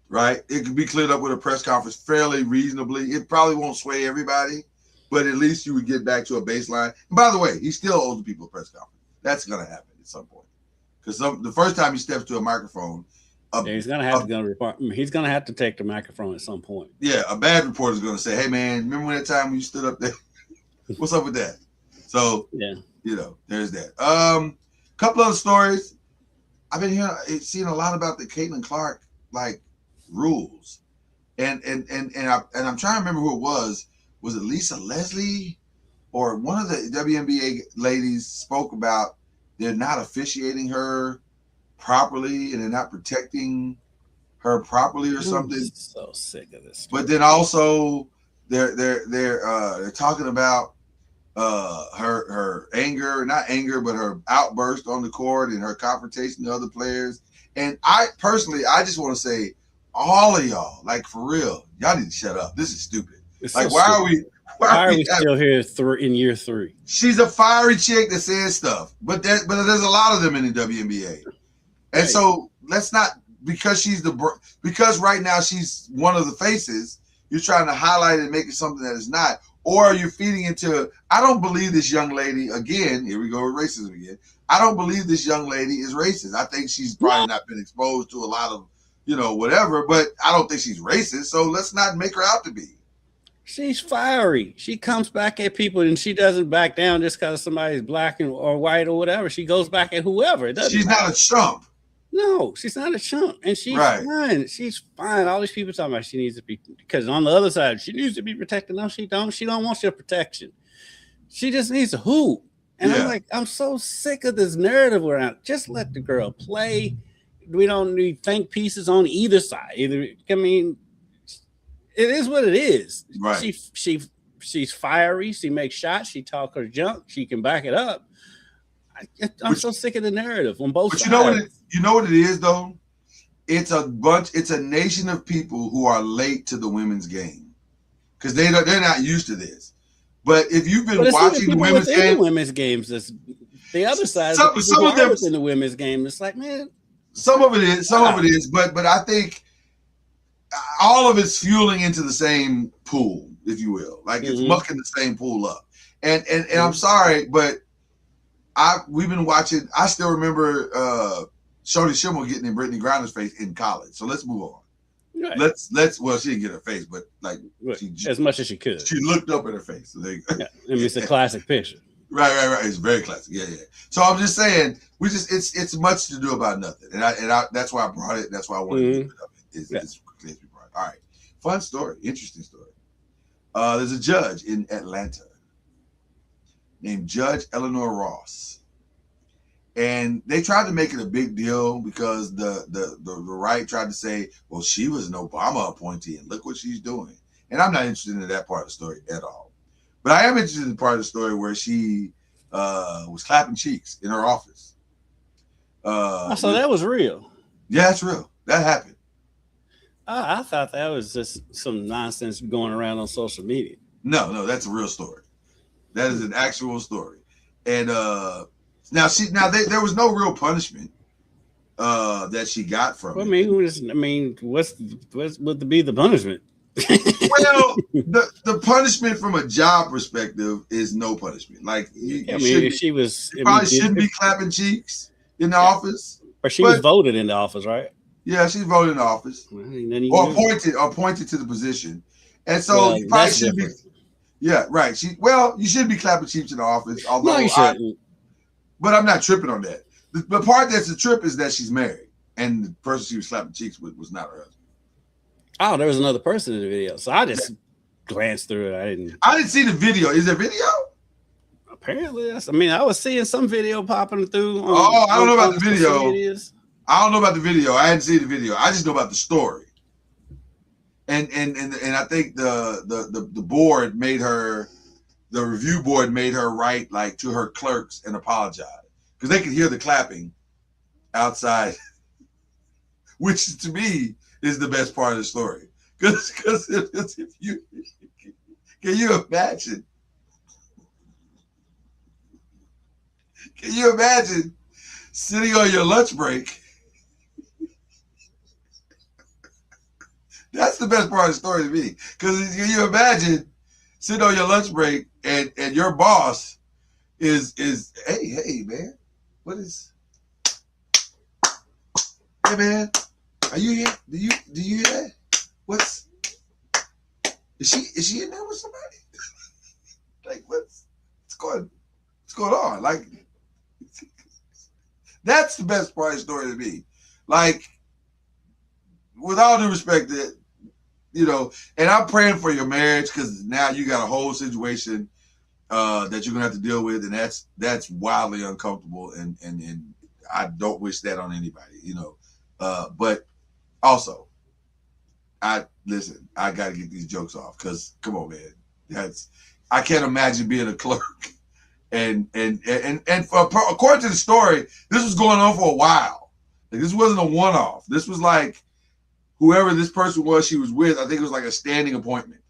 Right? It could be cleared up with a press conference fairly reasonably. It probably won't sway everybody, but at least you would get back to a baseline. And by the way, he still owes the people a press conference. That's going to happen at some point. Because the first time he steps to a microphone, he's going to have to he's going to have to take the microphone at some point. Yeah, a bad reporter is going to say, "Hey, man, remember that time when you stood up there? What's up with that?" So, yeah, there's that. Couple other stories. I've been seeing a lot about the Caitlin Clark rules, and I'm trying to remember who it was. Was it Lisa Leslie or one of the WNBA ladies spoke about they're not officiating her properly and they're not protecting her properly or something. I'm so sick of this. But then also they're talking about her anger, not anger, but her outburst on the court and her confrontation to other players. And I personally, I just want to say, all of y'all, for real, y'all need to shut up. This is stupid. It's why stupid. are we still here in year 3? She's a fiery chick that says stuff, but there's a lot of them in the WNBA, and right. So let's not because right now she's one of the faces. You're trying to highlight it and make it something that is not, or you're feeding into. I don't believe this young lady again. Here we go with racism again. I don't believe this young lady is racist. I think she's probably not been exposed to a lot of whatever, but I don't think she's racist. So let's not make her out to be. She's fiery. She comes back at people and she doesn't back down just because somebody's black or white or whatever. She goes back at whoever. She's not a chump. No, she's not a chump. And she's fine. She's fine. All these people talking about she needs to be, because on the other side, she needs to be protected. No, she don't. She don't want your protection. She just needs to hoop. And I'm so sick of this narrative around. Just let the girl play. We don't need think pieces on either side. It is what it is. Right. She's fiery. She makes shots. She talk her junk. She can back it up. I'm so sick of the narrative on both sides. You know what it is though? It's a nation of people who are late to the women's game because they're not used to this. But if you've been watching the women's games, that's the other side. Some of them in the women's game. It's like, man, some of it is. But I think all of it's fueling into the same pool, if you will. It's mucking the same pool up. And I'm sorry, but we've been watching. I still remember Shorty Schimmel getting in Brittany Griner's face in college. So let's move on. Right. Let's. Well, she didn't get her face, but as much as she could. She looked up at her face. So there you go. Yeah, it's a classic picture. Right. It's very classic. Yeah. So I'm just saying, it's much to do about nothing, and I that's why I brought it. That's why I wanted to keep it up. It's all right. Fun story. Interesting story. There's a judge in Atlanta named Judge Eleanor Ross. And they tried to make it a big deal because the right tried to say, well, she was an Obama appointee and look what she's doing. And I'm not interested in that part of the story at all. But I am interested in the part of the story where she was clapping cheeks in her office. So that was real. Yeah, it's real. That happened. I thought that was just some nonsense going around on social media. No, that's a real story. That is an actual story. And there was no real punishment that she got from it. What's would be the punishment? Well, the punishment from a job perspective is no punishment. She probably shouldn't be clapping cheeks in the office. But she was voted into office, right? Yeah, she's voted in office or appointed to the position, and so you probably should be. Yeah, right. You should be clapping cheeks in the office. Although no, you shouldn't. But I'm not tripping on that. The part that's a trip is that she's married, and the person she was slapping cheeks with was not her husband. Oh, there was another person in the video. So I just glanced through it. I didn't see the video. Is there video? Apparently, I mean, I was seeing some video popping through. I don't know about the video. I don't know about the video. I hadn't seen the video. I just know about the story. And I think the board made her, the review board made her write like to her clerks and apologize because they could hear the clapping outside, which to me is the best part of the story. Because if you can you imagine? Can you imagine sitting on your lunch break? That's the best part of the story to me. Because can you imagine sitting on your lunch break and your boss is hey man, what is, hey man, are you here? Do you hear that? What's, is she in there with somebody? Like what's going on? Like that's the best part of the story to me. Like, with all due respect, that, you know, and I'm praying for your marriage because now you got a whole situation that you're gonna have to deal with, and that's wildly uncomfortable, and I don't wish that on anybody, you know. But also, I got to get these jokes off because come on, man, I can't imagine being a clerk. And according to the story, this was going on for a while. Like, this wasn't a one-off. This was like whoever this person was she was with, I think it was like a standing appointment.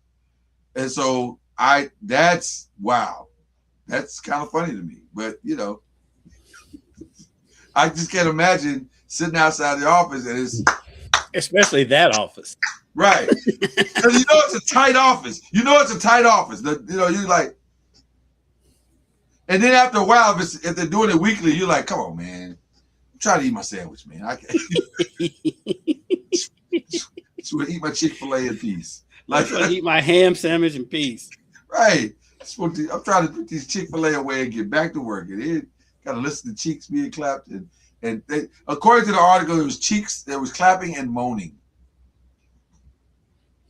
And so that's wow. That's kind of funny to me. But, you know, I just can't imagine sitting outside the office and it's... Especially that office. Right. Because you know it's a tight office. You know it's a tight office. You know, you're like... And then after a while, if they're doing it weekly, you're like, come on, man. I'm trying to eat my sandwich, man. I can't. Just want to eat my Chick-fil-A in peace. Like, I want to eat my ham sandwich in peace. Right. I'm trying to put these Chick-fil-A away and get back to work. And then got to listen to cheeks being clapped. And they, according to the article, there was cheeks, there was clapping and moaning.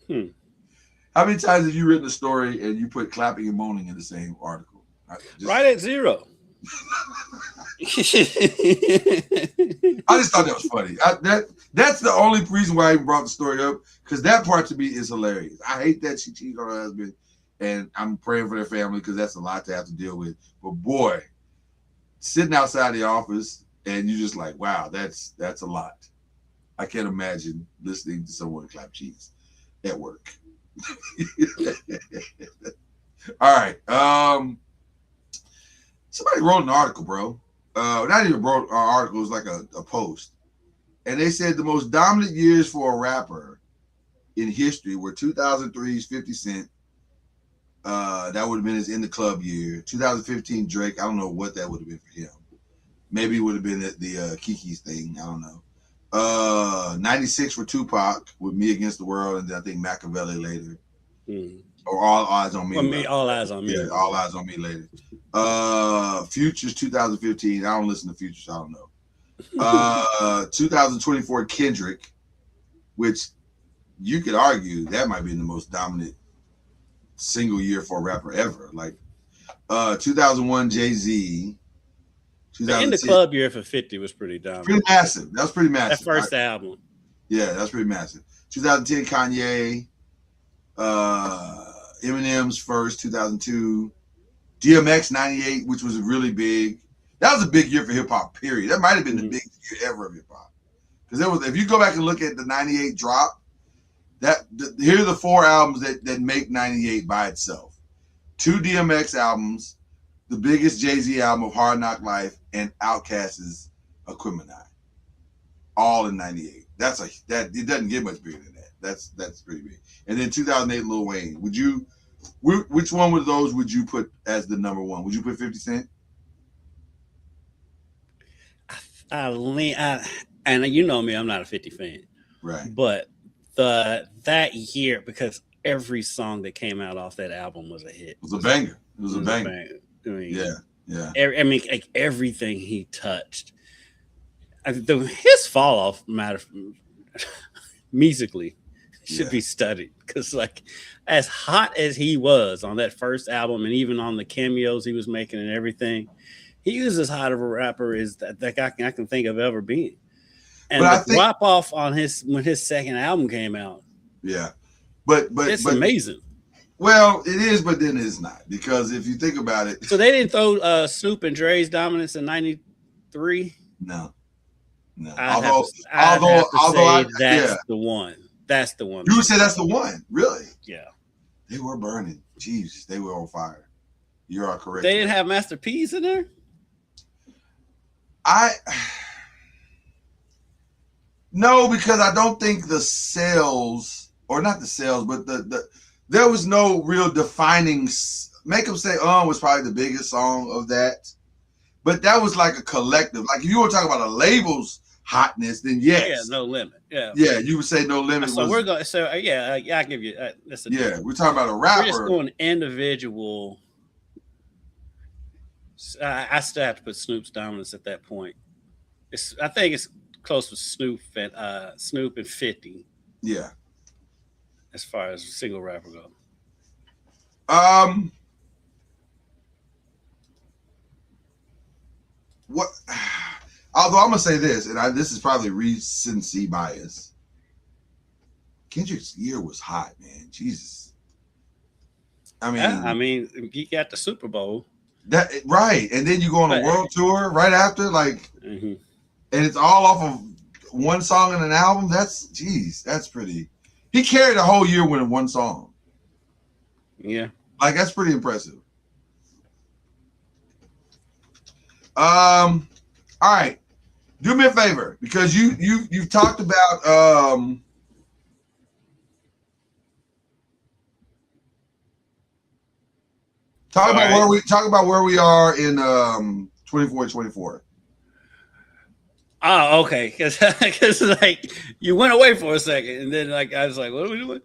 How many times have you written a story and you put clapping and moaning in the same article? Right at 0. I just thought that was funny. That's the only reason why I even brought the story up, because that part to me is hilarious. I hate that she cheated on her husband, and I'm praying for their family because that's a lot to have to deal with. But boy, sitting outside the office and you're just like, wow, that's a lot. I can't imagine listening to someone clap cheeks at work. All right. Somebody wrote an article, bro. Not even wrote an article, it was like a post. And they said the most dominant years for a rapper in history were 2003's 50 Cent. That would have been his In the Club year. 2015 Drake, I don't know what that would have been for him. Maybe it would have been the Kiki's thing, I don't know. 96 for Tupac with Me Against the World, and then I think Machiavelli later. Or All Eyes on Me. All Eyes on Me. Yeah, All Eyes on Me later. Futures 2015. I don't listen to Futures, so I don't know. 2024 Kendrick, which you could argue that might be the most dominant single year for a rapper ever. Like 2001 Jay-Z. The In the Club year for 50 was pretty dominant. Pretty massive. That was pretty massive. That first album. Yeah, that's pretty massive. 2010 Kanye. Eminem's first, 2002. DMX 98, which was really big. That was a big year for hip hop, period. That might have been the biggest year ever of hip hop. Because there was, if you go back and look at the 98 drop, here are the 4 albums that make 98 by itself. 2 DMX albums, the biggest Jay-Z album of Hard Knock Life, and Outkast's Aquemini. All in 98. It doesn't get much bigger than that. That's pretty big. And then 2008 Lil Wayne. Which one of those would you put as the number one? Would you put 50 Cent? And you know me, I'm not a 50 fan. Right. But that year, because every song that came out off that album was a hit. It was a banger. It was a banger. I mean, yeah. I mean, like everything he touched. His fall off musically should be studied because, like, as hot as he was on that first album, and even on the cameos he was making and everything, he was as hot of a rapper as that I can think of ever being. And the drop off on when his second album came out, but it's amazing. Well, it is, but then it's not, because if you think about it, so they didn't throw Snoop and Dre's dominance in '93. No. Although that's the one. That's the one. You would say that's the one, really? Yeah. They were burning. Jeez, they were on fire. You are correct. They didn't have Master P's in there? No, because I don't think the sales, or not the sales, but there was no real defining. Make 'Em Say was probably the biggest song of that, but that was like a collective. Like, if you were talking about a label's hotness, then yes. Yeah, No Limit. Yeah, you would say No Limit. So we're going. So I give you. We're talking about a rapper. We're just going individual. I still have to put Snoop's dominance at that point. I think it's close with Snoop and 50. Yeah. As far as single rapper go. What? Although I'm gonna say this, and this is probably recency bias. Kendrick's year was hot, man. Jesus. I mean, he got the Super Bowl. That right, and then you go on a world tour right after, like, and it's all off of one song in an album. That's pretty. He carried a whole year winning one song. Yeah, like, that's pretty impressive. All right, do me a favor, because you've talked about Talk about where we are in 24 and 24. Oh, okay. Because like you went away for a second, and then like I was like, "What are we doing?"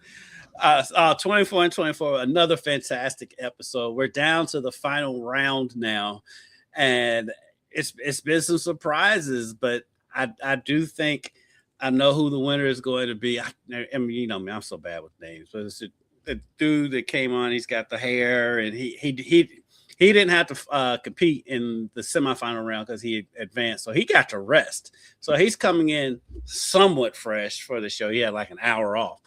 24 and 24, another fantastic episode. We're down to the final round now, and it's been some surprises, but I do think I know who the winner is going to be. I mean, you know me, I'm so bad with names, but it's the dude that came on. He's got the hair, and he didn't have to compete in the semifinal round because he advanced, so he got to rest. So he's coming in somewhat fresh for the show. He had like an hour off,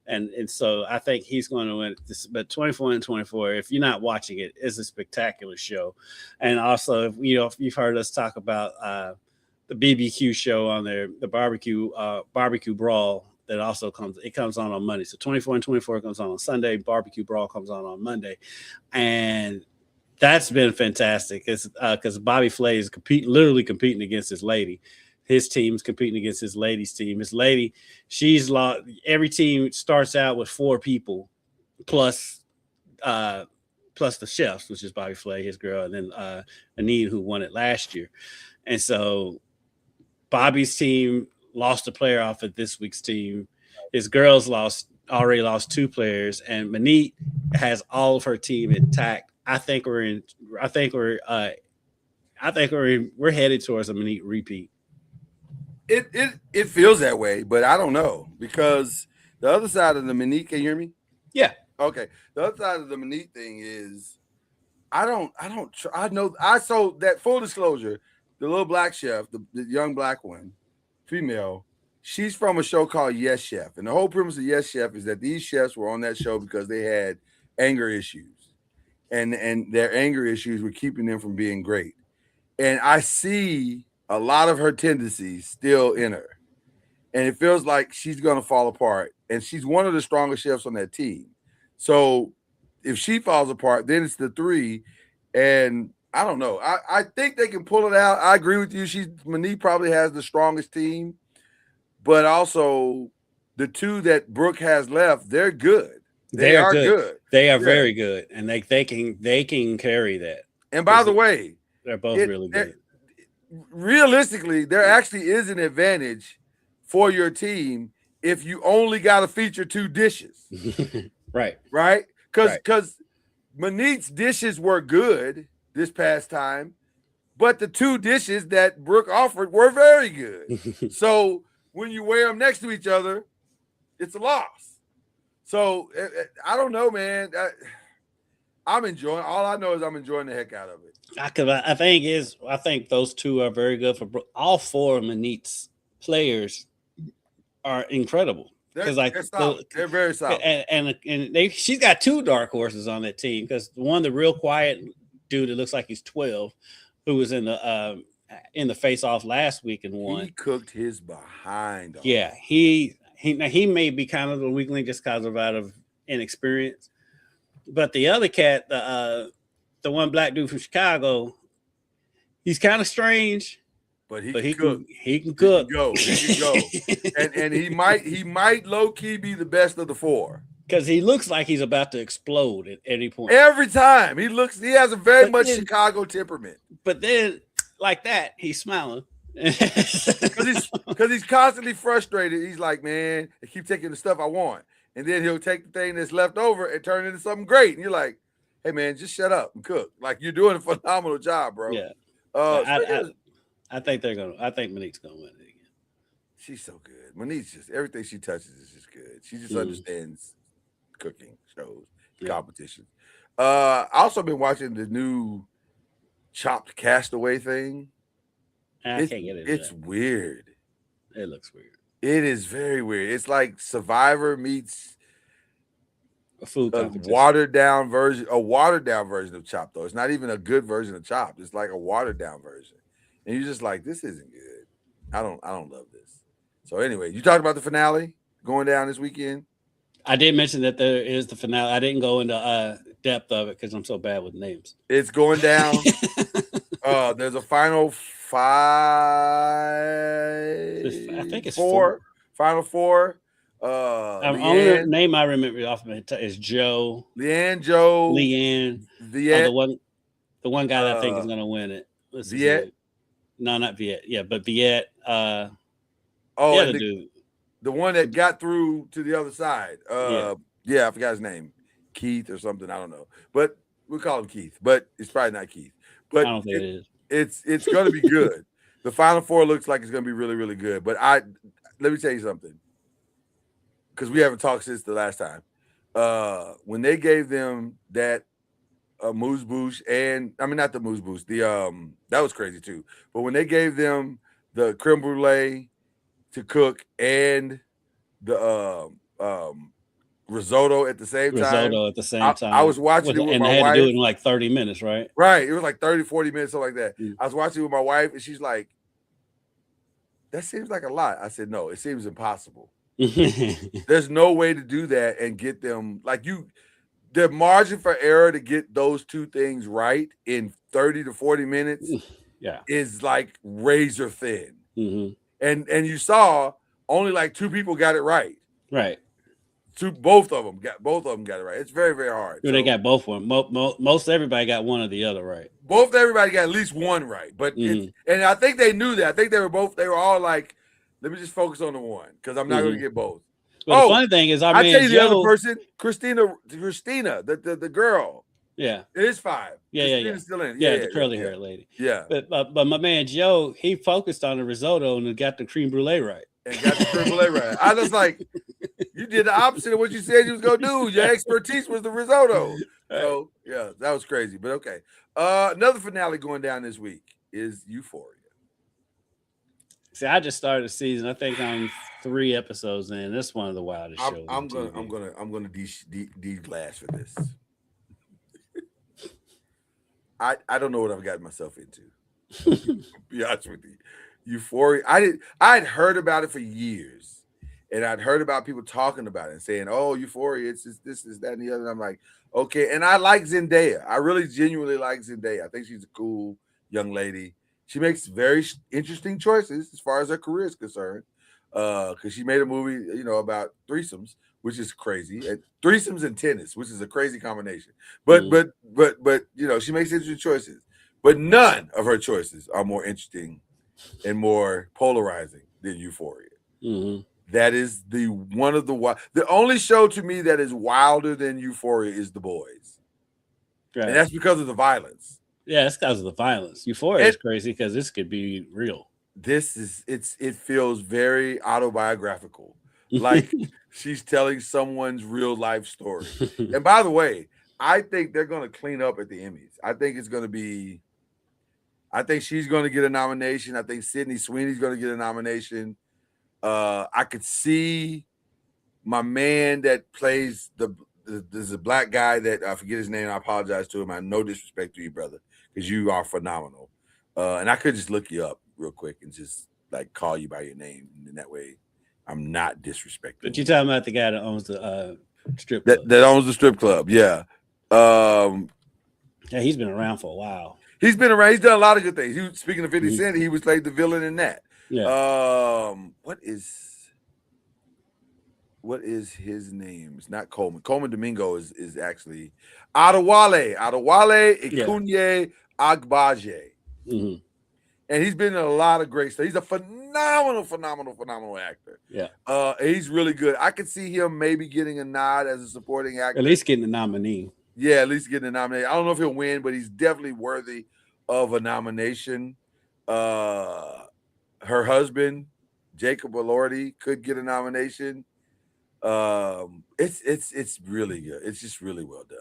and so I think he's going to win this. But 24 and 24, if you're not watching it, is a spectacular show. And also, if you've heard us talk about the BBQ show on there, the barbecue brawl. That also comes on Monday. So 24 and 24 comes on Sunday. Barbecue Brawl comes on Monday. And that's been fantastic. It's because Bobby Flay is literally competing against his lady. His team's competing against his lady's team. His lady, she's lost. Every team starts out with 4 people plus the chefs, which is Bobby Flay, his girl, and then Anita, who won it last year. And so Bobby's team lost a player off of this week's team. His girls already lost 2 players, and Manit has all of her team intact. I think we're headed towards a Manit repeat. It feels that way, but I don't know, because the other side of the Manit, can you hear me? Yeah. Okay. The other side of the Manit thing is so that, full disclosure, the little black chef, the young black one, female, she's from a show called Yes Chef. And the whole premise of Yes Chef is that these chefs were on that show because they had anger issues. And their anger issues were keeping them from being great. And I see a lot of her tendencies still in her. And it feels like she's going to fall apart. And she's one of the strongest chefs on that team. So if she falls apart, then it's the 3. And I don't know. I think they can pull it out. I agree with you. Manit probably has the strongest team, but also the 2 that Brooke has left, they're good. They are good. They are very good, and they can carry that. And by the way, they're both really good. Realistically, there actually is an advantage for your team if you only got to feature 2 dishes. Right. Because Manit's dishes were good this past time, but the 2 dishes that Brooke offered were very good. So when you wear them next to each other, it's a loss. So I don't know, man. I'm enjoying. All I know is I'm enjoying the heck out of it. I think those two are very good for all four of Manit's players are incredible. Because They're solid. They're very solid. And she's got two dark horses on that team. Because one, the real quiet dude, it looks like he's 12, who was in the face off last week and won. He cooked his behind off. Yeah, he may be kind of the weakling just because out of inexperience. But the other cat, the one black dude from Chicago, he's kind of strange. But he can cook. He can go. and he might low key be the best of the four. Because he looks like he's about to explode at any point. Every time he has a very much Chicago temperament. But then, like that, he's smiling. Because he's constantly frustrated. He's like, man, they keep taking the stuff I want. And then he'll take the thing that's left over and turn it into something great. And you're like, hey, man, just shut up and cook. Like, you're doing a phenomenal job, bro. Yeah. I think Monique's gonna win it again. She's so good. Monique's just everything she touches is just good. She just understands cooking shows, competitions. I also been watching the new Chopped Castaway thing. I can't get it. It's weird. It looks weird. It is very weird. It's like Survivor meets a food competition. A watered down version of Chopped, though. It's not even a good version of Chopped. It's like a watered down version. And you're just like, this isn't good. I don't love this. So anyway, you talked about the finale going down this weekend. I did mention that there is the finale. I didn't go into depth of it because I'm so bad with names. It's going down. There's a final five. I think it's four. Final four. Only name I remember off of it is Joe. Leanne. Viet. The one guy that I think is going to win it. Viet. No, not Viet. Yeah, but Viet. The dude. The one that got through to the other side. Yeah, I forgot his name. Keith or something. I don't know. But we'll call him Keith. But it's probably not Keith. But I don't think it is. It's going to be good. The final four looks like it's going to be really, really good. But let me tell you something. Because we haven't talked since the last time. When they gave them that moose boosh not the moose boosh, that was crazy too. But when they gave them the creme brulee to cook and the risotto at the same time. I was watching it with my wife. And they had to do it in like 30 minutes, right? Right. It was like 30, 40 minutes, something like that. I was watching it with my wife, and she's like, that seems like a lot. I said, no, it seems impossible. There's no way to do that and get them the margin for error to get those two things right in 30 to 40 minutes is like razor thin. Mm-hmm. And you saw only like two people got it right. Right. Both of them got it right. It's very, very hard. They got both of them. Most everybody got one or the other right. Everybody got at least one right. But and I think they knew that. I think they were all like, let me just focus on the one because I'm not going to get both. But the funny thing is, I tell you, the other person, Christina, the girl. Yeah, it is 5. Yeah. Still in. Yeah, the curly hair lady. Yeah, but my man Joe, he focused on the risotto and got the creme brulee right. And got the creme brulee right. I was like, you did the opposite of what you said you was gonna do. Your expertise was the risotto. So yeah, that was crazy. But okay, another finale going down this week is Euphoria. See, I just started the season. I think I'm 3 episodes in. This is one of the wildest shows. I'm gonna de-glass for this. I don't know what I've gotten myself into. To be honest with you, Euphoria. I'd heard about it for years, and I'd heard about people talking about it and saying, "Oh, Euphoria, it's just this, is that, and the other." And I'm like, okay. And I like Zendaya. I really genuinely like Zendaya. I think she's a cool young lady. She makes very interesting choices as far as her career is concerned. Because she made a movie, about threesomes, which is crazy. And threesomes and tennis, which is a crazy combination. But she makes interesting choices. But none of her choices are more interesting and more polarizing than Euphoria. Mm-hmm. That is the only show to me that is wilder than Euphoria is The Boys. Right. And that's because of the violence. Yeah, it's because of the violence. Euphoria is crazy because this could be real. It feels very autobiographical. like she's telling someone's real life story. And by the way, I think they're going to clean up at the Emmys. I think she's going to get a nomination. I think Sydney Sweeney's going to get a nomination. I could see my man that plays there's a black guy that I forget his name. I apologize to him. I have no disrespect to you, brother, because you are phenomenal. And I could just look you up real quick and just like call you by your name, and that way I'm not disrespecting. But you're talking about the guy that owns the strip club. That owns the strip club, yeah. Yeah, he's been around for a while. He's been around. He's done a lot of good things. Speaking of 50 Cent, he was played the villain in that. Yeah. What is his name? It's not Coleman. Coleman Domingo is actually Adewale Ikunye Agbaje. Mm-hmm. And he's been in a lot of great stuff. He's a phenomenal actor. Yeah. He's really good. I could see him maybe getting a nod as a supporting actor. At least getting a nominee. Yeah, at least getting a nomination. I don't know if he'll win, but he's definitely worthy of a nomination. Her husband, Jacob Elordi, could get a nomination. It's really good. It's just really well done.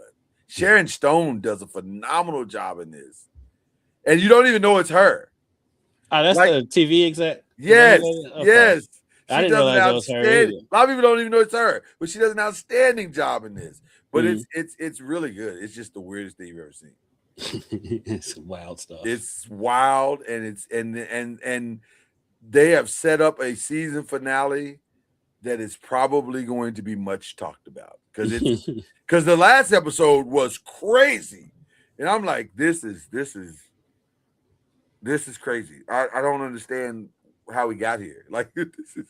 Sharon Stone does a phenomenal job in this, and you don't even know it's her. Oh, that's the TV exec. Yes, okay. Yes. I didn't realize that was her either. A lot of people don't even know it's her, but she does an outstanding job in this. But it's really good. It's just the weirdest thing you've ever seen. It's wild stuff. It's wild, and it's and they have set up a season finale that is probably going to be much talked about because the last episode was crazy, and I'm like, this is crazy. I don't understand how we got here. Like this is,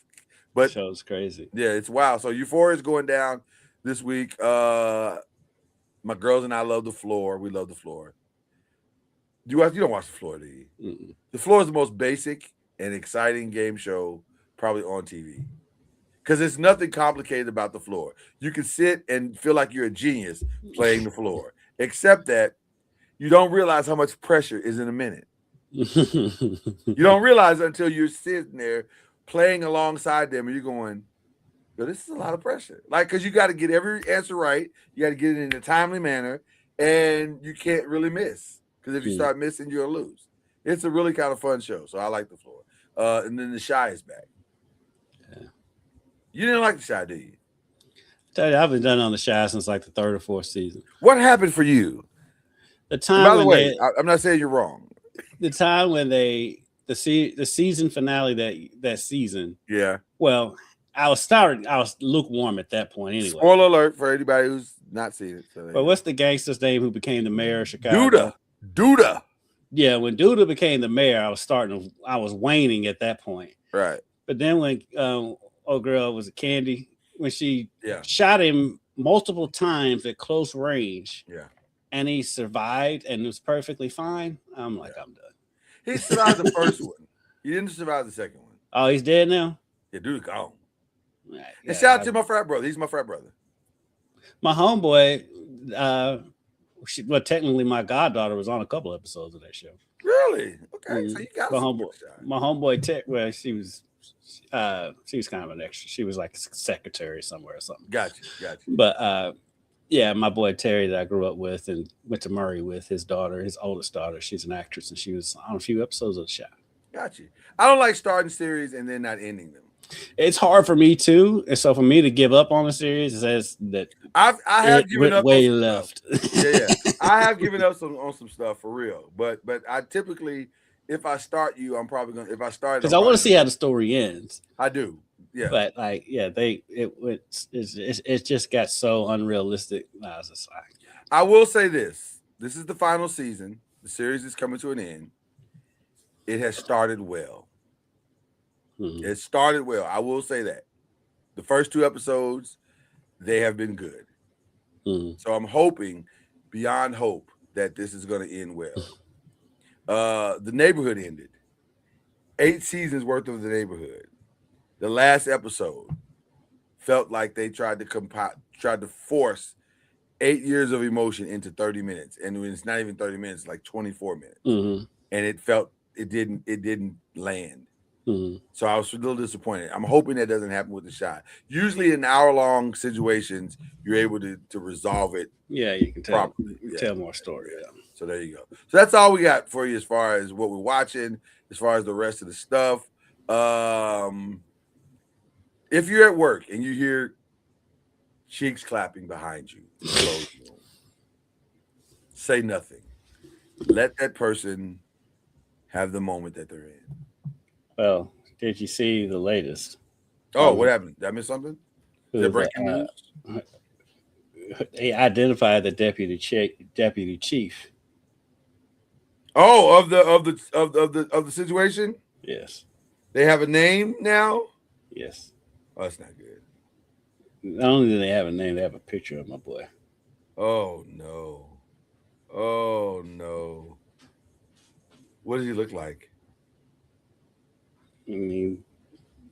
but show's crazy. Yeah, it's wild. So Euphoria is going down this week. My girls and I love The Floor. We love The Floor. You don't watch The Floor, do you? Mm-mm. The Floor is the most basic and exciting game show probably on TV. Because there's nothing complicated about The Floor. You can sit and feel like you're a genius playing The Floor, except that you don't realize how much pressure is in a minute. You don't realize it until you're sitting there playing alongside them and you're going, yo, this is a lot of pressure. Like, because you got to get every answer right. You got to get it in a timely manner, and you can't really miss. Because if you start missing, you'll lose. It's a really kind of fun show. So I like The Floor. And then The Chi is back. Yeah. You didn't like The Chi, did you? Tell you, I've been done on The Chi since like the 3rd or 4th season. What happened for you? The time. By the way, I'm not saying you're wrong. The time when the season finale that season. Yeah. Well, I was lukewarm at that point anyway. Spoiler alert for anybody who's not seen it. So but what's the gangster's name who became the mayor of Chicago? Duda. Yeah, when Duda became the mayor, I was waning at that point. Right. But then when old girl was Candy, when she shot him multiple times at close range. Yeah. And he survived and was perfectly fine. I'm like, I'm done. He survived the first one. He didn't survive the second one. Oh, he's dead now? Yeah, dude, gone. Right, and shout out to my frat brother. He's my frat brother. My homeboy, well, technically my goddaughter was on a couple episodes of that show. Really? Okay. So you got my homeboy Tech. Well, she was kind of an extra. She was like a secretary somewhere or something. Gotcha. But yeah, my boy Terry that I grew up with and went to Murray with, his oldest daughter. She's an actress, and she was on a few episodes of The Chi. Got you. I don't like starting series and then not ending them. It's hard for me too, and so for me to give up on a series says that I have given up way left. Yeah. I have given up on some stuff for real, but I typically, if I start you, I'm probably gonna. If I start, because I want to see how the story ends. I do. Yeah, but like, yeah, it just got so unrealistic. I was just like, I will say this: this is the final season. The series is coming to an end. It has started well. Mm-hmm. It started well. I will say that. The first 2 episodes, they have been good. Mm-hmm. So I'm hoping, beyond hope, that this is going to end well. The Neighborhood ended. 8 seasons worth of The Neighborhood. The last episode felt like they tried to force 8 years of emotion into 30 minutes. And when it's not even 30 minutes, like 24 minutes. Mm-hmm. And it didn't land. So I was a little disappointed. I'm hoping that doesn't happen with the shot. Usually in hour-long situations, you're able to resolve it. Yeah, you can tell properly. tell more story. Yeah. So there you go. So that's all we got for you as far as what we're watching, as far as the rest of the stuff. If you're at work and you hear cheeks clapping behind you, say nothing. Let that person have the moment that they're in. Well, did you see the latest? Oh, what happened? Did I miss something? Is that breaking news? They identified the deputy chief. Oh, of the situation? Yes. They have a name now? Yes. Oh, that's not good. Not only do they have a name, they have a picture of my boy. Oh no. Oh no. What does he look like? I mean,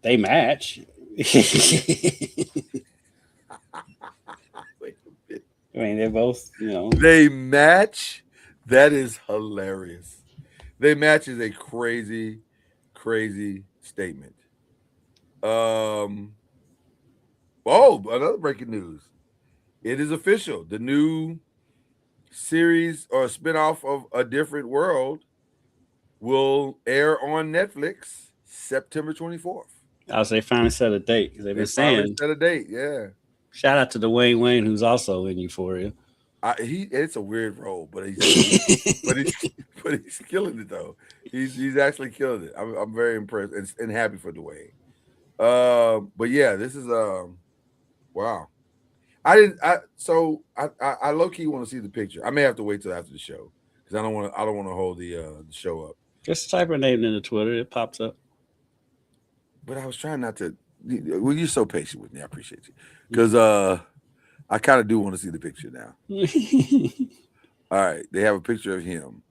they match. I mean, they're both, They match? That is hilarious. They match is a crazy, crazy statement. Oh, another breaking news. It is official. The new series or spinoff of A Different World will air on Netflix September 24th. They finally set a date because they've been saying set a date. Yeah. Shout out to Dwayne Wayne, who's also in Euphoria. It's a weird role, but he's killing it though. He's actually killing it. I'm very impressed and happy for Dwayne. But yeah, this is wow. I low key want to see the picture. I may have to wait till after the show because I don't want to hold the show up. Just type her name into Twitter, it pops up. But I was trying not to. Well, you're so patient with me. I appreciate you because I kind of do want to see the picture now. All right, they have a picture of him.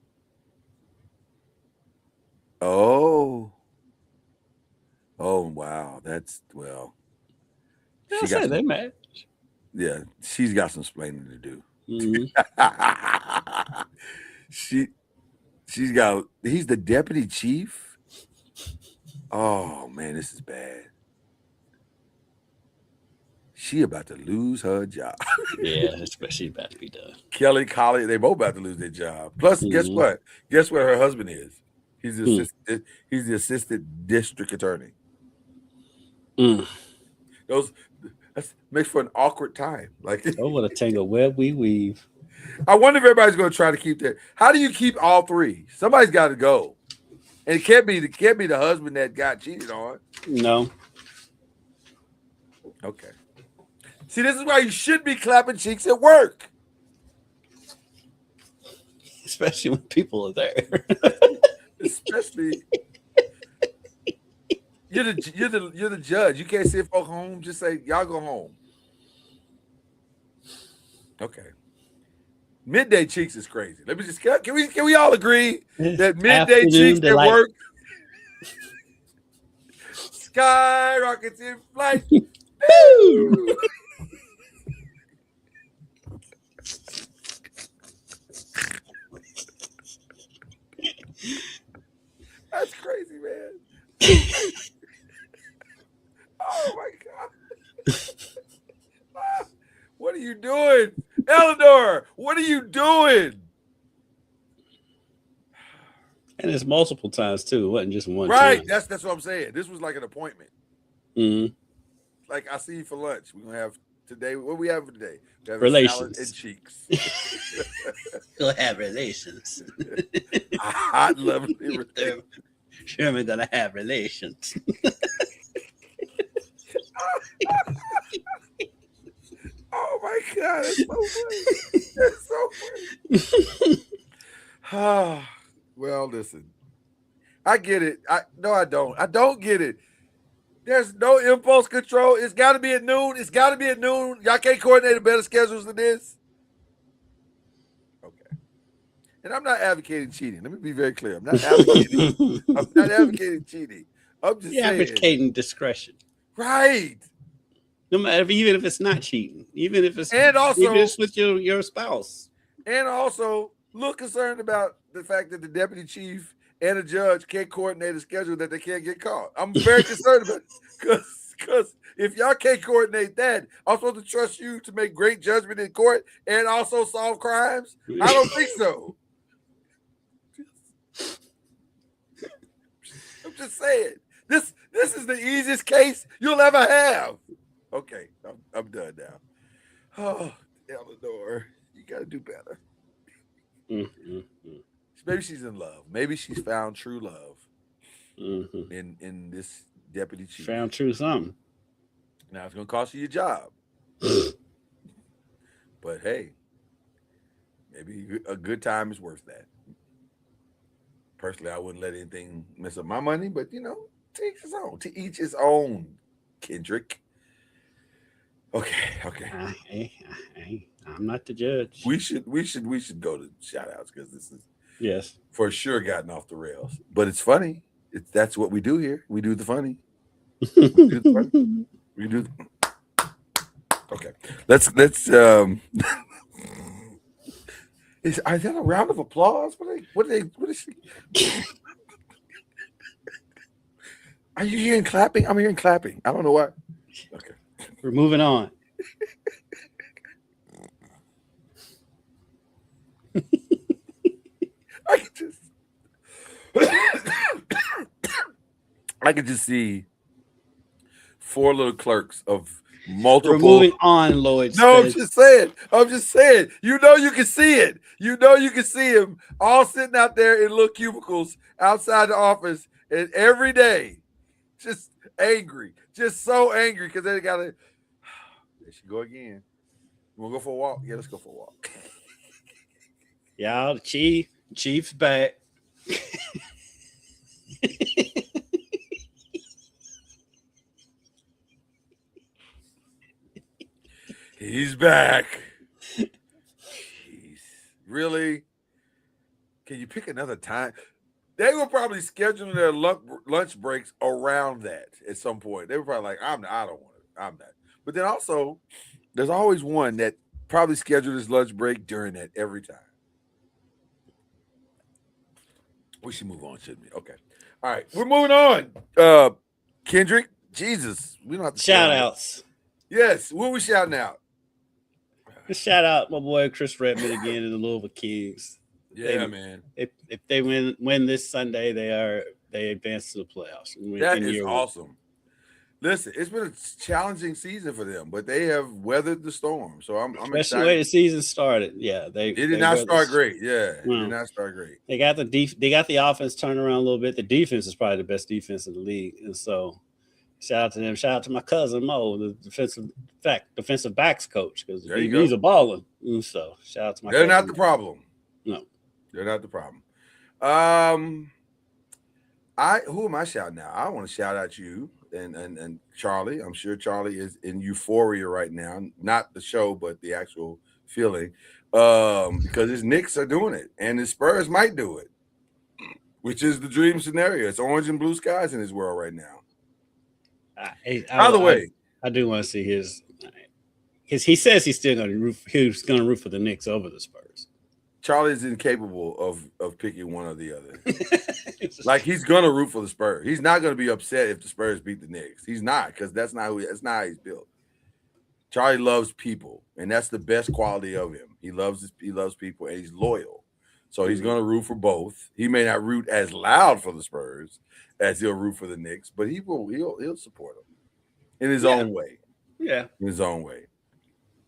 Oh wow, that's well. They match. Yeah, she's got some explaining to do. Mm-hmm. He's the deputy chief. Oh man, this is bad. She about to lose her job. Yeah, especially about to be done. Kelly, Collie, they both about to lose their job. Plus, guess what? Guess where her husband is? He's the assistant district attorney. That makes for an awkward time. Like, oh, what a tangle web we weave. I wonder if everybody's going to try to keep that. How do you keep all three? Somebody's got to go, and it can't be the husband that got cheated on. No. Okay. See, this is why you should be clapping cheeks at work, especially when people are there. Especially. You're the judge. You can't send folk home. Just say y'all go home. Okay. Midday cheeks is crazy. Let me just can we all agree that midday cheeks at work skyrockets in flight. That's crazy, man. Oh my God. What are you doing? Eleanor, what are you doing? And it's multiple times too. It wasn't just one right. time. That's what I'm saying. This was like an appointment. Mm-hmm. Like, I see you for lunch. We're gonna have today. What we have for today? We have relations and cheeks. We'll have relations. Hot, lovely relations. Sure, we're gonna have relations. Oh my God, that's so funny. That's so funny. Well, listen. I get it. I don't. I don't get it. There's no impulse control. It's got to be at noon. Y'all can't coordinate a better schedules than this. Okay. And I'm not advocating cheating. Let me be very clear. I'm not advocating cheating. I'm just saying. Advocating discretion. Right. No matter, even if it's not cheating, even if it's with your spouse. And also, look concerned about the fact that the deputy chief and a judge can't coordinate a schedule that they can't get caught. I'm very concerned about it because if y'all can't coordinate that, I'm supposed to trust you to make great judgment in court and also solve crimes? I don't think so. I'm just saying. This is the easiest case you'll ever have. Okay, I'm done now. Oh, Eleanor, you gotta do better. Maybe she's in love. Maybe she's found true love in this deputy chief. Found true something. Now it's gonna cost you your job. But hey, maybe a good time is worth that. Personally, I wouldn't let anything mess up my money, but to each his own. To each his own, Kendrick. Okay. I'm not the judge. We should go to shout outs because this is for sure gotten off the rails. But it's funny. That's what we do here. We do the funny. We do. Okay. Let's is that a round of applause? What is she? Are you hearing clapping? I'm hearing clapping. I don't know why. Okay. We're moving on. I could just see 4 little clerks of multiple. We're moving on, Lloyd. No, I'm just saying. You can see it. You can see them all sitting out there in little cubicles outside the office, and every day, just angry, just so angry because they gotta. There she go again. You wanna go for a walk? Yeah, let's go for a walk. Y'all, the Chief's back. He's back. Jeez. Really? Can you pick another time? They were probably scheduling their lunch breaks around that at some point. They were probably like, I don't want it. I'm not. But then also, there's always one that probably scheduled his lunch break during that every time. We should move on, shouldn't we? Okay. All right. We're moving on. Kendrick, Jesus. We don't have to shout outs. Yes. What are we shouting out? Just shout out my boy Chris Redmond again in the Louisville Kings. Yeah, man. If they win this Sunday, they advance to the playoffs. That is awesome. Listen, it's been a challenging season for them, but they have weathered the storm. So I'm especially excited. the way the season started. Yeah, it did not start great. Yeah, it did not start great. They got the offense turned around a little bit. The defense is probably the best defense in the league, and so shout out to them. Shout out to my cousin Mo, the defensive backs coach, because he's a baller. And so shout out to my. They're not the problem. No, they're not the problem. Who am I shouting out? I want to shout out you and Charlie. I'm sure Charlie is in euphoria right now. Not the show, but the actual feeling. Because his Knicks are doing it, and his Spurs might do it, which is the dream scenario. It's orange and blue skies in his world right now. Either way, I do want to see his, because he says he's still going to root. He's going to root for the Knicks over the Spurs. Charlie's incapable of picking one or the other. Like, he's going to root for the Spurs. He's not going to be upset if the Spurs beat the Knicks. He's not, because that's not how he's built. Charlie loves people, and that's the best quality of him. He loves people, and he's loyal. So he's going to root for both. He may not root as loud for the Spurs as he'll root for the Knicks, but he'll support them in his own way. Yeah, in his own way.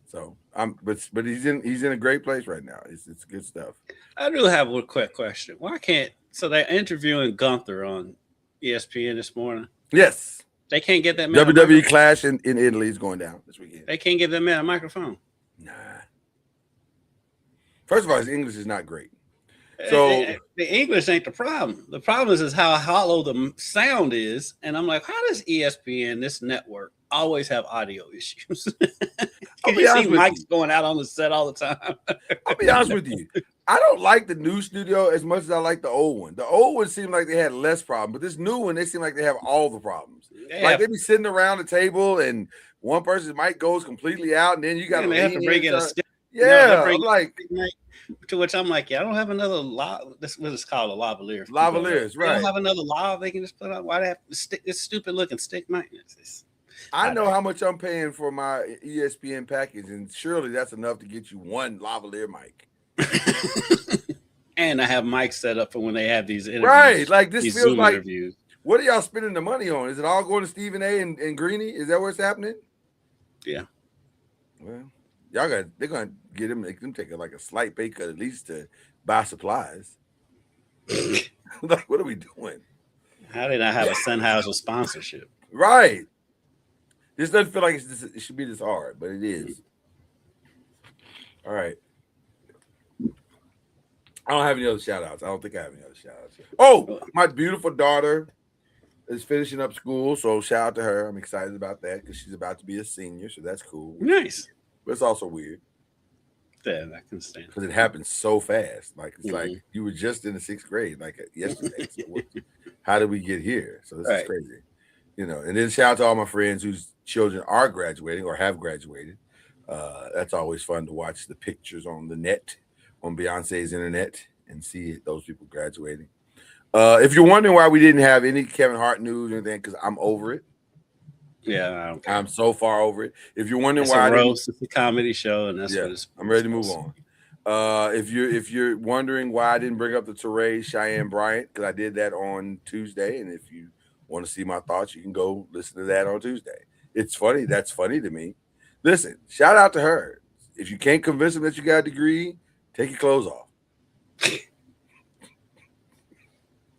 So but he's in a great place right now. It's good stuff. I do have one quick question. Why can't they're interviewing Gunther on ESPN this morning? Yes. They can't get that man. WWE Clash in Italy is going down this weekend. They can't give that man a microphone. Nah. First of all, his English is not great. So the English ain't the problem. The problem is how hollow the sound is. And I'm like, how does ESPN, this network, always have audio issues? I'll be you honest see with mics you. going out on the set all the time. I'll be honest with you. I don't like the new studio as much as I like the old one. The old one seemed like they had less problems, but this new one, they seem like they have all the problems. They be sitting around the table and one person's mic goes completely out, and then you got to have to bring in a stick. Yeah, To which I'm like, yeah, I don't have another lav. This what it's called, a lavalier. Lavaliers, They right? don't have another lav they can just put on. Why they have to stick this stupid looking stick maintenance? I know how much I'm paying for my ESPN package, and surely that's enough to get you one lavalier mic. And I have mics set up for when they have these interviews. Right, like this feels Zoom like. interviews. What are y'all spending the money on? Is it all going to Stephen A. and Greeny? Is that what's happening? Yeah. Well, they're gonna make them take like a slight pay cut at least to buy supplies. Like, what are we doing? How did I have a Sennheiser sponsorship? Right. This doesn't feel like it should be this hard, but it is. All right. I don't have any other shout outs. I don't think I have any other shout outs. Oh, my beautiful daughter is finishing up school, so shout out to her. I'm excited about that because she's about to be a senior, so that's cool. Nice. But it's also weird. Yeah, I can stand. Because it happens so fast. Like it's like you were just in the 6th grade, like yesterday. So how did we get here? So this is crazy. You know, and then shout out to all my friends whose children are graduating or have graduated. That's always fun to watch the pictures on the net, on Beyonce's internet, and see those people graduating. If you're wondering why we didn't have any Kevin Hart news or anything, because I'm over it. Yeah, I'm so far over it. If you're wondering it's why, it's a comedy show, and that's what it's. I'm ready to move on. If you're wondering why I didn't bring up the Teray Cheyenne Bryant, because I did that on Tuesday, and if you want to see my thoughts, you can go listen to that on Tuesday. It's funny. That's funny to me. Listen, shout out to her. If you can't convince them that you got a degree, take your clothes off.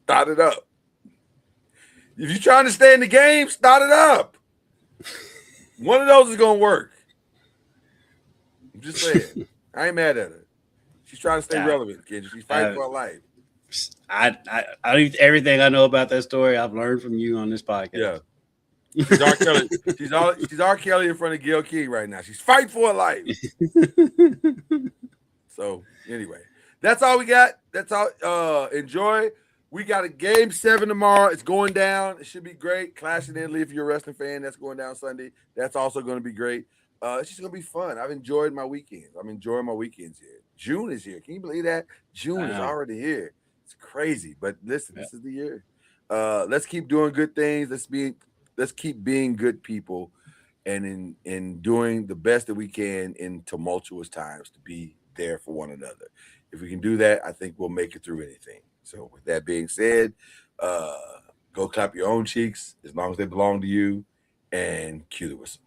Start it up. If you're trying to stay in the game, start it up. One of those is gonna work. I'm just saying. I ain't mad at her. She's trying to stay relevant, kid. She's fighting for her life. Everything I know about that story, I've learned from you on this podcast. Yeah. She's R. Kelly. She's R. Kelly in front of Gail King right now. She's fighting for her life. So anyway, that's all we got. That's all. Enjoy. We got a game 7 tomorrow. It's going down. It should be great. Clash in Italy, if you're a wrestling fan, that's going down Sunday. That's also going to be great. It's just going to be fun. I've enjoyed my weekends. I'm enjoying my weekends here. June is here. Can you believe that? June is already here. It's crazy. But listen, this is the year. Let's keep doing good things. Let's keep being good people and in doing the best that we can in tumultuous times to be there for one another. If we can do that, I think we'll make it through anything. So with that being said, go clap your own cheeks as long as they belong to you, and cue the whistle.